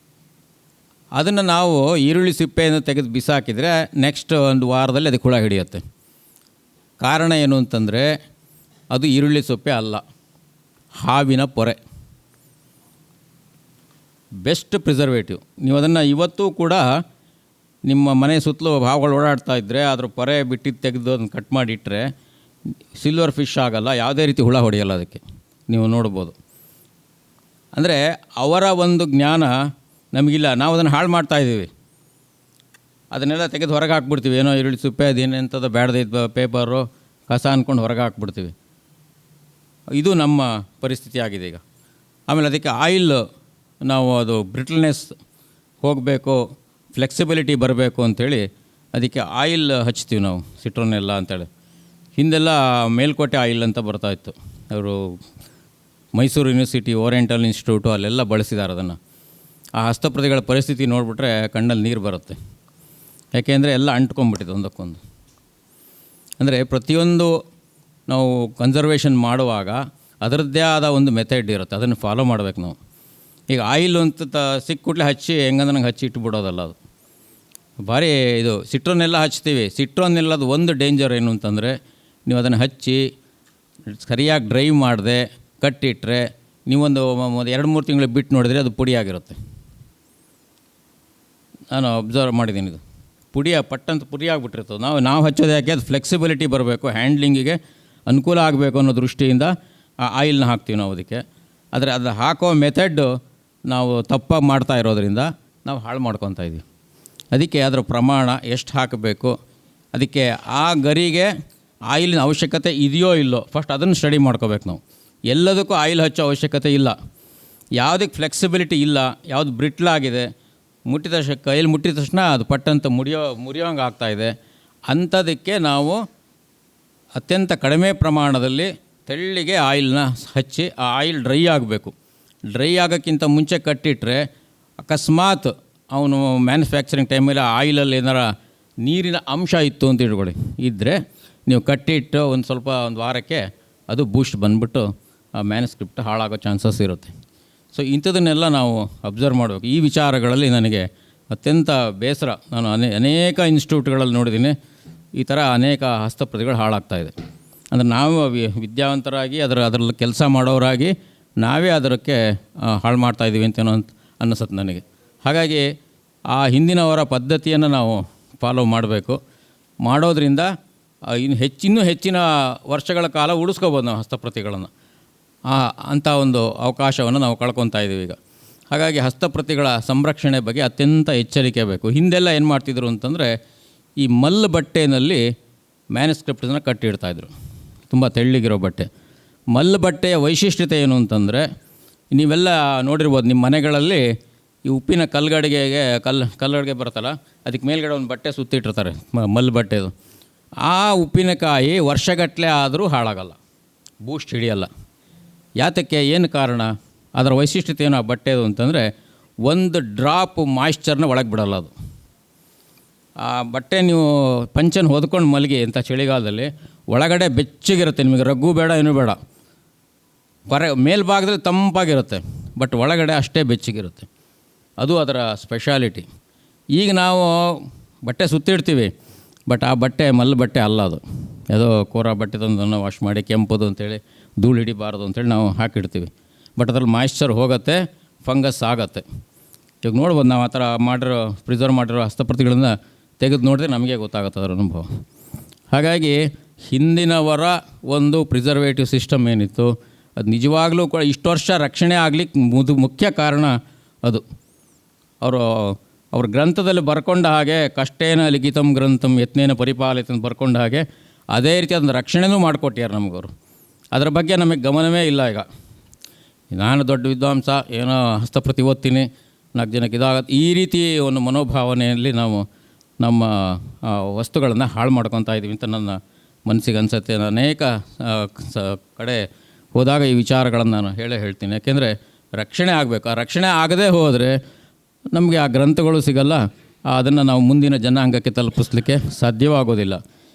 S6: ಅದನ್ನು ನಾವು ಈರುಳ್ಳಿ ಸಿಪ್ಪೆಯನ್ನು ತೆಗೆದು ಬಿಸಾಕಿದರೆ ನೆಕ್ಸ್ಟ್ ಒಂದು ವಾರದಲ್ಲಿ ಅದಕ್ಕೆ ಹುಳ ಹಿಡಿಯುತ್ತೆ. ಕಾರಣ ಏನು ಅಂತಂದರೆ ಅದು ಈರುಳ್ಳಿ ಸಿಪ್ಪೆ ಅಲ್ಲ, ಹಾವಿನ ಪೊರೆ. Best preservative. ನೀವು ಅದನ್ನು ಇವತ್ತೂ ಕೂಡ ನಿಮ್ಮ ಮನೆ ಸುತ್ತಲೂ ಹಾವುಗಳು ಓಡಾಡ್ತಾ ಇದ್ದರೆ ಅದ್ರ ಪೊರೆ ಬಿಟ್ಟಿದ್ದು ತೆಗೆದು ಅದನ್ನು ಕಟ್ ಮಾಡಿಟ್ರೆ ಸಿಲ್ವರ್ ಫಿಶ್ ಆಗಲ್ಲ, ಯಾವುದೇ ರೀತಿ ಹುಳ ಹೊಡೆಯಲ್ಲ ಅದಕ್ಕೆ. ನೀವು ನೋಡ್ಬೋದು. ಅಂದರೆ ಅವರ ಒಂದು ಜ್ಞಾನ ನಮಗಿಲ್ಲ. ನಾವು ಅದನ್ನು ಹಾಳು ಮಾಡ್ತಾಯಿದ್ದೀವಿ. ಅದನ್ನೆಲ್ಲ ತೆಗೆದು ಹೊರಗೆ ಹಾಕ್ಬಿಡ್ತೀವಿ. ಏನೋ ಈರುಳ್ಳಿ ಸಿಪ್ಪೆ ಅದೇನೆಂಥದ್ದು ಬೇಡದಿದ್ದ ಪೇಪರು ಕಸ ಅಂದ್ಕೊಂಡು ಹೊರಗೆ ಹಾಕ್ಬಿಡ್ತೀವಿ. ಇದು ನಮ್ಮ ಪರಿಸ್ಥಿತಿ ಆಗಿದೆ ಈಗ. ಆಮೇಲೆ ಅದಕ್ಕೆ ಆಯಿಲ್, ನಾವು ಅದು ಬ್ರಿಟಲ್ನೆಸ್ ಹೋಗಬೇಕು, ಫ್ಲೆಕ್ಸಿಬಿಲಿಟಿ ಬರಬೇಕು ಅಂಥೇಳಿ ಅದಕ್ಕೆ ಆಯಿಲ್ ಹಚ್ತೀವಿ ನಾವು, ಸಿಟ್ರೋನೆಲ್ಲ ಅಂತೇಳಿ. ಹಿಂದೆಲ್ಲ ಮೇಲ್ಕೋಟೆ ಆಯಿಲ್ ಅಂತ ಬರ್ತಾಯಿತ್ತು. ಅವರು ಮೈಸೂರು ಯೂನಿವರ್ಸಿಟಿ, ಓರಿಯೆಂಟಲ್ ಇನ್ಸ್ಟಿಟ್ಯೂಟು ಅಲ್ಲೆಲ್ಲ ಬಳಸಿದ್ದಾರೆ ಅದನ್ನು. ಆ ಹಸ್ತಪ್ರತಿಗಳ ಪರಿಸ್ಥಿತಿ ನೋಡಿಬಿಟ್ರೆ ಕಣ್ಣಲ್ಲಿ ನೀರು ಬರುತ್ತೆ. ಯಾಕೆಂದರೆ ಎಲ್ಲ ಅಂಟ್ಕೊಂಡ್ಬಿಟ್ಟಿದೆ ಒಂದಕ್ಕೊಂದು. ಅಂದರೆ ಪ್ರತಿಯೊಂದು ನಾವು ಕನ್ಸರ್ವೇಷನ್ ಮಾಡುವಾಗ ಅದರದ್ದೇ ಆದ ಒಂದು ಮೆಥಡ್ ಇರುತ್ತೆ, ಅದನ್ನು ಫಾಲೋ ಮಾಡಬೇಕು ನಾವು. ಈಗ ಆಯಿಲ್ ಅಂತ ಸಿಕ್ಕುಟ್ಲೆ ಹಚ್ಚಿ ಹೆಂಗಂದ್ರೆ ನಂಗೆ ಹಚ್ಚಿ ಇಟ್ಬಿಡೋದಲ್ಲ, ಅದು ಭಾರಿ ಇದು. ಸಿಟ್ರೋನೆಲ್ಲ ಹಚ್ತೀವಿ. ಸಿಟ್ರೋನೆಲ್ಲದು ಒಂದು ಡೇಂಜರ್ ಏನು ಅಂತಂದರೆ, ನೀವು ಅದನ್ನು ಹಚ್ಚಿ ಸರಿಯಾಗಿ ಡ್ರೈ ಮಾಡದೆ ಕಟ್ಟಿಟ್ರೆ ನೀವೊಂದು 2-3 ತಿಂಗಳು ಬಿಟ್ಟು ನೋಡಿದರೆ ಅದು ಪುಡಿಯಾಗಿರುತ್ತೆ. ನಾನು ಅಬ್ಸರ್ವ್ ಮಾಡಿದ್ದೀನಿ. ಇದು ಪಟ್ಟಂತ ಪುಡಿ ಆಗಿಬಿಟ್ಟಿರ್ತದೆ. ನಾವು ಹಚ್ಚೋದು ಯಾಕೆ, ಅದು ಫ್ಲೆಕ್ಸಿಬಿಲಿಟಿ ಬರಬೇಕು, ಹ್ಯಾಂಡ್ಲಿಂಗಿಗೆ ಅನುಕೂಲ ಆಗಬೇಕು ಅನ್ನೋ ದೃಷ್ಟಿಯಿಂದ ಆ ಆಯಿಲ್ನ ಹಾಕ್ತೀವಿ ನಾವು ಅದಕ್ಕೆ. ಆದರೆ ಅದು ಹಾಕೋ ಮೆಥಡ್ಡು ನಾವು ತಪ್ಪಾಗಿ ಮಾಡ್ತಾ ಇರೋದ್ರಿಂದ ನಾವು ಹಾಳು ಮಾಡ್ಕೊತಾ ಇದ್ದೀವಿ. ಅದಕ್ಕೆ ಅದರ ಪ್ರಮಾಣ ಎಷ್ಟು ಹಾಕಬೇಕು, ಅದಕ್ಕೆ ಆ ಗರಿಗೆ ಆಯಿಲಿನ ಅವಶ್ಯಕತೆ ಇದೆಯೋ ಇಲ್ಲೋ ಫಸ್ಟ್ ಅದನ್ನು ಸ್ಟಡಿ ಮಾಡ್ಕೋಬೇಕು ನಾವು. ಎಲ್ಲದಕ್ಕೂ ಆಯಿಲ್ ಹಚ್ಚೋ ಅವಶ್ಯಕತೆ ಇಲ್ಲ. ಯಾವುದಕ್ಕೆ ಫ್ಲೆಕ್ಸಿಬಿಲಿಟಿ ಇಲ್ಲ, ಯಾವುದು ಬ್ರಿಟ್ಲಾಗಿದೆ, ಮುಟ್ಟಿದ ಕೈಯಲ್ಲಿ ಮುಟ್ಟಿದ ತಕ್ಷಣ ಅದು ಪಟ್ಟಂತ ಮುರಿಯೋಂಗೆ ಆಗ್ತಾಯಿದೆ, ಅಂಥದಕ್ಕೆ ನಾವು ಅತ್ಯಂತ ಕಡಿಮೆ ಪ್ರಮಾಣದಲ್ಲಿ ತೆಳ್ಳಿಗೆ ಆಯಿಲ್ನ ಹಚ್ಚಿ ಆ ಆಯಿಲ್ ಡ್ರೈ ಆಗಬೇಕು. ಡ್ರೈ ಆಗೋಕ್ಕಿಂತ ಮುಂಚೆ ಕಟ್ಟಿಟ್ರೆ ಅಕಸ್ಮಾತ್ ಅವನು ಮ್ಯಾನುಫ್ಯಾಕ್ಚರಿಂಗ್ ಟೈಮಲ್ಲಿ ಆಯಿಲಲ್ಲಿ ಏನಾರ ನೀರಿನ ಅಂಶ ಇತ್ತು ಅಂತ ಇಟ್ಕೊಳ್ಳಿ, ಇದ್ದರೆ ನೀವು ಕಟ್ಟಿಟ್ಟು ಒಂದು ವಾರಕ್ಕೆ ಅದು ಬೂಸ್ಟ್ ಬಂದುಬಿಟ್ಟು ಆ ಮ್ಯಾನುಸ್ಕ್ರಿಪ್ಟ್ ಹಾಳಾಗೋ ಚಾನ್ಸಸ್ ಇರುತ್ತೆ. ಸೊ ಇಂಥದನ್ನೆಲ್ಲ ನಾವು ಅಬ್ಸರ್ವ್ ಮಾಡಬೇಕು. ಈ ವಿಚಾರಗಳಲ್ಲಿ ನನಗೆ ಅತ್ಯಂತ ಬೇಸರ. ನಾನು ಅನೇಕ ಇನ್ಸ್ಟಿಟ್ಯೂಟ್ಗಳಲ್ಲಿ ನೋಡಿದ್ದೀನಿ ಈ ಥರ ಅನೇಕ ಹಸ್ತಪ್ರತಿಗಳು ಹಾಳಾಗ್ತಾಯಿದೆ. ಅಂದರೆ ನಾವು ವಿದ್ಯಾವಂತರಾಗಿ ಅದರಲ್ಲಿ ಕೆಲಸ ಮಾಡೋರಾಗಿ ನಾವೇ ಅದಕ್ಕೆ ಹಾಳು ಮಾಡ್ತಾಯಿದ್ದೀವಿ ಅಂತೇನೋ ಅನ್ನಿಸುತ್ತೆ ನನಗೆ. ಹಾಗಾಗಿ ಆ ಹಿಂದಿನವರ ಪದ್ಧತಿಯನ್ನು ನಾವು ಫಾಲೋ ಮಾಡಬೇಕು. ಮಾಡೋದರಿಂದ ಇನ್ನೂ ಹೆಚ್ಚಿನ ವರ್ಷಗಳ ಕಾಲ ಉಳಿಸ್ಕೋಬೋದು ನಾವು ಹಸ್ತಪ್ರತಿಗಳನ್ನು. ಅಂಥ ಒಂದು ಅವಕಾಶವನ್ನು ನಾವು ಕಳ್ಕೊತಾ ಇದ್ದೀವಿ ಈಗ. ಹಾಗಾಗಿ ಹಸ್ತಪ್ರತಿಗಳ ಸಂರಕ್ಷಣೆ ಬಗ್ಗೆ ಅತ್ಯಂತ ಎಚ್ಚರಿಕೆ ಬೇಕು. ಹಿಂದೆಲ್ಲ ಏನು ಮಾಡ್ತಿದ್ರು ಅಂತಂದರೆ, ಈ ಮಲ್ಲು ಬಟ್ಟೆಯಲ್ಲಿ ಮ್ಯಾನುಸ್ಕ್ರಿಪ್ಟನ್ನು ಕಟ್ಟಿಡ್ತಾಯಿದ್ರು, ತುಂಬ ತೆಳ್ಳಗಿರೋ ಬಟ್ಟೆ. ಮಲ್ಲು ಬಟ್ಟೆಯ ವೈಶಿಷ್ಟ್ಯತೆ ಏನು ಅಂತಂದರೆ, ನೀವೆಲ್ಲ ನೋಡಿರ್ಬೋದು ನಿಮ್ಮ ಮನೆಗಳಲ್ಲಿ ಈ ಉಪ್ಪಿನ ಕಲ್ಲಗಡಿಗೆಗೆ ಕಲ್ಲಡಿಗೆ ಬರುತ್ತಲ್ಲ, ಅದಕ್ಕೆ ಮೇಲ್ಗಡೆ ಒಂದು ಬಟ್ಟೆ ಸುತ್ತಿಟ್ಟಿರ್ತಾರೆ, ಮಲ್ಲು ಬಟ್ಟೆದು. ಆ ಉಪ್ಪಿನಕಾಯಿ ವರ್ಷಗಟ್ಟಲೆ ಆದರೂ ಹಾಳಾಗಲ್ಲ, ಬೂಸ್ಟ್ ಹಿಡಿಯಲ್ಲ. ಯಾತಕ್ಕೆ, ಏನು ಕಾರಣ? ಅದರ ವೈಶಿಷ್ಟ್ಯತೆ ಏನು ಆ ಬಟ್ಟೆದು ಅಂತಂದರೆ, ಒಂದು ಡ್ರಾಪ್ ಮಾಯ್ಶ್ಚರ್ನ ಒಳಗೆ ಬಿಡಲ್ಲ ಅದು. ಆ ಬಟ್ಟೆ ನೀವು ಪಂಚನ್ನು ಹೊದ್ಕೊಂಡು ಮಲಗಿ ಅಂತ ಚಳಿಗಾಲದಲ್ಲಿ ಒಳಗಡೆ ಬೆಚ್ಚಗಿರುತ್ತೆ, ನಿಮಗೆ ರಗ್ಗು ಬೇಡ ಏನೂ ಬೇಡ. ಮೇಲ್ಭಾಗದಲ್ಲಿ ತಂಪಾಗಿರುತ್ತೆ, ಬಟ್ ಒಳಗಡೆ ಅಷ್ಟೇ ಬೆಚ್ಚಗಿರುತ್ತೆ. ಅದು ಅದರ ಸ್ಪೆಷಾಲಿಟಿ. ಈಗ ನಾವು ಬಟ್ಟೆ ಸುತ್ತಿಡ್ತೀವಿ, ಬಟ್ ಆ ಬಟ್ಟೆ ಮಲ್ಲು ಬಟ್ಟೆ ಅಲ್ಲ, ಅದು ಯಾವುದೋ ಕೋರ ಬಟ್ಟೆ ತಂದನ್ನು ವಾಶ್ ಮಾಡಿ ಕೆಂಪದು ಅಂತೇಳಿ ಧೂಳು ಹಿಡಿಬಾರ್ದು ಅಂತೇಳಿ ನಾವು ಹಾಕಿಡ್ತೀವಿ. ಬಟ್ ಅದ್ರಲ್ಲಿ ಮಾಯ್ಶ್ಚರ್ ಹೋಗುತ್ತೆ, ಫಂಗಸ್ ಆಗುತ್ತೆ. ಈಗ ನೋಡ್ಬೋದು, ನಾವು ಆ ಥರ ಪ್ರಿಸರ್ವ್ ಮಾಡಿರೋ ಹಸ್ತಪ್ರತಿಗಳಿಂದ ತೆಗೆದು ನೋಡಿದ್ರೆ ನಮಗೆ ಗೊತ್ತಾಗುತ್ತೆ ಅದರ ಅನುಭವ. ಹಾಗಾಗಿ ಹಿಂದಿನವರ ಒಂದು ಪ್ರಿಸರ್ವೇಟಿವ್ ಸಿಸ್ಟಮ್ ಏನಿತ್ತು, ಅದು ನಿಜವಾಗಲೂ ಕೂಡ ಇಷ್ಟು ವರ್ಷ ರಕ್ಷಣೆ ಆಗಲಿಕ್ಕೆ ಮುಖ್ಯ ಕಾರಣ ಅದು. ಅವ್ರ ಗ್ರಂಥದಲ್ಲಿ ಬರ್ಕೊಂಡ ಹಾಗೆ, ಕಷ್ಟೇನ ಲಿಖಿತಂ ಗ್ರಂಥಂ ಯತ್ನೇನ ಪರಿಪಾಲಿತ ಅಂತ ಬರ್ಕೊಂಡ ಹಾಗೆ, ಅದೇ ರೀತಿ ಅದನ್ನು ರಕ್ಷಣೆನೂ ಮಾಡಿಕೊಟ್ಟಾರೆ ನಮಗವರು. ಅದರ ಬಗ್ಗೆ ನಮಗೆ ಗಮನವೇ ಇಲ್ಲ. ಈಗ ನಾನು ದೊಡ್ಡ ವಿದ್ವಾಂಸ, ಏನೋ ಹಸ್ತಪ್ರತಿ ಓದ್ತೀನಿ, 4 ಜನಕ್ಕೆ ಇದಾಗತ್ತೆ, ಈ ರೀತಿ ಒಂದು ಮನೋಭಾವನೆಯಲ್ಲಿ ನಾವು ನಮ್ಮ ವಸ್ತುಗಳನ್ನು ಹಾಳು ಮಾಡ್ಕೊತಾ ಇದ್ದೀವಿ ಅಂತ ನನ್ನ ಮನಸ್ಸಿಗೆ ಅನಿಸುತ್ತೆ. ಅನೇಕ ಕಡೆ ಹೋದಾಗ ಈ ವಿಚಾರಗಳನ್ನು ನಾನು ಹೇಳ್ತೀನಿ. ಯಾಕೆಂದರೆ ರಕ್ಷಣೆ ಆಗಬೇಕು. ಆ ರಕ್ಷಣೆ ಆಗದೇ ಹೋದರೆ ನಮಗೆ ಆ ಗ್ರಂಥಗಳು ಸಿಗಲ್ಲ, ಅದನ್ನು ನಾವು ಮುಂದಿನ ಜನಾಂಗಕ್ಕೆ ತಲುಪಿಸ್ಲಿಕ್ಕೆ ಸಾಧ್ಯವಾಗೋದಿಲ್ಲ.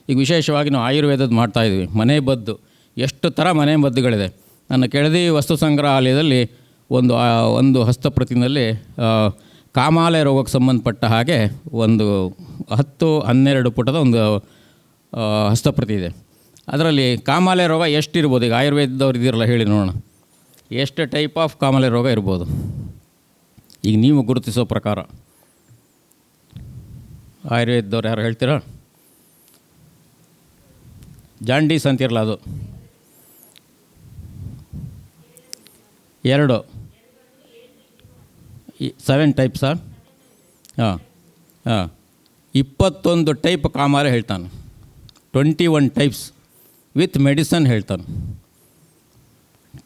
S6: ಈಗ ವಿಶೇಷವಾಗಿ ನಾವು ಆಯುರ್ವೇದದ ಮಾಡ್ತಾಯಿದ್ವಿ, ಮನೆಮದ್ದು. ಎಷ್ಟು ಥರ ಮನೆಮದ್ದುಗಳಿದೆ. ನನ್ನ ಕೆಳದಿ ವಸ್ತು ಸಂಗ್ರಹಾಲಯದಲ್ಲಿ ಒಂದು ಹಸ್ತಪ್ರತಿನಲ್ಲಿ ಕಾಮಾಲೆ ರೋಗಕ್ಕೆ ಸಂಬಂಧಪಟ್ಟ ಹಾಗೆ ಒಂದು 10-12 ಪುಟದ ಒಂದು ಹಸ್ತಪ್ರತಿ ಇದೆ. ಅದರಲ್ಲಿ ಕಾಮಾಲೆ ರೋಗ ಎಷ್ಟಿರ್ಬೋದು? ಈಗ ಆಯುರ್ವೇದದವ್ರು ಇದ್ದೀರಲ್ಲ, ಹೇಳಿ ನೋಡೋಣ, ಎಷ್ಟು ಟೈಪ್ ಆಫ್ ಕಾಮಾಲೆ ರೋಗ ಇರ್ಬೋದು ಈಗ ನೀವು ಗುರುತಿಸೋ ಪ್ರಕಾರ? ಆಯುರ್ವೇದದವ್ರು ಯಾರು ಹೇಳ್ತೀರಾ? ಜಾಂಡೀಸ್ ಅಂತಿರಲ್ಲ, ಅದು 2 7 ಟೈಪ್ಸಾ? 21 ಟೈಪ್ ಕಾಮಾಲೆ ಹೇಳ್ತಾನೆ. 21 ಟೈಪ್ಸ್ ವಿತ್ ಮೆಡಿಸನ್ ಹೇಳ್ತಾನೆ.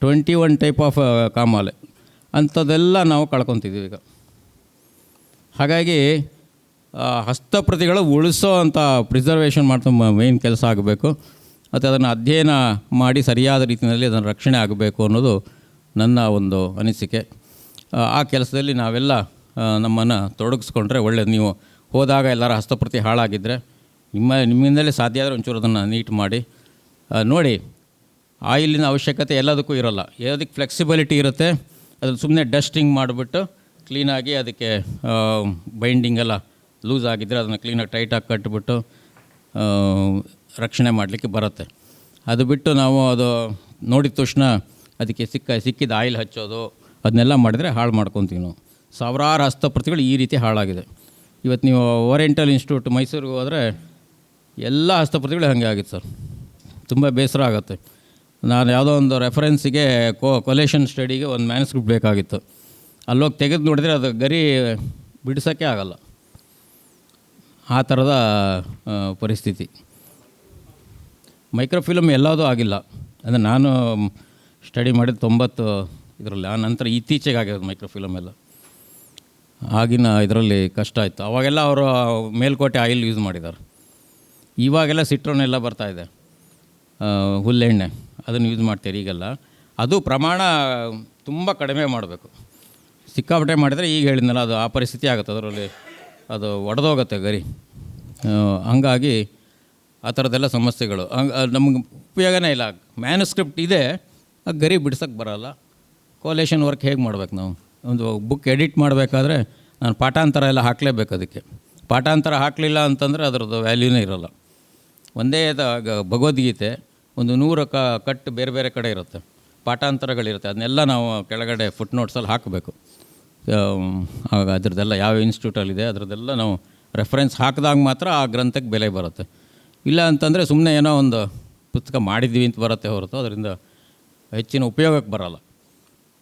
S6: 21 ಟೈಪ್ ಆಫ್ ಕಾಮಾಲೆ ಅಂಥದ್ದೆಲ್ಲ ನಾವು ಕಳ್ಕೊತಿದ್ದೀವಿ ಈಗ. ಹಾಗಾಗಿ ಹಸ್ತಪ್ರತಿಗಳು ಉಳಿಸೋ ಅಂಥ ಪ್ರಿಸರ್ವೇಷನ್ ಮಾಡ್ತಾ ಮೇನ್ ಕೆಲಸ ಆಗಬೇಕು. ಮತ್ತು ಅದನ್ನು ಅಧ್ಯಯನ ಮಾಡಿ ಸರಿಯಾದ ರೀತಿಯಲ್ಲಿ ಅದನ್ನು ರಕ್ಷಣೆ ಆಗಬೇಕು ಅನ್ನೋದು ನನ್ನ ಒಂದು ಅನಿಸಿಕೆ. ಆ ಕೆಲಸದಲ್ಲಿ ನಾವೆಲ್ಲ ನಮ್ಮನ್ನು ತೊಡಗಿಸ್ಕೊಂಡ್ರೆ ಒಳ್ಳೆಯದು. ನೀವು ಹೋದಾಗ ಎಲ್ಲರ ಹಸ್ತಪ್ರತಿ ಹಾಳಾಗಿದ್ದರೆ ನಿಮ್ಮಿಂದಲೇ ಸಾಧ್ಯ ಆದರೆ ಒಂಚೂರು ಅದನ್ನು ನೀಟ್ ಮಾಡಿ ನೋಡಿ. ಆಯಿಲಿನ ಅವಶ್ಯಕತೆ ಎಲ್ಲದಕ್ಕೂ ಇರೋಲ್ಲ, ಯಾವುದಕ್ಕೆ ಫ್ಲೆಕ್ಸಿಬಿಲಿಟಿ ಇರುತ್ತೆ. ಅದನ್ನು ಸುಮ್ಮನೆ ಡಸ್ಟಿಂಗ್ ಮಾಡಿಬಿಟ್ಟು ಕ್ಲೀನಾಗಿ ಅದಕ್ಕೆ ಬೈಂಡಿಂಗ್ ಎಲ್ಲ ಲೂಸ್ ಆಗಿದ್ದರೆ ಅದನ್ನು ಕ್ಲೀನಾಗಿ ಟೈಟಾಗಿ ಕಟ್ಟಿಬಿಟ್ಟು ರಕ್ಷಣೆ ಮಾಡಲಿಕ್ಕೆ ಬರುತ್ತೆ. ಅದು ಬಿಟ್ಟು ನಾವು ಅದು ನೋಡಿದ ತಕ್ಷಣ ಅದಕ್ಕೆ ಸಿಕ್ಕಿದ ಆಯಿಲ್ ಹಚ್ಚೋದು ಅದನ್ನೆಲ್ಲ ಮಾಡಿದರೆ ಹಾಳು ಮಾಡ್ಕೊತೀವಿ ನಾವು. ಸಾವಿರಾರು ಹಸ್ತಪ್ರತಿಗಳು ಈ ರೀತಿ ಹಾಳಾಗಿದೆ. ಇವತ್ತು ನೀವು ಓರಿಯೆಂಟಲ್ ಇನ್ಸ್ಟಿಟ್ಯೂಟ್ ಮೈಸೂರಿಗೆ ಹೋದರೆ ಎಲ್ಲ ಹಸ್ತಪ್ರತಿಗಳು ಹಾಗೆ ಆಗಿತ್ತು ಸರ್. ತುಂಬ ಬೇಸರ ಆಗುತ್ತೆ. ನಾನು ಯಾವುದೋ ಒಂದು ರೆಫರೆನ್ಸಿಗೆ ಕೊಲೇಷನ್ ಸ್ಟಡಿಗೆ ಒಂದು ಮ್ಯಾನುಸ್ಕ್ರಿಪ್ಟ್ ಬೇಕಾಗಿತ್ತು. ಅಲ್ಲೋಗಿ ತೆಗೆದು ನೋಡಿದರೆ ಅದು ಗರಿ ಬಿಡಿಸೋಕ್ಕೆ ಆಗಲ್ಲ. ಆ ಥರದ ಪರಿಸ್ಥಿತಿ. ಮೈಕ್ರೋಫಿಲಮ್ ಎಲ್ಲದೂ ಆಗಿಲ್ಲ. ಅಂದರೆ ನಾನು ಸ್ಟಡಿ ಮಾಡಿದ 90 ಇದರಲ್ಲಿ. ಆ ನಂತರ ಇತ್ತೀಚೆಗೆ ಆಗಿರೋದು ಮೈಕ್ರೋಫಿಲಮ್ ಎಲ್ಲ. ಆಗಿನ ಇದರಲ್ಲಿ ಕಷ್ಟ ಆಯಿತು. ಅವಾಗೆಲ್ಲ ಅವರು ಮೇಲ್ಕೋಟೆ ಆಯಿಲ್ ಯೂಸ್ ಮಾಡಿದ್ದಾರೆ. ಇವಾಗೆಲ್ಲ ಸಿಟ್ರೋನ್ ಎಲ್ಲ ಬರ್ತಾಯಿದೆ, ಹುಲ್ಲೆಣ್ಣೆ, ಅದನ್ನು ಯೂಸ್ ಮಾಡ್ತೀರಿ ಈಗೆಲ್ಲ. ಅದು ಪ್ರಮಾಣ ತುಂಬ ಕಡಿಮೆ ಮಾಡಬೇಕು. ಸಿಕ್ಕಾಪಟ್ಟೆ ಮಾಡಿದರೆ ಈಗ ಹೇಳಿದ್ನಲ್ಲ, ಅದು ಆ ಪರಿಸ್ಥಿತಿ ಆಗುತ್ತೆ. ಅದರಲ್ಲಿ ಅದು ಒಡೆದೋಗುತ್ತೆ ಗರಿ. ಹಂಗಾಗಿ ಆ ಥರದ್ದೆಲ್ಲ ಸಮಸ್ಯೆಗಳು. ನಮ್ಗೆ ಉಪಯೋಗನೇ ಇಲ್ಲ. ಮ್ಯಾನುಸ್ಕ್ರಿಪ್ಟ್ ಇದೆ, ಆ ಗರಿ ಬಿಡ್ಸೋಕ್ಕೆ ಬರೋಲ್ಲ. ಕೋಲೇಷನ್ ವರ್ಕ್ ಹೇಗೆ ಮಾಡ್ಬೇಕು ನಾವು? ಒಂದು ಬುಕ್ ಎಡಿಟ್ ಮಾಡಬೇಕಾದ್ರೆ ನಾನು ಪಾಠಾಂತರ ಎಲ್ಲ ಹಾಕಲೇಬೇಕು. ಅದಕ್ಕೆ ಪಾಠಾಂತರ ಹಾಕಲಿಲ್ಲ ಅಂತಂದರೆ ಅದರದ್ದು ವ್ಯಾಲ್ಯೂನೇ ಇರೋಲ್ಲ. ಒಂದೇ ಭಗವದ್ಗೀತೆ ಒಂದು 100 ಕಟ್ ಬೇರೆ ಬೇರೆ ಕಡೆ ಇರುತ್ತೆ, ಪಾಠಾಂತರಗಳಿರುತ್ತೆ. ಅದನ್ನೆಲ್ಲ ನಾವು ಕೆಳಗಡೆ ಫುಟ್ ನೋಟ್ಸಲ್ಲಿ ಹಾಕಬೇಕು. ಆಗ ಅದರದ್ದೆಲ್ಲ ಯಾವ ಇನ್ಸ್ಟಿಟ್ಯೂಟಲ್ಲಿದೆ ಅದರದ್ದೆಲ್ಲ ನಾವು ರೆಫರೆನ್ಸ್ ಹಾಕಿದಾಗ ಮಾತ್ರ ಆ ಗ್ರಂಥಕ್ಕೆ ಬೆಲೆ ಬರುತ್ತೆ. ಇಲ್ಲ ಅಂತಂದರೆ ಸುಮ್ಮನೆ ಏನೋ ಒಂದು ಪುಸ್ತಕ ಮಾಡಿದ್ವಿ ಅಂತ ಬರುತ್ತೆ ಹೊರತು ಅದರಿಂದ ಹೆಚ್ಚಿನ ಉಪಯೋಗಕ್ಕೆ ಬರೋಲ್ಲ.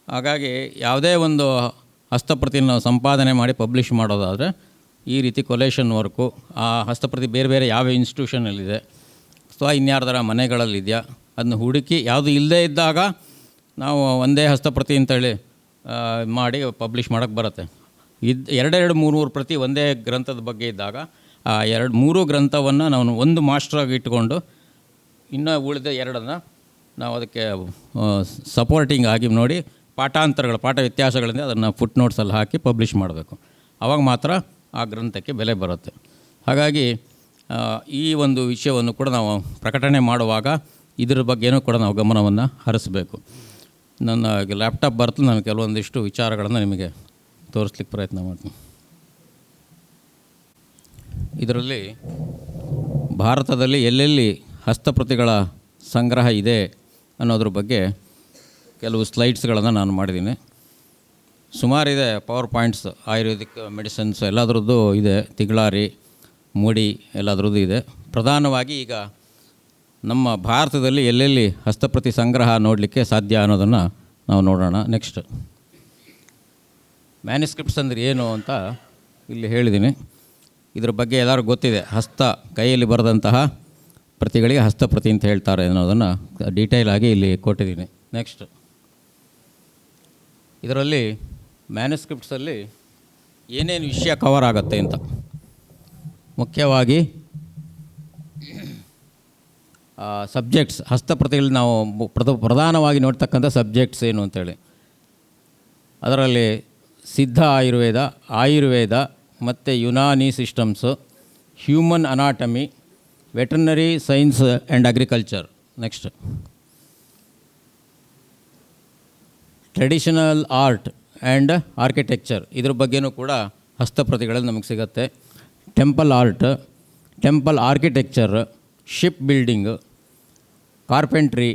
S6: ಹಾಗಾಗಿ ಯಾವುದೇ ಒಂದು ಹಸ್ತಪ್ರತಿನ ನಾವು ಸಂಪಾದನೆ ಮಾಡಿ ಪಬ್ಲಿಷ್ ಮಾಡೋದಾದರೆ ಈ ರೀತಿ ಕೊಲೇಷನ್ ವರ್ಕು, ಆ ಹಸ್ತಪ್ರತಿ ಬೇರೆ ಬೇರೆ ಯಾವ ಇನ್ಸ್ಟಿಟ್ಯೂಷನಲ್ಲಿದೆ ಅಥವಾ ಇನ್ಯಾರ್ದರ ಮನೆಗಳಲ್ಲಿದೆಯಾ ಅದನ್ನ ಹುಡುಕಿ, ಯಾವುದು ಇಲ್ಲದೇ ಇದ್ದಾಗ ನಾವು ಒಂದೇ ಹಸ್ತಪ್ರತಿ ಅಂತೇಳಿ ಮಾಡಿ ಪಬ್ಲಿಷ್ ಮಾಡೋಕ್ಕೆ ಬರುತ್ತೆ. 2-3 ಪ್ರತಿ ಒಂದೇ ಗ್ರಂಥದ ಬಗ್ಗೆ ಇದ್ದಾಗ ಆ 2-3 ಗ್ರಂಥವನ್ನು ನಾವು ಒಂದು ಮಾಸ್ಟ್ರಾಗಿ ಇಟ್ಕೊಂಡು ಇನ್ನೂ ಉಳಿದ 2 ನಾವು ಅದಕ್ಕೆ ಸಪೋರ್ಟಿಂಗ್ ಆಗಿ ನೋಡಿ ಪಾಠಾಂತರಗಳು, ಪಾಠ ವ್ಯತ್ಯಾಸಗಳಿಂದ ಅದನ್ನು ಫುಟ್ ನೋಟ್ಸಲ್ಲಿ ಹಾಕಿ ಪಬ್ಲಿಷ್ ಮಾಡಬೇಕು. ಆವಾಗ ಮಾತ್ರ ಆ ಗ್ರಂಥಕ್ಕೆ ಬೆಲೆ ಬರುತ್ತೆ. ಹಾಗಾಗಿ ಈ ಒಂದು ವಿಷಯವನ್ನು ಕೂಡ ನಾವು ಪ್ರಕಟಣೆ ಮಾಡುವಾಗ ಇದ್ರ ಬಗ್ಗೆನೂ ಕೂಡ ನಾವು ಗಮನವನ್ನು ಹರಿಸಬೇಕು. ನನ್ನ ಲ್ಯಾಪ್ಟಾಪ್ ಬರ್ತದೆ, ನಾನು ಕೆಲವೊಂದಿಷ್ಟು ವಿಚಾರಗಳನ್ನು ನಿಮಗೆ ತೋರಿಸ್ಲಿಕ್ಕೆ ಪ್ರಯತ್ನ ಮಾಡ್ತೀನಿ. ಇದರಲ್ಲಿ ಭಾರತದಲ್ಲಿ ಎಲ್ಲೆಲ್ಲಿ ಹಸ್ತಪ್ರತಿಗಳ ಸಂಗ್ರಹ ಇದೆ ಅನ್ನೋದ್ರ ಬಗ್ಗೆ ಕೆಲವು ಸ್ಲೈಡ್ಸ್ಗಳನ್ನು ನಾನು ಮಾಡಿದ್ದೀನಿ. ಸುಮಾರಿದೆ ಪವರ್ ಪಾಯಿಂಟ್ಸ್, ಆಯುರ್ವೇದಿಕ್ ಮೆಡಿಸಿನ್ಸ್ ಎಲ್ಲದರದ್ದು ಇದೆ, ತಿಗಳಾರಿ, ಮುಡಿ ಎಲ್ಲದರದ್ದು ಇದೆ. ಪ್ರಧಾನವಾಗಿ ಈಗ ನಮ್ಮ ಭಾರತದಲ್ಲಿ ಎಲ್ಲೆಲ್ಲಿ ಹಸ್ತಪ್ರತಿ ಸಂಗ್ರಹ ನೋಡಲಿಕ್ಕೆ ಸಾಧ್ಯ ಅನ್ನೋದನ್ನು ನಾವು ನೋಡೋಣ. ನೆಕ್ಸ್ಟ್, ಮ್ಯಾನುಸ್ಕ್ರಿಪ್ಟ್ಸ್ ಅಂದರೆ ಏನು ಅಂತ ಇಲ್ಲಿ ಹೇಳಿದ್ದೀನಿ. ಇದರ ಬಗ್ಗೆ ಎಲ್ಲರೂ ಗೊತ್ತಿದೆ. ಕೈಯಲ್ಲಿ ಬರೆದಂತಹ ಪ್ರತಿಗಳಿಗೆ ಹಸ್ತಪ್ರತಿ ಅಂತ ಹೇಳ್ತಾರೆ ಅನ್ನೋದನ್ನು ಡೀಟೇಲ್ ಆಗಿ ಇಲ್ಲಿ ಕೊಟ್ಟಿದ್ದೀನಿ. ನೆಕ್ಸ್ಟ್, ಇದರಲ್ಲಿ ಮ್ಯಾನುಸ್ಕ್ರಿಪ್ಟ್ಸಲ್ಲಿ ಏನೇನು ವಿಷಯ ಕವರ್ ಆಗುತ್ತೆ ಅಂತ. ಮುಖ್ಯವಾಗಿ ಸಬ್ಜೆಕ್ಟ್ಸ್, ಹಸ್ತಪ್ರತಿಗಳಲ್ಲಿ ನಾವು ಪ್ರಧಾನವಾಗಿ ನೋಡ್ತಕ್ಕಂಥ ಸಬ್ಜೆಕ್ಟ್ಸ್ ಏನು ಅಂತೇಳಿ, ಅದರಲ್ಲಿ ಸಿದ್ಧ ಆಯುರ್ವೇದ ಮತ್ತು Unani systems, human anatomy, veterinary science and agriculture. Next traditional art and architecture, ಇದ್ರ ಬಗ್ಗೆನೂ ಕೂಡ ಹಸ್ತಪ್ರತಿಗಳಲ್ಲಿ ನಮಗೆ ಸಿಗುತ್ತೆ. Temple art, temple architecture, ship building, carpentry,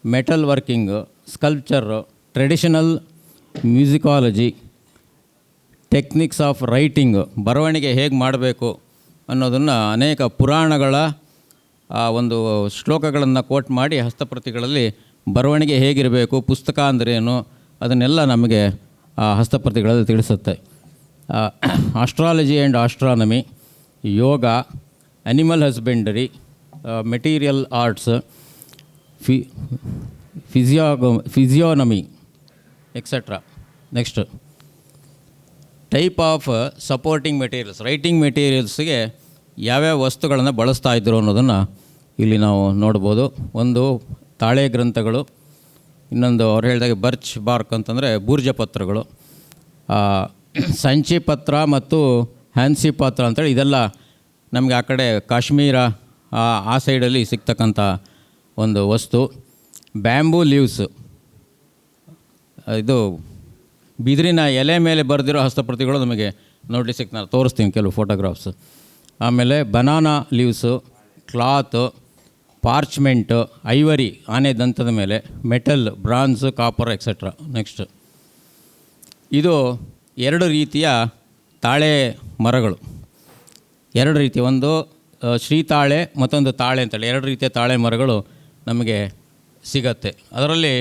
S6: metal working, sculpture, traditional musicology, techniques of writing, ಬರವಣಿಗೆ ಹೇಗೆ ಮಾಡಬೇಕು ಅನ್ನೋದನ್ನು ಅನೇಕ ಪುರಾಣಗಳ ಒಂದು ಶ್ಲೋಕಗಳನ್ನು ಕೋಟ್ ಮಾಡಿ ಹಸ್ತಪ್ರತಿಗಳಲ್ಲಿ ಬರವಣಿಗೆ ಹೇಗಿರಬೇಕು, ಪುಸ್ತಕ ಅಂದ್ರೇನು, ಅದನ್ನೆಲ್ಲ ನಮಗೆ ಹಸ್ತಪ್ರತಿಗಳಲ್ಲಿ ತಿಳಿಸುತ್ತೆ. Astrology and astronomy, yoga, animal husbandry, material arts, physiognomy etcetera. Next type of supporting materials, writing ಮೆಟೀರಿಯಲ್ಸ್ಗೆ ಯಾವ್ಯಾವ ವಸ್ತುಗಳನ್ನು ಬಳಸ್ತಾ ಇದ್ದರು ಅನ್ನೋದನ್ನು ಇಲ್ಲಿ ನಾವು ನೋಡ್ಬೋದು. ಒಂದು ತಾಳೆ ಗ್ರಂಥಗಳು, ಇನ್ನೊಂದು ಅವ್ರು ಹೇಳಿದಾಗೆ ಬರ್ಚ್ ಬಾರ್ಕ್ ಅಂತಂದರೆ ಬೂರ್ಜ ಪತ್ರಗಳು, ಸಂಚಿ ಪತ್ರ ಮತ್ತು ಹ್ಯಾನ್ಸಿ ಪತ್ರ ಅಂತೇಳಿ ಇದೆಲ್ಲ ನಮಗೆ ಆ ಕಡೆ ಕಾಶ್ಮೀರ ಆ ಸೈಡಲ್ಲಿ ಸಿಗ್ತಕ್ಕಂಥ ಒಂದು ವಸ್ತು. ಬ್ಯಾಂಬೂ ಲೀವ್ಸ್, ಇದು ಬಿದಿರಿನ ಎಲೆ ಮೇಲೆ ಬರೆದಿರೋ ಹಸ್ತಪ್ರತಿಗಳು ನಮಗೆ ನೋಡ್ಲಿಕ್ಕೆ ಸಿಗ್ತಾರೆ, ನಾನು ತೋರಿಸ್ತೀನಿ ಕೆಲವು ಫೋಟೋಗ್ರಾಫ್ಸ್. ಆಮೇಲೆ banana leaves, cloth, parchment, ivory ಆನೆ ದಂತದ ಮೇಲೆ, metal, bronze, copper etcetera. Next ಇದು 2 ರೀತಿಯ ತಾಳೆ ಮರಗಳು, 2 ರೀತಿ, ಒಂದು ಶ್ರೀತಾಳೆ ಮತ್ತೊಂದು ತಾಳೆ ಅಂತೇಳಿ 2 ರೀತಿಯ ತಾಳೆ ಮರಗಳು ನಮಗೆ ಸಿಗತ್ತೆ. ಅದರಲ್ಲಿ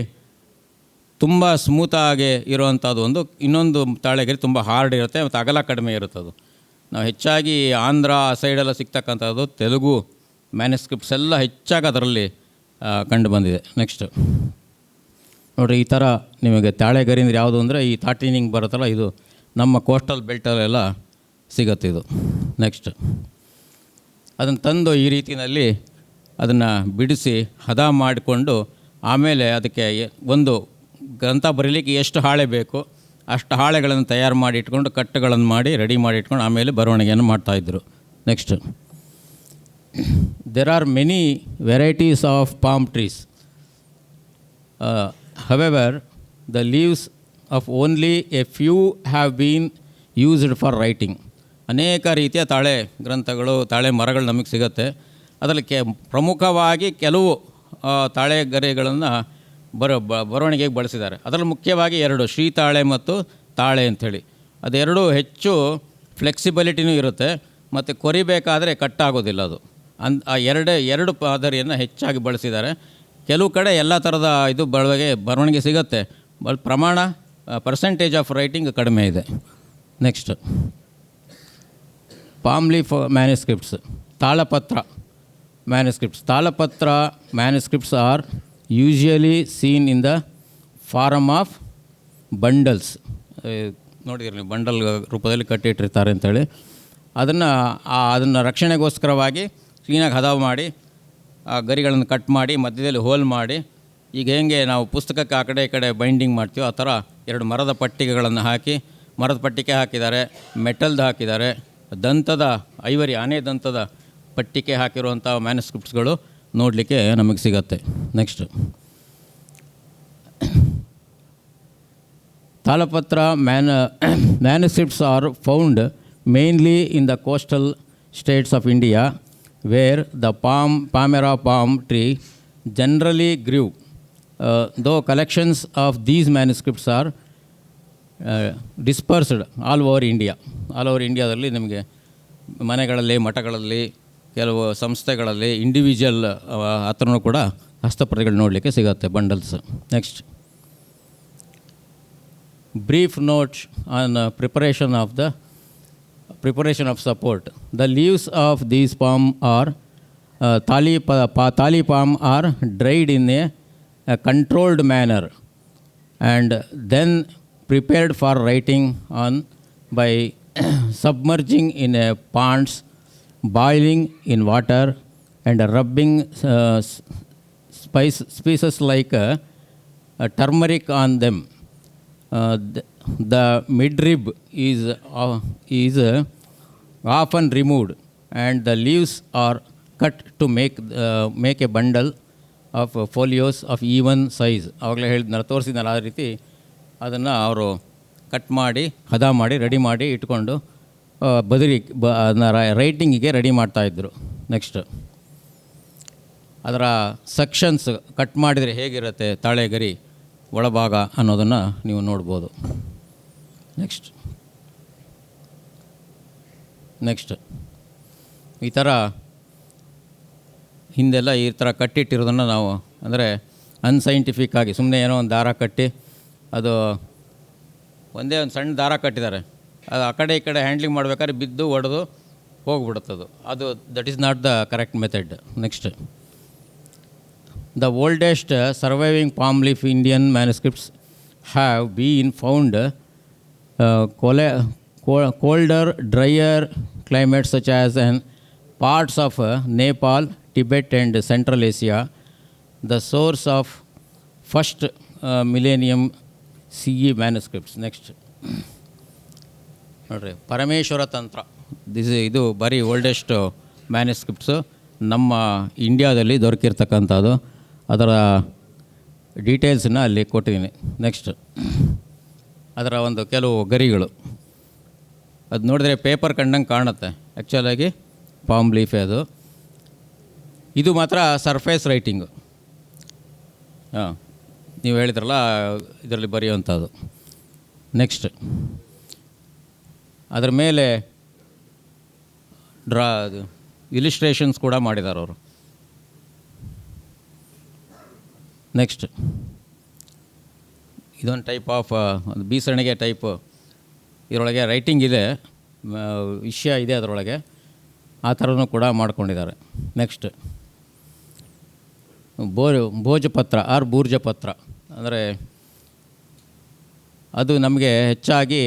S6: ತುಂಬ ಸ್ಮೂತಾಗಿ ಇರುವಂಥದ್ದು ಒಂದು, ಇನ್ನೊಂದು ತಾಳೆಗರಿ ತುಂಬ ಹಾರ್ಡ್ ಇರುತ್ತೆ ಮತ್ತು ಅಗಲ ಕಡಿಮೆ ಇರುತ್ತೆ. ಅದು ನಾವು ಹೆಚ್ಚಾಗಿ ಆಂಧ್ರ ಆ ಸೈಡೆಲ್ಲ ಸಿಗ್ತಕ್ಕಂಥದ್ದು, ತೆಲುಗು ಮ್ಯಾನುಸ್ಕ್ರಿಪ್ಟ್ಸ್ ಎಲ್ಲ ಹೆಚ್ಚಾಗಿ ಅದರಲ್ಲಿ ಕಂಡು ಬಂದಿದೆ. ನೆಕ್ಸ್ಟ್ ನೋಡಿರಿ, ಈ ಥರ ನಿಮಗೆ ತಾಳೆಗರಿ ಅಂದರೆ ಯಾವುದು ಅಂದರೆ ಈ ತಾಟಿನಿಂಗ್ ಬರುತ್ತಲ್ಲ, ಇದು ನಮ್ಮ ಕೋಸ್ಟಲ್ ಬೆಲ್ಟಲ್ಲೆಲ್ಲ ಸಿಗುತ್ತೆ ಇದು. ನೆಕ್ಸ್ಟ್ ಅದನ್ನು ತಂದು ಈ ರೀತಿಯಲ್ಲಿ ಅದನ್ನು ಬಿಡಿಸಿ ಹದ ಮಾಡಿಕೊಂಡು ಆಮೇಲೆ ಅದಕ್ಕೆ ಒಂದು ಗ್ರಂಥ ಬರೀಲಿಕ್ಕೆ ಎಷ್ಟು ಹಾಳೆ ಬೇಕು ಅಷ್ಟು ಹಾಳೆಗಳನ್ನು ತಯಾರು ಮಾಡಿ ಇಟ್ಕೊಂಡು ಕಟ್ಟುಗಳನ್ನು ಮಾಡಿ ರೆಡಿ ಮಾಡಿ ಇಟ್ಕೊಂಡು ಆಮೇಲೆ ಬರವಣಿಗೆಯನ್ನು ಮಾಡ್ತಾಯಿದ್ರು. Next there are many varieties of palm trees. However, the leaves of only a few have been used for writing. ಅನೇಕ ರೀತಿಯ ತಾಳೆ ಗ್ರಂಥಗಳು, ತಾಳೆ ಮರಗಳು ನಮಗೆ ಸಿಗುತ್ತೆ. ಅದರಲ್ಲಿ ಪ್ರಮುಖವಾಗಿ ಕೆಲವು ತಾಳೆ ಗರಿಗಳನ್ನು ಬರವಣಿಗೆಗೆ ಬಳಸಿದ್ದಾರೆ. ಅದರಲ್ಲಿ ಮುಖ್ಯವಾಗಿ 2, ಶ್ರೀತಾಳೆ ಮತ್ತು ತಾಳೆ ಅಂಥೇಳಿ. ಅದೆರಡೂ ಹೆಚ್ಚು ಫ್ಲೆಕ್ಸಿಬಿಲಿಟಿನೂ ಇರುತ್ತೆ ಮತ್ತು ಕೊರಿಬೇಕಾದರೆ ಕಟ್ಟಾಗೋದಿಲ್ಲ. ಅದು ಆ ಎರಡು ಮಾದರಿಯನ್ನು ಹೆಚ್ಚಾಗಿ ಬಳಸಿದ್ದಾರೆ. ಕೆಲವು ಕಡೆ ಎಲ್ಲ ಥರದ ಇದು ಬರವಣಿಗೆ ಸಿಗುತ್ತೆ, ಪ್ರಮಾಣ ಪರ್ಸೆಂಟೇಜ್ ಆಫ್ ರೈಟಿಂಗ್ ಕಡಿಮೆ ಇದೆ. ನೆಕ್ಸ್ಟ್ ಪಾಮ್ ಲೀಫ್ ಮ್ಯಾನುಸ್ಕ್ರಿಪ್ಟ್ಸ್, ತಾಳಪತ್ರ ಮ್ಯಾನುಸ್ಕ್ರಿಪ್ಟ್ಸ್. ತಾಳಪತ್ರ manuscripts are usually seen in the form of bundles. ನೋಡಿದಿರಿ ನೀವು, ಬಂಡಲ್ ರೂಪದಲ್ಲಿ ಕಟ್ಟಿಟ್ಟಿರ್ತಾರೆ ಅಂತೇಳಿ. ಅದನ್ನು ರಕ್ಷಣೆಗೋಸ್ಕರವಾಗಿ ಕ್ಲೀನಾಗಿ ಹದ ಮಾಡಿ ಆ ಗರಿಗಳನ್ನು ಕಟ್ ಮಾಡಿ ಮಧ್ಯದಲ್ಲಿ ಹೋಲ್ ಮಾಡಿ, ಈಗ ಹೇಗೆ ನಾವು ಪುಸ್ತಕಕ್ಕೆ ಆ ಕಡೆ ಈ ಕಡೆ ಬೈಂಡಿಂಗ್ ಮಾಡ್ತೀವೋ ಆ ಥರ 2 ಮರದ ಪಟ್ಟಿಗೆಗಳನ್ನು ಹಾಕಿ, ಮರದ ಪಟ್ಟಿಗೆ ಹಾಕಿದ್ದಾರೆ, ಮೆಟಲ್ದು ಹಾಕಿದ್ದಾರೆ, ದಂತದ ಐವರಿ ಆನೆ ದಂತದ ಪಟ್ಟಿಗೆ ಹಾಕಿರುವಂಥ ಮ್ಯಾನುಸ್ಕ್ರಿಪ್ಟ್ಸ್ಗಳು ನೋಡಲಿಕ್ಕೆ ನಮಗೆ ಸಿಗತ್ತೆ. ನೆಕ್ಸ್ಟ್ ತಾಳಪತ್ರ manuscripts are found mainly in the coastal states of India where the Palmyra palm tree generally grew. Though collections of these manuscripts are dispersed all over India. All over ಇಂಡಿಯಾದಲ್ಲಿ ನಿಮಗೆ ಮನೆಗಳಲ್ಲಿ, ಮಠಗಳಲ್ಲಿ, ಕೆಲವು ಸಂಸ್ಥೆಗಳಲ್ಲಿ, ಇಂಡಿವಿಜುವಲ್ ಹತ್ರನೂ ಕೂಡ ಹಸ್ತಪ್ರತಿಗಳು ನೋಡಲಿಕ್ಕೆ ಸಿಗುತ್ತೆ, bundles. Next brief notes on preparation of support. The leaves of these palm are thali palm are dried in a controlled manner and then prepared for writing on by submerging in a ponds, boiling in water and rubbing spices like turmeric on them. The midrib is often removed and the leaves are cut to make a bundle of folios of even size. ಆವಾಗಲೇ ಹೇಳಿದ್ನಲ್ಲ, ತೋರಿಸಿದ್ನಲ್ಲ, ಆ ರೀತಿ ಅದನ್ನು ಅವರು cut ಮಾಡಿ ಹದ ಮಾಡಿ ready ಮಾಡಿ ಇಟ್ಕೊಂಡು ಅದನ್ನ ರೈಟಿಂಗಿಗೆ ರೆಡಿ ಮಾಡ್ತಾಯಿದ್ರು. ನೆಕ್ಸ್ಟ್ ಅದರ ಸೆಕ್ಷನ್ಸ್ ಕಟ್ ಮಾಡಿದರೆ ಹೇಗಿರುತ್ತೆ ತಾಳೆಗರಿ ಒಳಭಾಗ ಅನ್ನೋದನ್ನು ನೀವು ನೋಡ್ಬೋದು. ನೆಕ್ಸ್ಟ್ ಈ ಥರ ಹಿಂದೆಲ್ಲ ಈ ಥರ ಕಟ್ಟಿಟ್ಟಿರೋದನ್ನು ನಾವು ಅಂದರೆ ಅನ್ಸೈಂಟಿಫಿಕ್ ಆಗಿ ಸುಮ್ಮನೆ ಏನೋ ಒಂದು ದಾರ ಕಟ್ಟಿ ಅದು ಒಂದೇ ಒಂದು ಸಣ್ಣ ದಾರ ಕಟ್ಟಿದ್ದಾರೆ, ಅದು ಆ ಕಡೆ ಈ ಕಡೆ ಹ್ಯಾಂಡ್ಲಿಂಗ್ ಮಾಡ್ಬೇಕಾದ್ರೆ ಬಿದ್ದು ಒಡೆದು ಹೋಗ್ಬಿಡುತ್ತದು. ಅದು that is not the correct method. Next the oldest surviving palm leaf Indian manuscripts have been found colder, drier climates such as in parts of Nepal, Tibet and Central Asia. The source of first millennium CE manuscripts. Next ನೋಡ್ರಿ, ಪರಮೇಶ್ವರ ತಂತ್ರ, ಇದು ಬರೀ oldest ಮ್ಯಾನುಸ್ಕ್ರಿಪ್ಟ್ಸು ನಮ್ಮ ಇಂಡಿಯಾದಲ್ಲಿ ದೊರಕಿರ್ತಕ್ಕಂಥದ್ದು. ಅದರ ಡೀಟೇಲ್ಸನ್ನ ಅಲ್ಲಿ ಕೊಟ್ಟಿದ್ದೀನಿ. Next ಅದರ ಒಂದು ಕೆಲವು ಗರಿಗಳು, ಅದು ನೋಡಿದ್ರೆ ಪೇಪರ್ ಕಂಡಂಗೆ ಕಾಣುತ್ತೆ, ಆ್ಯಕ್ಚುಲಾಗಿ ಪಾಮ್ ಲೀಫೇ ಅದು. ಇದು ಮಾತ್ರ ಸರ್ಫೇಸ್ ರೈಟಿಂಗು. ನೀವು ಹೇಳಿದ್ರಲ್ಲ ಇದರಲ್ಲಿ ಬರೆಯುವಂಥದ್ದು. ನೆಕ್ಸ್ಟ್ ಅದರ ಮೇಲೆ ಇಲಿಸ್ಟ್ರೇಷನ್ಸ್ ಕೂಡ ಮಾಡಿದ್ದಾರೆ ಅವರು. ನೆಕ್ಸ್ಟ್ ಇದೊಂದು ಟೈಪ್ ಆಫ್ ಬೀಸಣಿಗೆ ಟೈಪ್, ಇದರೊಳಗೆ ರೈಟಿಂಗ್ ಇದೆ, ವಿಷಯ ಇದೆ ಅದರೊಳಗೆ, ಆ ಥರನೂ ಕೂಡ ಮಾಡ್ಕೊಂಡಿದ್ದಾರೆ. ನೆಕ್ಸ್ಟ್ ಭೋಜಪತ್ರ ಆರ್ ಬೂರ್ಜಪತ್ರ ಅಂದರೆ ಅದು ನಮಗೆ ಹೆಚ್ಚಾಗಿ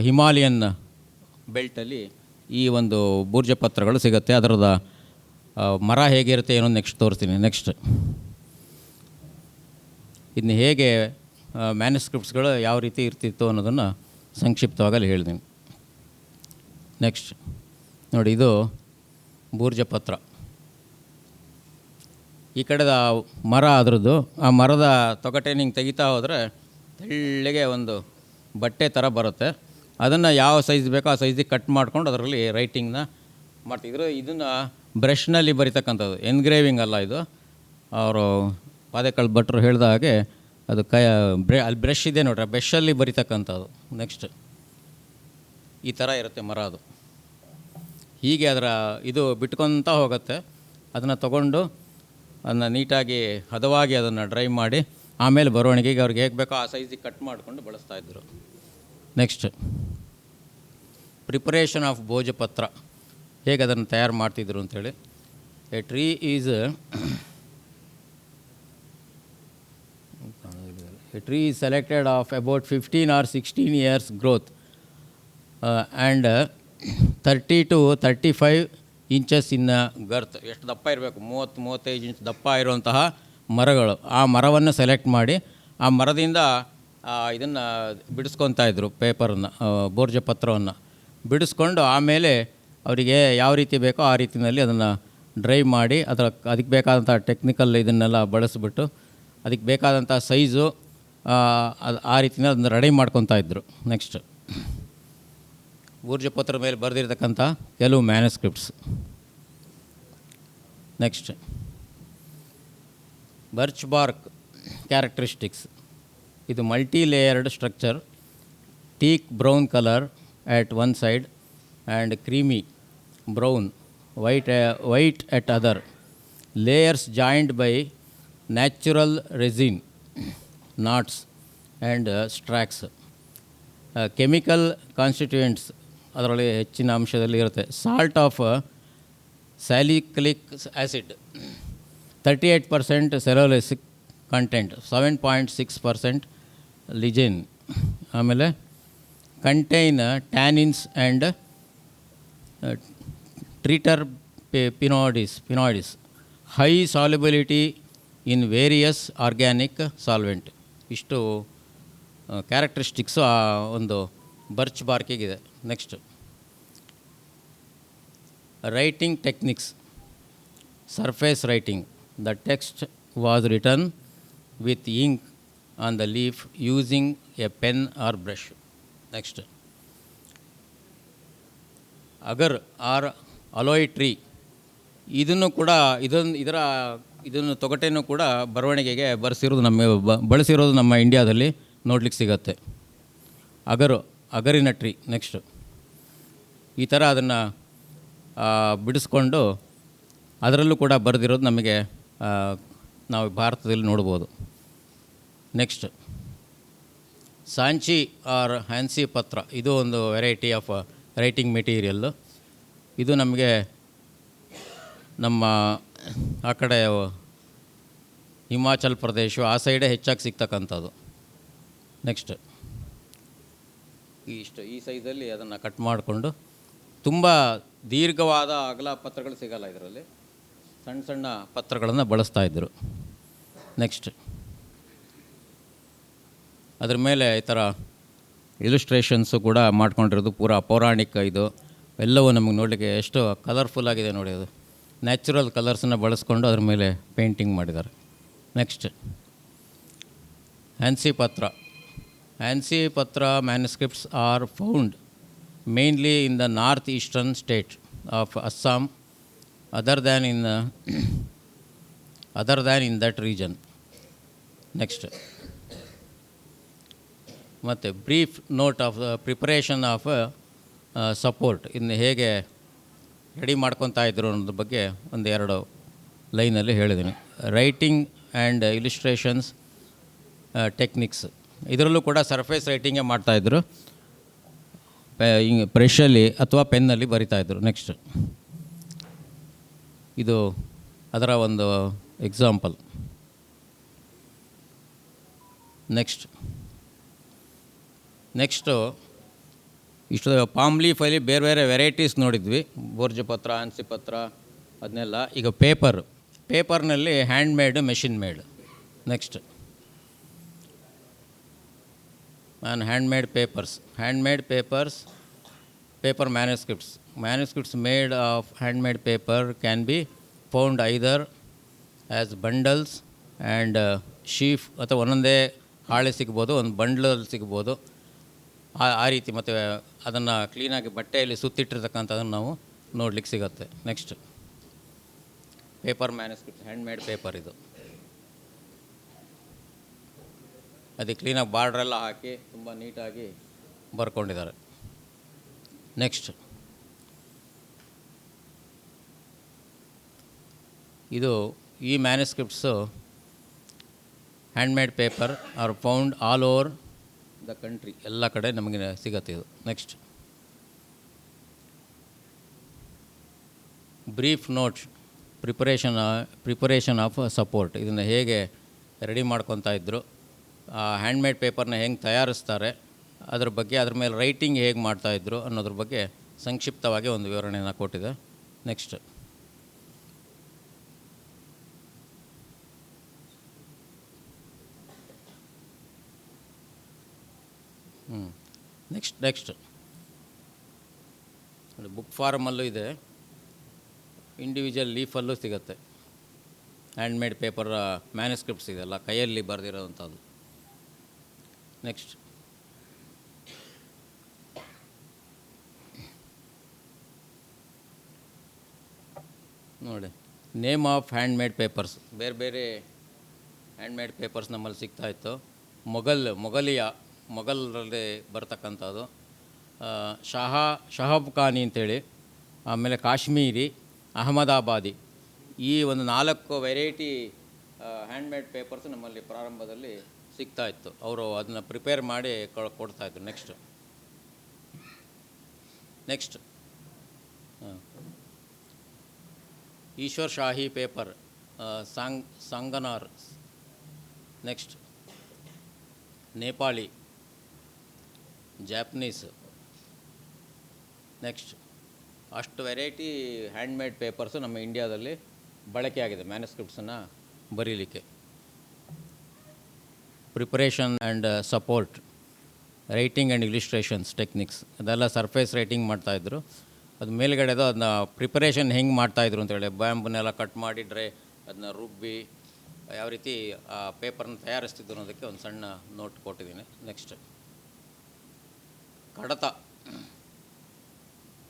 S6: ಹಿಮಾಲಯನ್ ಬೆಲ್ಟಲ್ಲಿ ಈ ಒಂದು ಬೂರ್ಜಪತ್ರಗಳು ಸಿಗುತ್ತೆ. ಅದರದ ಮರ ಹೇಗಿರುತ್ತೆ ಏನೋ ನೆಕ್ಸ್ಟ್ ತೋರಿಸ್ತೀನಿ. ನೆಕ್ಸ್ಟ್ ಇನ್ನು ಹೇಗೆ ಮ್ಯಾನುಸ್ಕ್ರಿಪ್ಟ್ಸ್ಗಳು ಯಾವ ರೀತಿ ಇರ್ತಿತ್ತು ಅನ್ನೋದನ್ನು ಸಂಕ್ಷಿಪ್ತವಾಗಿ ಹೇಳ್ತೀನಿ. ನೆಕ್ಸ್ಟ್ ನೋಡಿ, ಇದು ಬೂರ್ಜಪತ್ರ. ಈ ಕಡೆದ ಮರ ಅದರದ್ದು, ಆ ಮರದ ತೊಗಟೆ ಹಿಂಗೆ ತೆಗಿತಾ ಹೋದರೆ ತೆಳ್ಳಗೆ ಒಂದು ಬಟ್ಟೆ ಥರ ಬರುತ್ತೆ. ಅದನ್ನು ಯಾವ ಸೈಜ್ ಬೇಕೋ ಆ ಸೈಜಿಗೆ ಕಟ್ ಮಾಡ್ಕೊಂಡು ಅದರಲ್ಲಿ ರೈಟಿಂಗ್ನ ಮಾಡ್ತಿದ್ರು. ಇದನ್ನು ಬ್ರಷ್ನಲ್ಲಿ ಬರಿತಕ್ಕಂಥದ್ದು, ಎನ್ಗ್ರೇವಿಂಗ್ ಅಲ್ಲ ಇದು. ಅವರು ಪಾದೇಕಳ್ ಭಟ್ರು ಹೇಳಿದ ಹಾಗೆ ಅದು ಅಲ್ಲಿ ಬ್ರಷ್ ಇದೆ ನೋಡ್ರಿ, ಆ ಬ್ರಷಲ್ಲಿ ಬರಿತಕ್ಕಂಥದ್ದು. ನೆಕ್ಸ್ಟ್ ಈ ಥರ ಇರುತ್ತೆ ಮರ ಅದು. ಹೀಗೆ ಅದರ ಇದು ಬಿಟ್ಕೊತ ಹೋಗುತ್ತೆ. ಅದನ್ನು ತಗೊಂಡು ಅದನ್ನು ನೀಟಾಗಿ ಹದವಾಗಿ ಅದನ್ನು ಡ್ರೈ ಮಾಡಿ ಆಮೇಲೆ ಬರವಣಿಗೆಗೆ ಅವ್ರಿಗೆ ಹೇಗೆ ಬೇಕೋ ಆ ಸೈಜಿಗೆ ಕಟ್ ಮಾಡಿಕೊಂಡು ಬಳಸ್ತಾಯಿದ್ರು. ನೆಕ್ಸ್ಟ್ ಪ್ರಿಪರೇಷನ್ ಆಫ್ ಭೋಜಪತ್ರ, ಹೇಗೆ ಅದನ್ನು ತಯಾರು ಮಾಡ್ತಿದ್ರು ಅಂಥೇಳಿ. A tree is selected of about 15 or 16 years growth and 30 to 35 inches in girth. ಎಷ್ಟು ದಪ್ಪ ಇರಬೇಕು, 30-35 ಇಂಚ್ ದಪ್ಪ ಇರುವಂತಹ ಮರಗಳು. ಆ ಮರವನ್ನು ಸೆಲೆಕ್ಟ್ ಮಾಡಿ ಆ ಮರದಿಂದ ಇದನ್ನು ಬಿಡಿಸ್ಕೊತಾ ಇದ್ದರು, ಪೇಪರನ್ನು, ಭೋಜಪತ್ರವನ್ನು ಬಿಡಿಸ್ಕೊಂಡು ಆಮೇಲೆ ಅವರಿಗೆ ಯಾವ ರೀತಿ ಬೇಕೋ ಆ ರೀತಿಯಲ್ಲಿ ಅದನ್ನು ಡ್ರೈ ಮಾಡಿ ಅದಕ್ಕೆ ಬೇಕಾದಂಥ ಟೆಕ್ನಿಕಲ್ ಇದನ್ನೆಲ್ಲ ಬಳಸಿಬಿಟ್ಟು ಅದಕ್ಕೆ ಬೇಕಾದಂಥ ಸೈಜು ಆ ರೀತಿನ ಅದನ್ನು ರೆಡಿ ಮಾಡ್ಕೊತಾ ಇದ್ದರು. ನೆಕ್ಸ್ಟ್ ಭೋಜಪತ್ರದ ಮೇಲೆ ಬರೆದಿರ್ತಕ್ಕಂಥ ಕೆಲವು ಮ್ಯಾನುಸ್ಕ್ರಿಪ್ಟ್ಸ್. Next ಬರ್ಚ್ bark characteristics. ಇದು multi layered structure, teak brown colour at one side and creamy brown white at other, layers joined by natural resin, knots and strax. Chemical constituents ಅದರಲ್ಲಿ ಹೆಚ್ಚಿನ ಅಂಶದಲ್ಲಿ ಇರುತ್ತೆ. Salt of salicylic acid 38% cellulosic content, 7.6% lignin. ಆಮೇಲೆ contain tannins and triterpenoids high solubility in various organic solvent. ಇಷ್ಟು characteristics ಆ ಒಂದು birch ಬಾರ್ಕಿಗಿದೆ. Next, writing techniques. Surface writing. The text was written with ink on the leaf using a pen or brush. Next, agar or aloe tree. ಇದನ್ನು ಕೂಡ ಇದನ್ನು ತೊಗಟೆನೂ ಕೂಡ ಬರವಣಿಗೆಗೆ ಬಳಸಿರೋದು ನಮ್ಮ ಇಂಡಿಯಾದಲ್ಲಿ ನೋಡ್ಲಿಕ್ಕೆ ಸಿಗತ್ತೆ. ಅಗರಿನ ಟ್ರೀ. ನೆಕ್ಸ್ಟ್, ಈ ಥರ ಅದನ್ನು ಬಿಡಿಸ್ಕೊಂಡು ಅದರಲ್ಲೂ ಕೂಡ ಬರೆದಿರೋದು ನಮಗೆ ನಾವು ಭಾರತದಲ್ಲಿ ನೋಡ್ಬೋದು. ನೆಕ್ಸ್ಟ್, ಸಾಂಚಿ ಆರ್ ಹ್ಯಾನ್ಸಿ ಪತ್ರ. ಇದು ಒಂದು ವೆರೈಟಿ ಆಫ್ ರೈಟಿಂಗ್ ಮೆಟೀರಿಯಲ್ಲು. ಇದು ನಮಗೆ ನಮ್ಮ ಆ ಕಡೆ ಹಿಮಾಚಲ್ ಪ್ರದೇಶ ಆ ಸೈಡೇ ಹೆಚ್ಚಾಗಿ ಸಿಗ್ತಕ್ಕಂಥದ್ದು. ನೆಕ್ಸ್ಟ್, ಈ ಸೈಜಲ್ಲಿ ಅದನ್ನು ಕಟ್ ಮಾಡಿಕೊಂಡು, ತುಂಬ ದೀರ್ಘವಾದ ಅಗಲ ಪತ್ರಗಳು ಸಿಗಲ್ಲ ಇದರಲ್ಲಿ, ಸಣ್ಣ ಸಣ್ಣ ಪತ್ರಗಳನ್ನು ಬಳಸ್ತಾಯಿದ್ರು. ನೆಕ್ಸ್ಟ್, ಅದ್ರ ಮೇಲೆ ಈ ಥರ ಇಲುಸ್ಟ್ರೇಷನ್ಸು ಕೂಡ ಮಾಡ್ಕೊಂಡಿರೋದು ಪೂರಾ ಪೌರಾಣಿಕ. ಇದು ಎಲ್ಲವೂ ನಮಗೆ ನೋಡಲಿಕ್ಕೆ ಎಷ್ಟು ಕಲರ್ಫುಲ್ಲಾಗಿದೆ ನೋಡಿ. ಅದು ನ್ಯಾಚುರಲ್ ಕಲರ್ಸನ್ನು ಬಳಸ್ಕೊಂಡು ಅದ್ರ ಮೇಲೆ ಪೇಂಟಿಂಗ್ ಮಾಡಿದ್ದಾರೆ. ನೆಕ್ಸ್ಟ್, ಹ್ಯಾನ್ಸಿ ಪತ್ರ. ಹ್ಯಾನ್ಸಿ ಪತ್ರ manuscripts are found mainly in the north eastern state of Assam other than in that region. Next, ಮತ್ತು brief note of the preparation of support. ಇನ್ನು ಹೇಗೆ ರೆಡಿ ಮಾಡ್ಕೊತಾ ಇದ್ರು ಅನ್ನೋದ್ರ ಬಗ್ಗೆ ಒಂದೆರಡು ಲೈನಲ್ಲಿ ಹೇಳಿದ್ದೀನಿ. Writing and illustrations techniques. ಇದರಲ್ಲೂ ಕೂಡ ಸರ್ಫೇಸ್ ರೈಟಿಂಗೇ ಮಾಡ್ತಾಯಿದ್ರು, ಬ್ರಷಲ್ಲಿ ಅಥವಾ ಪೆನ್ನಲ್ಲಿ ಬರಿತಾಯಿದ್ರು. ನೆಕ್ಸ್ಟ್, ಇದು ಅದರ ಒಂದು ಎಕ್ಸಾಂಪಲ್. ನೆಕ್ಸ್ಟು ಇಷ್ಟು ಪಾಮ್ ಲೀಫಲ್ಲಿ ಬೇರೆ ಬೇರೆ ವೆರೈಟೀಸ್ ನೋಡಿದ್ವಿ. ಬೋರ್ಜ ಪತ್ರ, ಹ್ಯಾನ್ಸಿ ಪತ್ರ, ಅದನ್ನೆಲ್ಲ. ಈಗ ಪೇಪರ್ನಲ್ಲಿ hand made, machine made. Next, hand made papers, paper manuscripts made of hand made paper can be found either as bundles and sheaf, ಅಥವಾ ಒಂದೊಂದೇ ಹಾಳೆ ಸಿಗ್ಬೋದು, ಒಂದು ಬಂಡಲಲ್ಲಿ ಸಿಗ್ಬೋದು. ಆ ರೀತಿ. ಮತ್ತು ಅದನ್ನು ಕ್ಲೀನಾಗಿ ಬಟ್ಟೆಯಲ್ಲಿ ಸುತ್ತಿಟ್ಟಿರ್ತಕ್ಕಂಥದ್ದನ್ನು ನಾವು ನೋಡ್ಲಿಕ್ಕೆ ಸಿಗುತ್ತೆ. Next, paper manuscript, hand made paper. ಇದು ಅದಕ್ಕೆ ಕ್ಲೀನಾಗಿ ಬಾರ್ಡ್ರೆಲ್ಲ ಹಾಕಿ ತುಂಬ ನೀಟಾಗಿ ಬರ್ಕೊಂಡಿದ್ದಾರೆ. ನೆಕ್ಸ್ಟ್, ಈ ಮ್ಯಾನುಸ್ಕ್ರಿಪ್ಟ್ಸು hand made paper are found all over the country. ಎಲ್ಲ ಕಡೆ ನಮಗೆ ಸಿಗತ್ತೆ ಇದು. Next, brief note preparation of support. ಇದನ್ನು ಹೇಗೆ ರೆಡಿ ಮಾಡ್ಕೊತಾ ಇದ್ದರು, ಹ್ಯಾಂಡ್ ಮೇಡ್ ಪೇಪರ್ನ ಹೆಂಗೆ ತಯಾರಿಸ್ತಾರೆ ಅದ್ರ ಬಗ್ಗೆ, ಅದ್ರ ಮೇಲೆ ರೈಟಿಂಗ್ ಹೇಗೆ ಮಾಡ್ತಾಯಿದ್ರು ಅನ್ನೋದ್ರ ಬಗ್ಗೆ ಸಂಕ್ಷಿಪ್ತವಾಗಿ ಒಂದು ವಿವರಣೆಯನ್ನು ಕೊಟ್ಟಿದೆ. ನೆಕ್ಸ್ಟ್, ನೆಕ್ಸ್ಟ್ ಬುಕ್ ಫಾರ್ಮಲ್ಲೂ ಇದೆ, ಇಂಡಿವಿಜುವಲ್ ಲೀಫಲ್ಲೂ ಸಿಗುತ್ತೆ. ಹ್ಯಾಂಡ್ ಮೇಡ್ ಪೇಪರ್ ಮ್ಯಾನುಸ್ಕ್ರಿಪ್ಟ್ಸ್ ಇದೆಲ್ಲ ಕೈಯಲ್ಲಿ ಬರೆದಿರೋವಂಥದ್ದು. ನೆಕ್ಸ್ಟ್, ನೋಡಿ, name of hand made papers. ಬೇರೆ ಬೇರೆ ಹ್ಯಾಂಡ್ ಮೇಡ್ ಪೇಪರ್ಸ್ ನಮ್ಮಲ್ಲಿ ಸಿಗ್ತಾಯಿತ್ತು. ಮೊಘಲರಲ್ಲಿ ಬರ್ತಕ್ಕಂಥದ್ದು ಶಹಾಬ್ ಖಾನಿ ಅಂತೇಳಿ, ಆಮೇಲೆ ಕಾಶ್ಮೀರಿ, ಅಹಮದಾಬಾದಿ. ಈ ಒಂದು 4 ವೆರೈಟಿ ಹ್ಯಾಂಡ್ ಮೇಡ್ ಪೇಪರ್ಸ್ ನಮ್ಮಲ್ಲಿ ಪ್ರಾರಂಭದಲ್ಲಿ ಸಿಗ್ತಾಯಿತ್ತು. ಅವರು ಅದನ್ನು ಪ್ರಿಪೇರ್ ಮಾಡಿ ಕೊಡ್ತಾಯಿದ್ರು. Next Ishwar Shahi paper, Sanganer. Next, Nepali, Japanese. Next, ಅಷ್ಟು ವೆರೈಟಿ ಹ್ಯಾಂಡ್ ಮೇಡ್ ಪೇಪರ್ಸು ನಮ್ಮ ಇಂಡಿಯಾದಲ್ಲಿ ಬಳಕೆಯಾಗಿದೆ ಮ್ಯಾನುಸ್ಕ್ರಿಪ್ಟ್ಸನ್ನು ಬರೀಲಿಕ್ಕೆ. Preparation and support, writing and illustrations techniques, ಅದೆಲ್ಲ ಸರ್ಫೇಸ್ ರೈಟಿಂಗ್ ಮಾಡ್ತಾಯಿದ್ರು. ಅದು ಮೇಲ್ಗಡೆದು ಅದನ್ನ ಪ್ರಿಪರೇಷನ್ ಹೆಂಗೆ ಮಾಡ್ತಾಯಿದ್ರು ಅಂತೇಳಿ ಬ್ಯಾಂಬನ್ನೆಲ್ಲ ಕಟ್ ಮಾಡಿ ಅದನ್ನ ರುಬ್ಬಿ ಯಾವ ರೀತಿ ಆ ಪೇಪರ್ನ ತಯಾರಿಸ್ತಿದ್ರು ಅನ್ನೋದಕ್ಕೆ ಒಂದು ಸಣ್ಣ ನೋಟ್ ಕೊಟ್ಟಿದ್ದೀನಿ. ನೆಕ್ಸ್ಟ್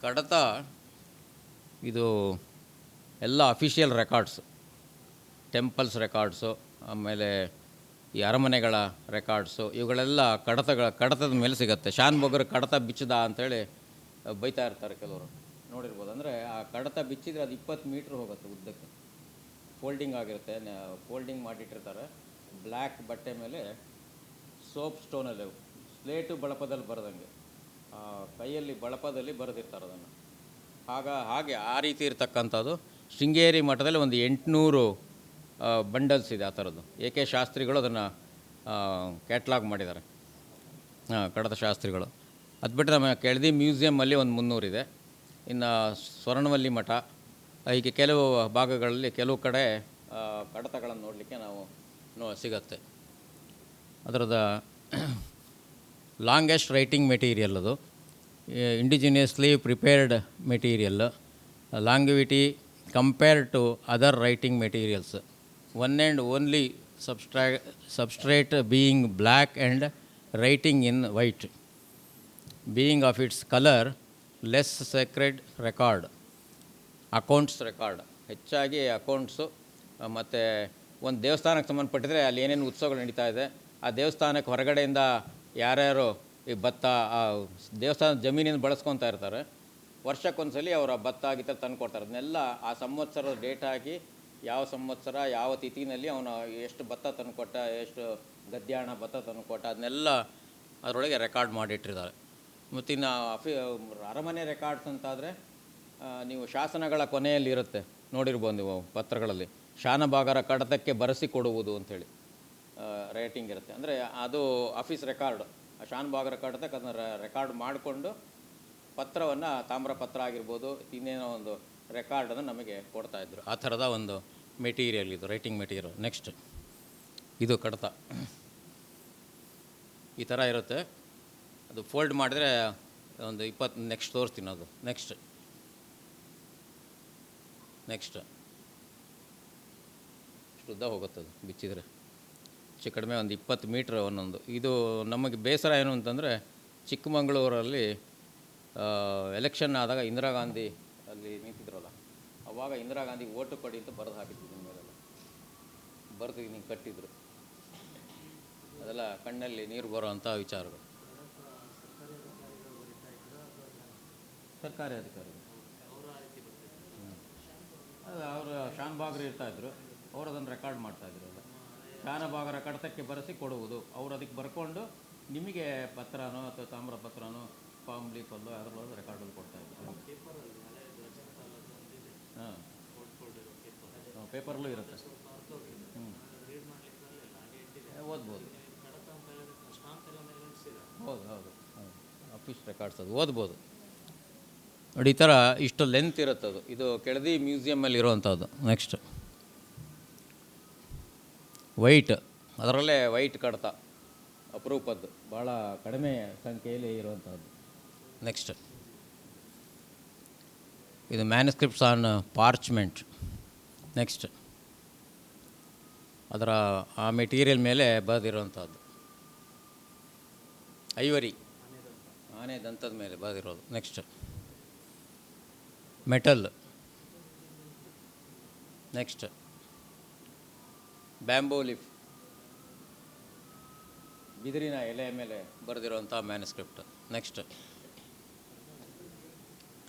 S6: ಕಡತ ಇದು ಎಲ್ಲ ಅಫಿಷಿಯಲ್ ರೆಕಾರ್ಡ್ಸು, ಟೆಂಪಲ್ಸ್ ರೆಕಾರ್ಡ್ಸು, ಆಮೇಲೆ ಈ ಅರಮನೆಗಳ ರೆಕಾರ್ಡ್ಸು, ಇವುಗಳೆಲ್ಲ ಕಡತದ ಮೇಲೆ ಸಿಗುತ್ತೆ. ಶಾನ್ ಬೊಗರ್ ಕಡತ ಬಿಚ್ಚದ ಅಂಥೇಳಿ ಬೈತಾ ಇರ್ತಾರೆ ಕೆಲವರು, ನೋಡಿರ್ಬೋದು. ಅಂದರೆ ಆ ಕಡತ ಬಿಚ್ಚಿದ್ರೆ ಅದು 20 ಮೀಟ್ರ್ ಹೋಗುತ್ತೆ ಉದ್ದಕ್ಕೆ. ಫೋಲ್ಡಿಂಗ್ ಆಗಿರುತ್ತೆ, ಫೋಲ್ಡಿಂಗ್ ಮಾಡಿಟ್ಟಿರ್ತಾರೆ. ಬ್ಲ್ಯಾಕ್ ಬಟ್ಟೆ ಮೇಲೆ ಸೋಪ್ ಸ್ಟೋನಲ್ಲಿ ಸ್ಲೇಟು ಬಳಪದಲ್ಲಿ ಬರೆದಂಗೆ ಕೈಯಲ್ಲಿ ಬಳಪದಲ್ಲಿ ಬರೆದಿರ್ತಾರೆ ಅದನ್ನು. ಹಾಗೆ ಆ ರೀತಿ ಇರ್ತಕ್ಕಂಥದ್ದು ಶೃಂಗೇರಿ ಮಠದಲ್ಲಿ ಒಂದು 800 ಬಂಡಲ್ಸ್ ಇದೆ ಆ ಥರದ್ದು. ಕೆ ಶಾಸ್ತ್ರಿಗಳು ಅದನ್ನು ಕ್ಯಾಟ್ಲಾಗ್ ಮಾಡಿದ್ದಾರೆ, ಕಡತ ಶಾಸ್ತ್ರಿಗಳು. ಅದು ಬಿಟ್ಟರೆ ನಮ್ಮ ಕೆಳದಿ ಮ್ಯೂಸಿಯಮ್ಮಲ್ಲಿ ಒಂದು 300 ಇದೆ. ಇನ್ನು ಸ್ವರ್ಣವಲ್ಲಿ ಮಠ, ಹೀಗೆ ಕೆಲವು ಭಾಗಗಳಲ್ಲಿ ಕೆಲವು ಕಡೆ ಕಡತಗಳನ್ನು ನೋಡಲಿಕ್ಕೆ ಸಿಗತ್ತೆ. ಅದರದ ಲಾಂಗೆಸ್ಟ್ ರೈಟಿಂಗ್ ಮೆಟೀರಿಯಲ್ ಅದು, indigenously prepared material, longevity compared to other writing materials, one and only substrate being black and writing in white, being of its colour less sacred record, accounts record, ಹೆಚ್ಚಾಗಿ accounts. ಮತ್ತು ಒಂದು ದೇವಸ್ಥಾನಕ್ಕೆ ಸಂಬಂಧಪಟ್ಟಿದ್ರೆ ಅಲ್ಲಿ ಏನೇನು ಉತ್ಸವಗಳು ನಡೀತಾ ಇದೆ, ಆ ದೇವಸ್ಥಾನಕ್ಕೆ ಹೊರಗಡೆಯಿಂದ ಯಾರ್ಯಾರು ಈ ಭತ್ತ ಆ ದೇವಸ್ಥಾನದ ಜಮೀನಿಂದ ಬಳಸ್ಕೊತಾ ಇರ್ತಾರೆ, ವರ್ಷಕ್ಕೊಂದ್ಸಲಿ ಅವರ ಭತ್ತ ಗೀತ ತಂದು ಕೊಡ್ತಾರೆ. ಅದನ್ನೆಲ್ಲ ಆ ಸಂವತ್ಸರದ ಡೇಟ್ ಹಾಕಿ ಯಾವ ಸಂವತ್ಸರ ಯಾವ ತಿಥಿನಲ್ಲಿ ಅವನು ಎಷ್ಟು ಭತ್ತ ತಂದು ಕೊಟ್ಟ, ಎಷ್ಟು ಗದ್ಯಾಣ ಭತ್ತ ತಂದು ಕೊಟ್ಟ, ಅದನ್ನೆಲ್ಲ ಅದರೊಳಗೆ ರೆಕಾರ್ಡ್ ಮಾಡಿಟ್ಟಿರ್ತಾರೆ. ಮತ್ತು ಇನ್ನು ಅರಮನೆ ರೆಕಾರ್ಡ್ಸ್ ಅಂತಾದರೆ ನೀವು ಶಾಸನಗಳ ಕೊನೆಯಲ್ಲಿ ಇರುತ್ತೆ, ನೋಡಿರ್ಬೋದು ನೀವು ಪತ್ರಗಳಲ್ಲಿ, ಶಾನಭಾಗರ ಕಡತಕ್ಕೆ ಬರೆಸಿಕೊಡುವುದು ಅಂಥೇಳಿ ರೈಟಿಂಗ್ ಇರುತ್ತೆ. ಅಂದರೆ ಅದು ಆಫೀಸ್ ರೆಕಾರ್ಡ್. ಆ ಶಾನಭಾಗರ ಕಡತಕ್ಕೆ ಅದನ್ನು ರೆಕಾರ್ಡ್ ಮಾಡಿಕೊಂಡು ಪತ್ರವನ್ನು, ತಾಮ್ರ ಪತ್ರ ಆಗಿರ್ಬೋದು, ಇನ್ನೇನೋ ಒಂದು ರೆಕಾರ್ಡನ್ನು ನಮಗೆ ಕೊಡ್ತಾಯಿದ್ರು. ಆ ಥರದ ಒಂದು ಮೆಟೀರಿಯಲ್ ಇದು, ರೈಟಿಂಗ್ ಮೆಟೀರಿಯಲ್. ನೆಕ್ಸ್ಟ್ ಇದು ಕಡತ ಈ ಥರ ಇರುತ್ತೆ. ಅದು ಫೋಲ್ಡ್ ಮಾಡಿದ್ರೆ ಒಂದು 20, ನೆಕ್ಸ್ಟ್ ತೋರಿಸ್ತೀನಿ ಅದು. ನೆಕ್ಸ್ಟ್ ಇಷ್ಟು ಉದ್ದ ಹೋಗುತ್ತದು ಬಿಚ್ಚಿದರೆ, ಹೆಚ್ಚು ಕಡಿಮೆ ಒಂದು 20 ಮೀಟ್ರ್ ಒಂದೊಂದು. ಇದು ನಮಗೆ ಬೇಸರ ಏನು ಅಂತಂದರೆ, ಚಿಕ್ಕಮಗಳೂರಲ್ಲಿ ಎಲೆಕ್ಷನ್ ಆದಾಗ ಇಂದಿರಾ ಗಾಂಧಿ ಅಲ್ಲಿ ನಿಂತಿದ್ರಲ್ಲ, ಅವಾಗ ಇಂದಿರಾ ಗಾಂಧಿಗೆ ಓಟು ಕೊಡಿ ಅಂತ ಬರೆದು ಹಾಕಿದ್ವಿ ಮೇಲೆಲ್ಲ, ಬರೆದು ಹಿಂಗೆ ಕಟ್ಟಿದ್ರು. ಅದೆಲ್ಲ ಕಣ್ಣಲ್ಲಿ ನೀರು ಬರೋವಂಥ ವಿಚಾರಗಳು. ಸರ್ಕಾರಿ ಅಧಿಕಾರಿಗಳು ಅವರು ಶಾನ್ಭಾಗರು ಇರ್ತಾಯಿದ್ರು, ಅವರು ಅದನ್ನು ರೆಕಾರ್ಡ್ ಮಾಡ್ತಾಯಿದ್ರು. ಎಲ್ಲ ಶಾನಭಾಗರ ಕಡತಕ್ಕೆ ಬರೆಸಿ ಕೊಡುವುದು, ಅವರು ಅದಕ್ಕೆ ಬರ್ಕೊಂಡು ನಿಮಗೆ ಪತ್ರನೋ ಅಥವಾ ತಾಮ್ರ ಪತ್ರನೋ ಫಾರ್ಮ್ ಲೀಫಲ್ಲೋ ಅದರಲ್ಲೂ ರೆಕಾರ್ಡಲ್ಲಿ ಕೊಡ್ತಾಯಿದ್ರು. ಪೇಪರ್ಲ್ಲೂ ಇರುತ್ತೆ, ಓದ್ಬೋದು. ಹೌದು ಆಫೀಸ್ ರೆಕಾರ್ಡ್ಸ್ ಅದು ಓದ್ಬೋದು ನೋಡಿ. ಈ ಥರ ಇಷ್ಟು ಲೆಂತ್ ಇರುತ್ತದು. ಇದು ಕೆಳದಿ ಮ್ಯೂಸಿಯಮ್ಮಲ್ಲಿ ಇರುವಂಥದ್ದು. ನೆಕ್ಸ್ಟ್ ವೈಟ್, ಅದರಲ್ಲೇ ವೈಟ್ ಕಡತ ಅಪರೂಪದ್ದು, ಭಾಳ ಕಡಿಮೆ ಸಂಖ್ಯೆಯಲ್ಲಿ ಇರುವಂಥದ್ದು. ನೆಕ್ಸ್ಟ್ ಇದು ಮ್ಯಾನುಸ್ಕ್ರಿಪ್ಟ್ಸ್ ಆನ್ ಪಾರ್ಚ್ಮೆಂಟ್. ನೆಕ್ಸ್ಟ್ ಅದರ ಆ ಮೆಟೀರಿಯಲ್ ಮೇಲೆ ಬರೆದಿರುವಂಥದ್ದು. ಐವರಿ, ಆನೆ ದಂತದ ಮೇಲೆ ಬರೆದಿರೋದು. Next metal. Next bamboo leaf, ಬಿದಿರಿನ ಎಲೆಯ ಮೇಲೆ ಬರೆದಿರುವಂಥ ಮ್ಯಾನುಸ್ಕ್ರಿಪ್ಟ್. ನೆಕ್ಸ್ಟ್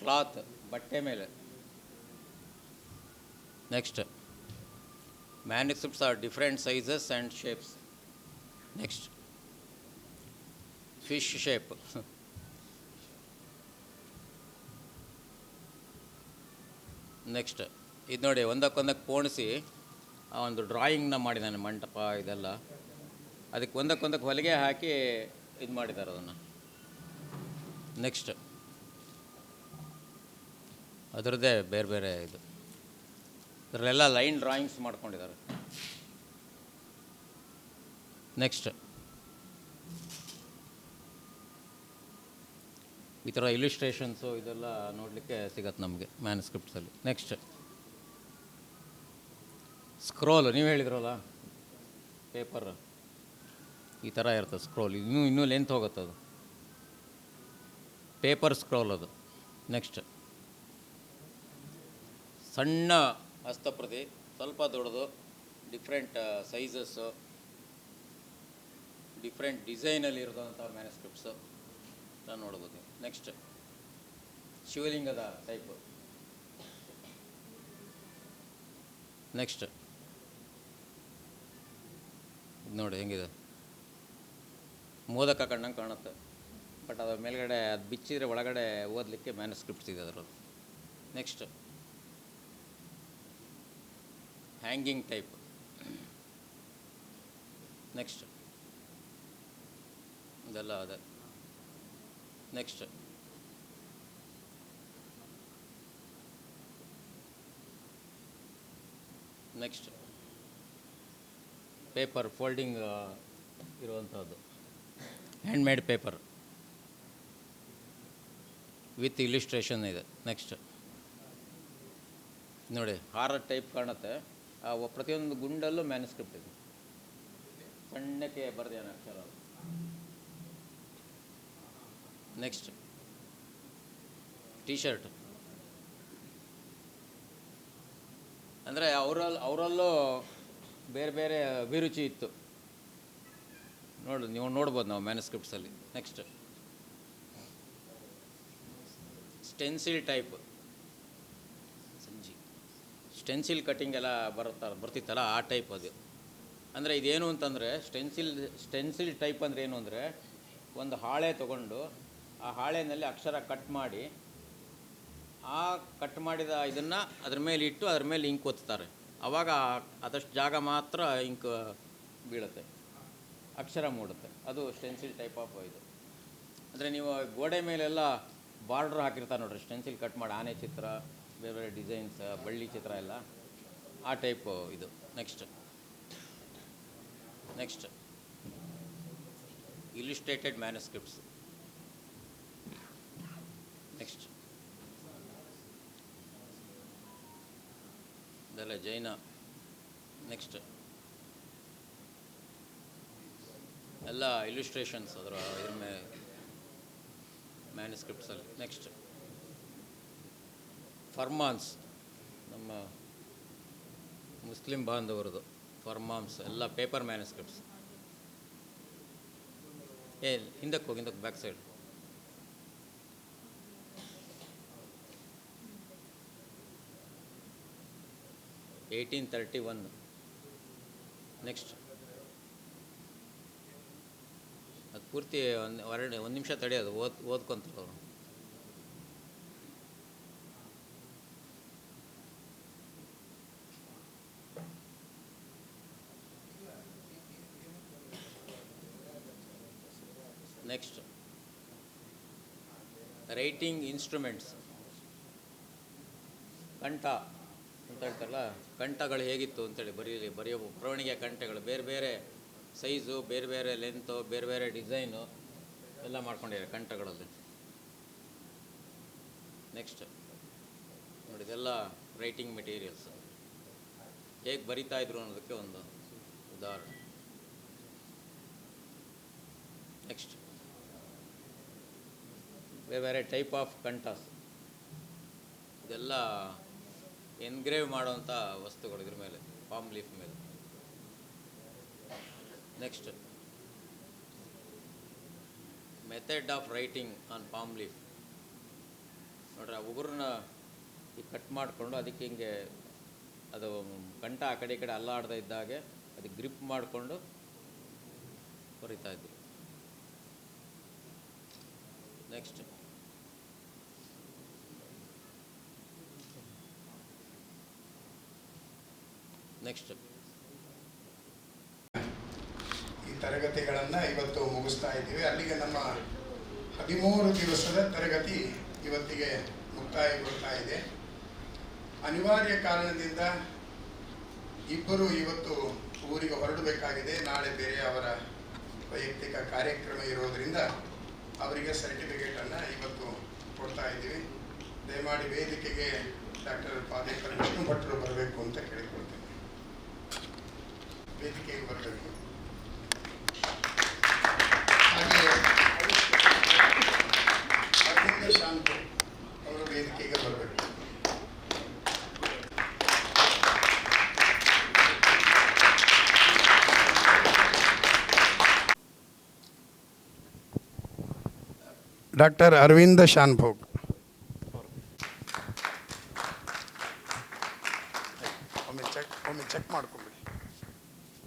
S6: ಕ್ಲಾತ್, ಬಟ್ಟೆ ಮೇಲೆ. Next manuscripts are different sizes and shapes. Next fish shape. Next ಇದು ನೋಡಿ, ಒಂದಕ್ಕೊಂದಕ್ಕೆ ಪೋಣಿಸಿ ಆ ಒಂದು ಡ್ರಾಯಿಂಗ್ನ ಮಾಡಿದ್ದಾನೆ, ಮಂಟಪ ಇದೆಲ್ಲ. ಅದಕ್ಕೆ ಒಂದಕ್ಕೊಂದಕ್ಕೆ ಹೊಲಿಗೆ ಹಾಕಿ ಇದು ಮಾಡಿದ್ದಾರೆ ಅದನ್ನು. ನೆಕ್ಸ್ಟ್ ಅದರದ್ದೇ ಬೇರೆ ಬೇರೆ ಇದು ಇದರಲ್ಲೆಲ್ಲ ಲೈನ್ ಡ್ರಾಯಿಂಗ್ಸ್ ಮಾಡ್ಕೊಂಡಿದ್ದಾರೆ. ನೆಕ್ಸ್ಟ್ ಈ ಥರ ಇಲಿಸ್ಟ್ರೇಷನ್ಸು ಇದೆಲ್ಲ ನೋಡಲಿಕ್ಕೆ ಸಿಗತ್ತೆ ನಮಗೆ ಮ್ಯಾನುಸ್ಕ್ರಿಪ್ಟ್ಸಲ್ಲಿ. ನೆಕ್ಸ್ಟ್ ಸ್ಕ್ರೋಲ್, ನೀವು ಹೇಳಿದ್ರಲ್ಲ ಪೇಪರ್ ಈ ಥರ ಇರ್ತದೆ ಸ್ಕ್ರೋಲ್, ಇನ್ನೂ ಲೆಂತ್ ಹೋಗುತ್ತೆ ಅದು, ಪೇಪರ್ ಸ್ಕ್ರೋಲ್ ಅದು. ನೆಕ್ಸ್ಟ್ ಸಣ್ಣ ಹಸ್ತಪ್ರತಿ, ಸ್ವಲ್ಪ ದೊಡ್ಡದು, ಡಿಫ್ರೆಂಟ್ ಸೈಜಸ್ಸು, ಡಿಫ್ರೆಂಟ್ ಡಿಸೈನಲ್ಲಿ ಇರೋದಂಥ ಮ್ಯಾನುಸ್ಕ್ರಿಪ್ಟ್ಸು ನಾನು ನೋಡ್ಬೋದು. ನೆಕ್ಸ್ಟ್ ಶಿವಲಿಂಗದ ಟೈಪು. ನೆಕ್ಸ್ಟ್ ನೋಡಿ ಹೆಂಗಿದೆ, ಮೋದಕ ಕಂಡಂಗೆ ಕಾಣುತ್ತೆ, ಬಟ್ ಅದರ ಮೇಲ್ಗಡೆ ಅದು ಬಿಚ್ಚಿದರೆ ಒಳಗಡೆ ಓದಲಿಕ್ಕೆ ಮ್ಯಾನುಸ್ಕ್ರಿಪ್ಟ್ಸ್ ಇದೆ ಅದರಲ್ಲಿ. Next hanging type. ನೆಕ್ಸ್ಟ್ ಇದೆಲ್ಲ ಅದೇ. ನೆಕ್ಸ್ಟ್ ನೆಕ್ಸ್ಟ್ ಪೇಪರ್ ಫೋಲ್ಡಿಂಗ್ ಇರುವಂಥದ್ದು, ಹ್ಯಾಂಡ್ಮೇಡ್ ಪೇಪರ್ ವಿತ್ ಇಲಿಸ್ಟ್ರೇಷನ್ ಇದೆ. ನೆಕ್ಸ್ಟ್ ನೋಡಿ ಹಾರರ್ ಟೈಪ್ ಕಾಣುತ್ತೆ, ಪ್ರತಿಯೊಂದು ಗುಂಡಲ್ಲೂ ಮ್ಯಾನುಸ್ಕ್ರಿಪ್ಟ್ ಇದೆ, ಸಣ್ಣಕ್ಕೆ ಬರೆದೇನು ಅಕ್ಷರ. ನೆಕ್ಸ್ಟ್ ಟಿ ಶರ್ಟ್, ಅಂದರೆ ಅವರಲ್ಲೂ ಬೇರೆ ಬೇರೆ ಅಭಿರುಚಿ ಇತ್ತು, ನೀವು ನೋಡ್ಬೋದು ನಾವು ಮ್ಯಾನುಸ್ಕ್ರಿಪ್ಟ್ಸಲ್ಲಿ. Next stencil type, stencil cutting ಎಲ್ಲ ಬರ್ತಿತ್ತಲ್ಲ ಆ ಟೈಪ್ ಅದು. ಅಂದರೆ ಇದೇನು ಅಂತಂದರೆ ಸ್ಟೆನ್ಸಿಲ್ ಟೈಪ್ ಅಂದರೆ ಏನು ಅಂದರೆ, ಒಂದು ಹಾಳೆ ತೊಗೊಂಡು ಆ ಹಾಳೆಯಲ್ಲಿ ಅಕ್ಷರ ಕಟ್ ಮಾಡಿ, ಆ ಕಟ್ ಮಾಡಿದ ಇದನ್ನು ಅದ್ರ ಮೇಲೆ ಇಟ್ಟು ಅದ್ರ ಮೇಲೆ ಇಂಕ್ ಒತ್ತಾರೆ, ಆವಾಗ ಅದಷ್ಟು ಜಾಗ ಮಾತ್ರ ಇಂಕ್ ಬೀಳುತ್ತೆ, ಅಕ್ಷರ ಮೂಡುತ್ತೆ. ಅದು ಸ್ಟೆನ್ಸಿಲ್ ಟೈಪ್ ಆಫ್ ಇದು. ಅಂದರೆ ನೀವು ಗೋಡೆ ಮೇಲೆಲ್ಲ ಬಾರ್ಡ್ರ್ ಹಾಕಿರ್ತಾರೆ ನೋಡ್ರಿ, ಸ್ಟೆನ್ಸಿಲ್ ಕಟ್ ಮಾಡಿ ಆನೆ ಚಿತ್ರ, ಬೇರೆ ಬೇರೆ ಡಿಸೈನ್ಸ್, ಬಳ್ಳಿ ಚಿತ್ರ ಎಲ್ಲ, ಆ ಟೈಪು ಇದು. Next Illustrated manuscripts. ನೆಕ್ಸ್ಟ್ ಇದೆಲ್ಲ ಜೈನ. ನೆಕ್ಸ್ಟ್ ಎಲ್ಲ ಇಲಿಸ್ಟ್ರೇಷನ್ಸ್ ಇದ್ರ ಮೇಲೆ ಮ್ಯಾನುಸ್ಕ್ರಿಪ್ಟ್ಸಲ್ಲಿ. ನೆಕ್ಸ್ಟ್ ಫರ್ಮಾನ್ಸ್, ನಮ್ಮ ಮುಸ್ಲಿಂ ಬಾಂಧವರದು ಫರ್ಮಾನ್ಸ್ ಎಲ್ಲ ಪೇಪರ್ ಮ್ಯಾನುಸ್ಕ್ರಿಪ್ಟ್ಸ್. ಹಿಂದಕ್ಕೆ ಹೋಗಿ, ಬ್ಯಾಕ್ ಸೈಡ್. (1831). ನೆಕ್ಸ್ಟ್ ಅದು ಪೂರ್ತಿ ಒಂದು ನಿಮಿಷ ತಡೆಯೋದು, ಓದ್ಕೊಂತಾರೆ ಅವರು. ನೆಕ್ಸ್ಟ್ ರೈಟಿಂಗ್ ಇನ್ಸ್ಟ್ರೂಮೆಂಟ್ಸ್, ಕಂಠ ಅಂತ ಹೇಳ್ತಾರಲ್ಲ, ಕಂಠಗಳು ಹೇಗಿತ್ತು ಅಂತೇಳಿ ಬರೆಯೋ ಬರವಣಿಗೆ ಕಂಠಗಳು ಬೇರೆ ಬೇರೆ ಸೈಜು, ಬೇರೆ ಬೇರೆ ಲೆಂತು, ಬೇರೆ ಬೇರೆ ಡಿಸೈನು ಎಲ್ಲ ಮಾಡ್ಕೊಂಡಿದ್ದಾರೆ ಕಂಠಗಳಲ್ಲಿ. ನೆಕ್ಸ್ಟ್ ನೋಡಿ ಇದೆಲ್ಲ ರೈಟಿಂಗ್ ಮೆಟೀರಿಯಲ್ಸ್, ಹೇಗೆ ಬರಿತಾಯಿದ್ರು ಅನ್ನೋದಕ್ಕೆ ಒಂದು ಉದಾಹರಣೆ. ನೆಕ್ಸ್ಟ್ ಬೇರೆ ಬೇರೆ ಟೈಪ್ ಆಫ್ ಕಂಠಾಸ್, ಇದೆಲ್ಲ ಎನ್ಗ್ರೇವ್ ಮಾಡುವಂಥ ವಸ್ತುಗಳು ಇದ್ರ ಮೇಲೆ, ಪಾಮ್ ಲೀಫ್ ಮೇಲೆ. Next method of writing on palm leaf. ನೋಡ್ರಿ ಆ ಉಗುರನ್ನ ಈ ಕಟ್ ಮಾಡಿಕೊಂಡು ಅದಕ್ಕೆ ಹಿಂಗೆ ಅದು ಕಂಠ ಆ ಕಡೆ ಈ ಕಡೆ ಅಲ್ಲಾಡ್ತಾ ಇದ್ದಾಗೆ ಅದಕ್ಕೆ ಗ್ರಿಪ್ ಮಾಡಿಕೊಂಡು ಬರಿತಾ ಇದ್ದರು. ನೆಕ್ಸ್ಟ್
S2: ಈ ತರಗತಿಗಳನ್ನು ಇವತ್ತು ಮುಗಿಸ್ತಾ ಇದ್ದೀವಿ. ಅಲ್ಲಿಗೆ ನಮ್ಮ 13 ದಿವಸದ ತರಗತಿ ಇವತ್ತಿಗೆ ಮುಕ್ತಾಯಗೊಳ್ತಾ ಇದೆ. ಅನಿವಾರ್ಯ ಕಾರಣದಿಂದ ಇಬ್ಬರು ಇವತ್ತು ಊರಿಗೆ ಹೊರಡಬೇಕಾಗಿದೆ. ನಾಳೆ ಬೇರೆ ಅವರ ವೈಯಕ್ತಿಕ ಕಾರ್ಯಕ್ರಮ ಇರೋದರಿಂದ ಅವರಿಗೆ ಸರ್ಟಿಫಿಕೇಟನ್ನು ಇವತ್ತು ಕೊಡ್ತಾ ಇದ್ದೀವಿ. ದಯಮಾಡಿ ವೇದಿಕೆಗೆ ಡಾಕ್ಟರ್ ಪಾದೇಕರ್ ವಿಷ್ಣು ಭಟ್ರು ಬರಬೇಕು ಅಂತ ಕೇಳಿಕೊಳ್ತೇನೆ. ವೇದಿಕೆಗೆ ಬರಬೇಕು. ಹಾಗೆ ಅರವಿಂದ ಶಾಂತಿ ಅವರು ವೇದಿಕೆಗೆ ಬರಬೇಕು. ಡಾಕ್ಟರ್ ಅರವಿಂದ ಶಾನ್ಭೋಗ್. ಒಮ್ಮೆ ಚೆಕ್ ಮಾಡ್ಕೊಂಡು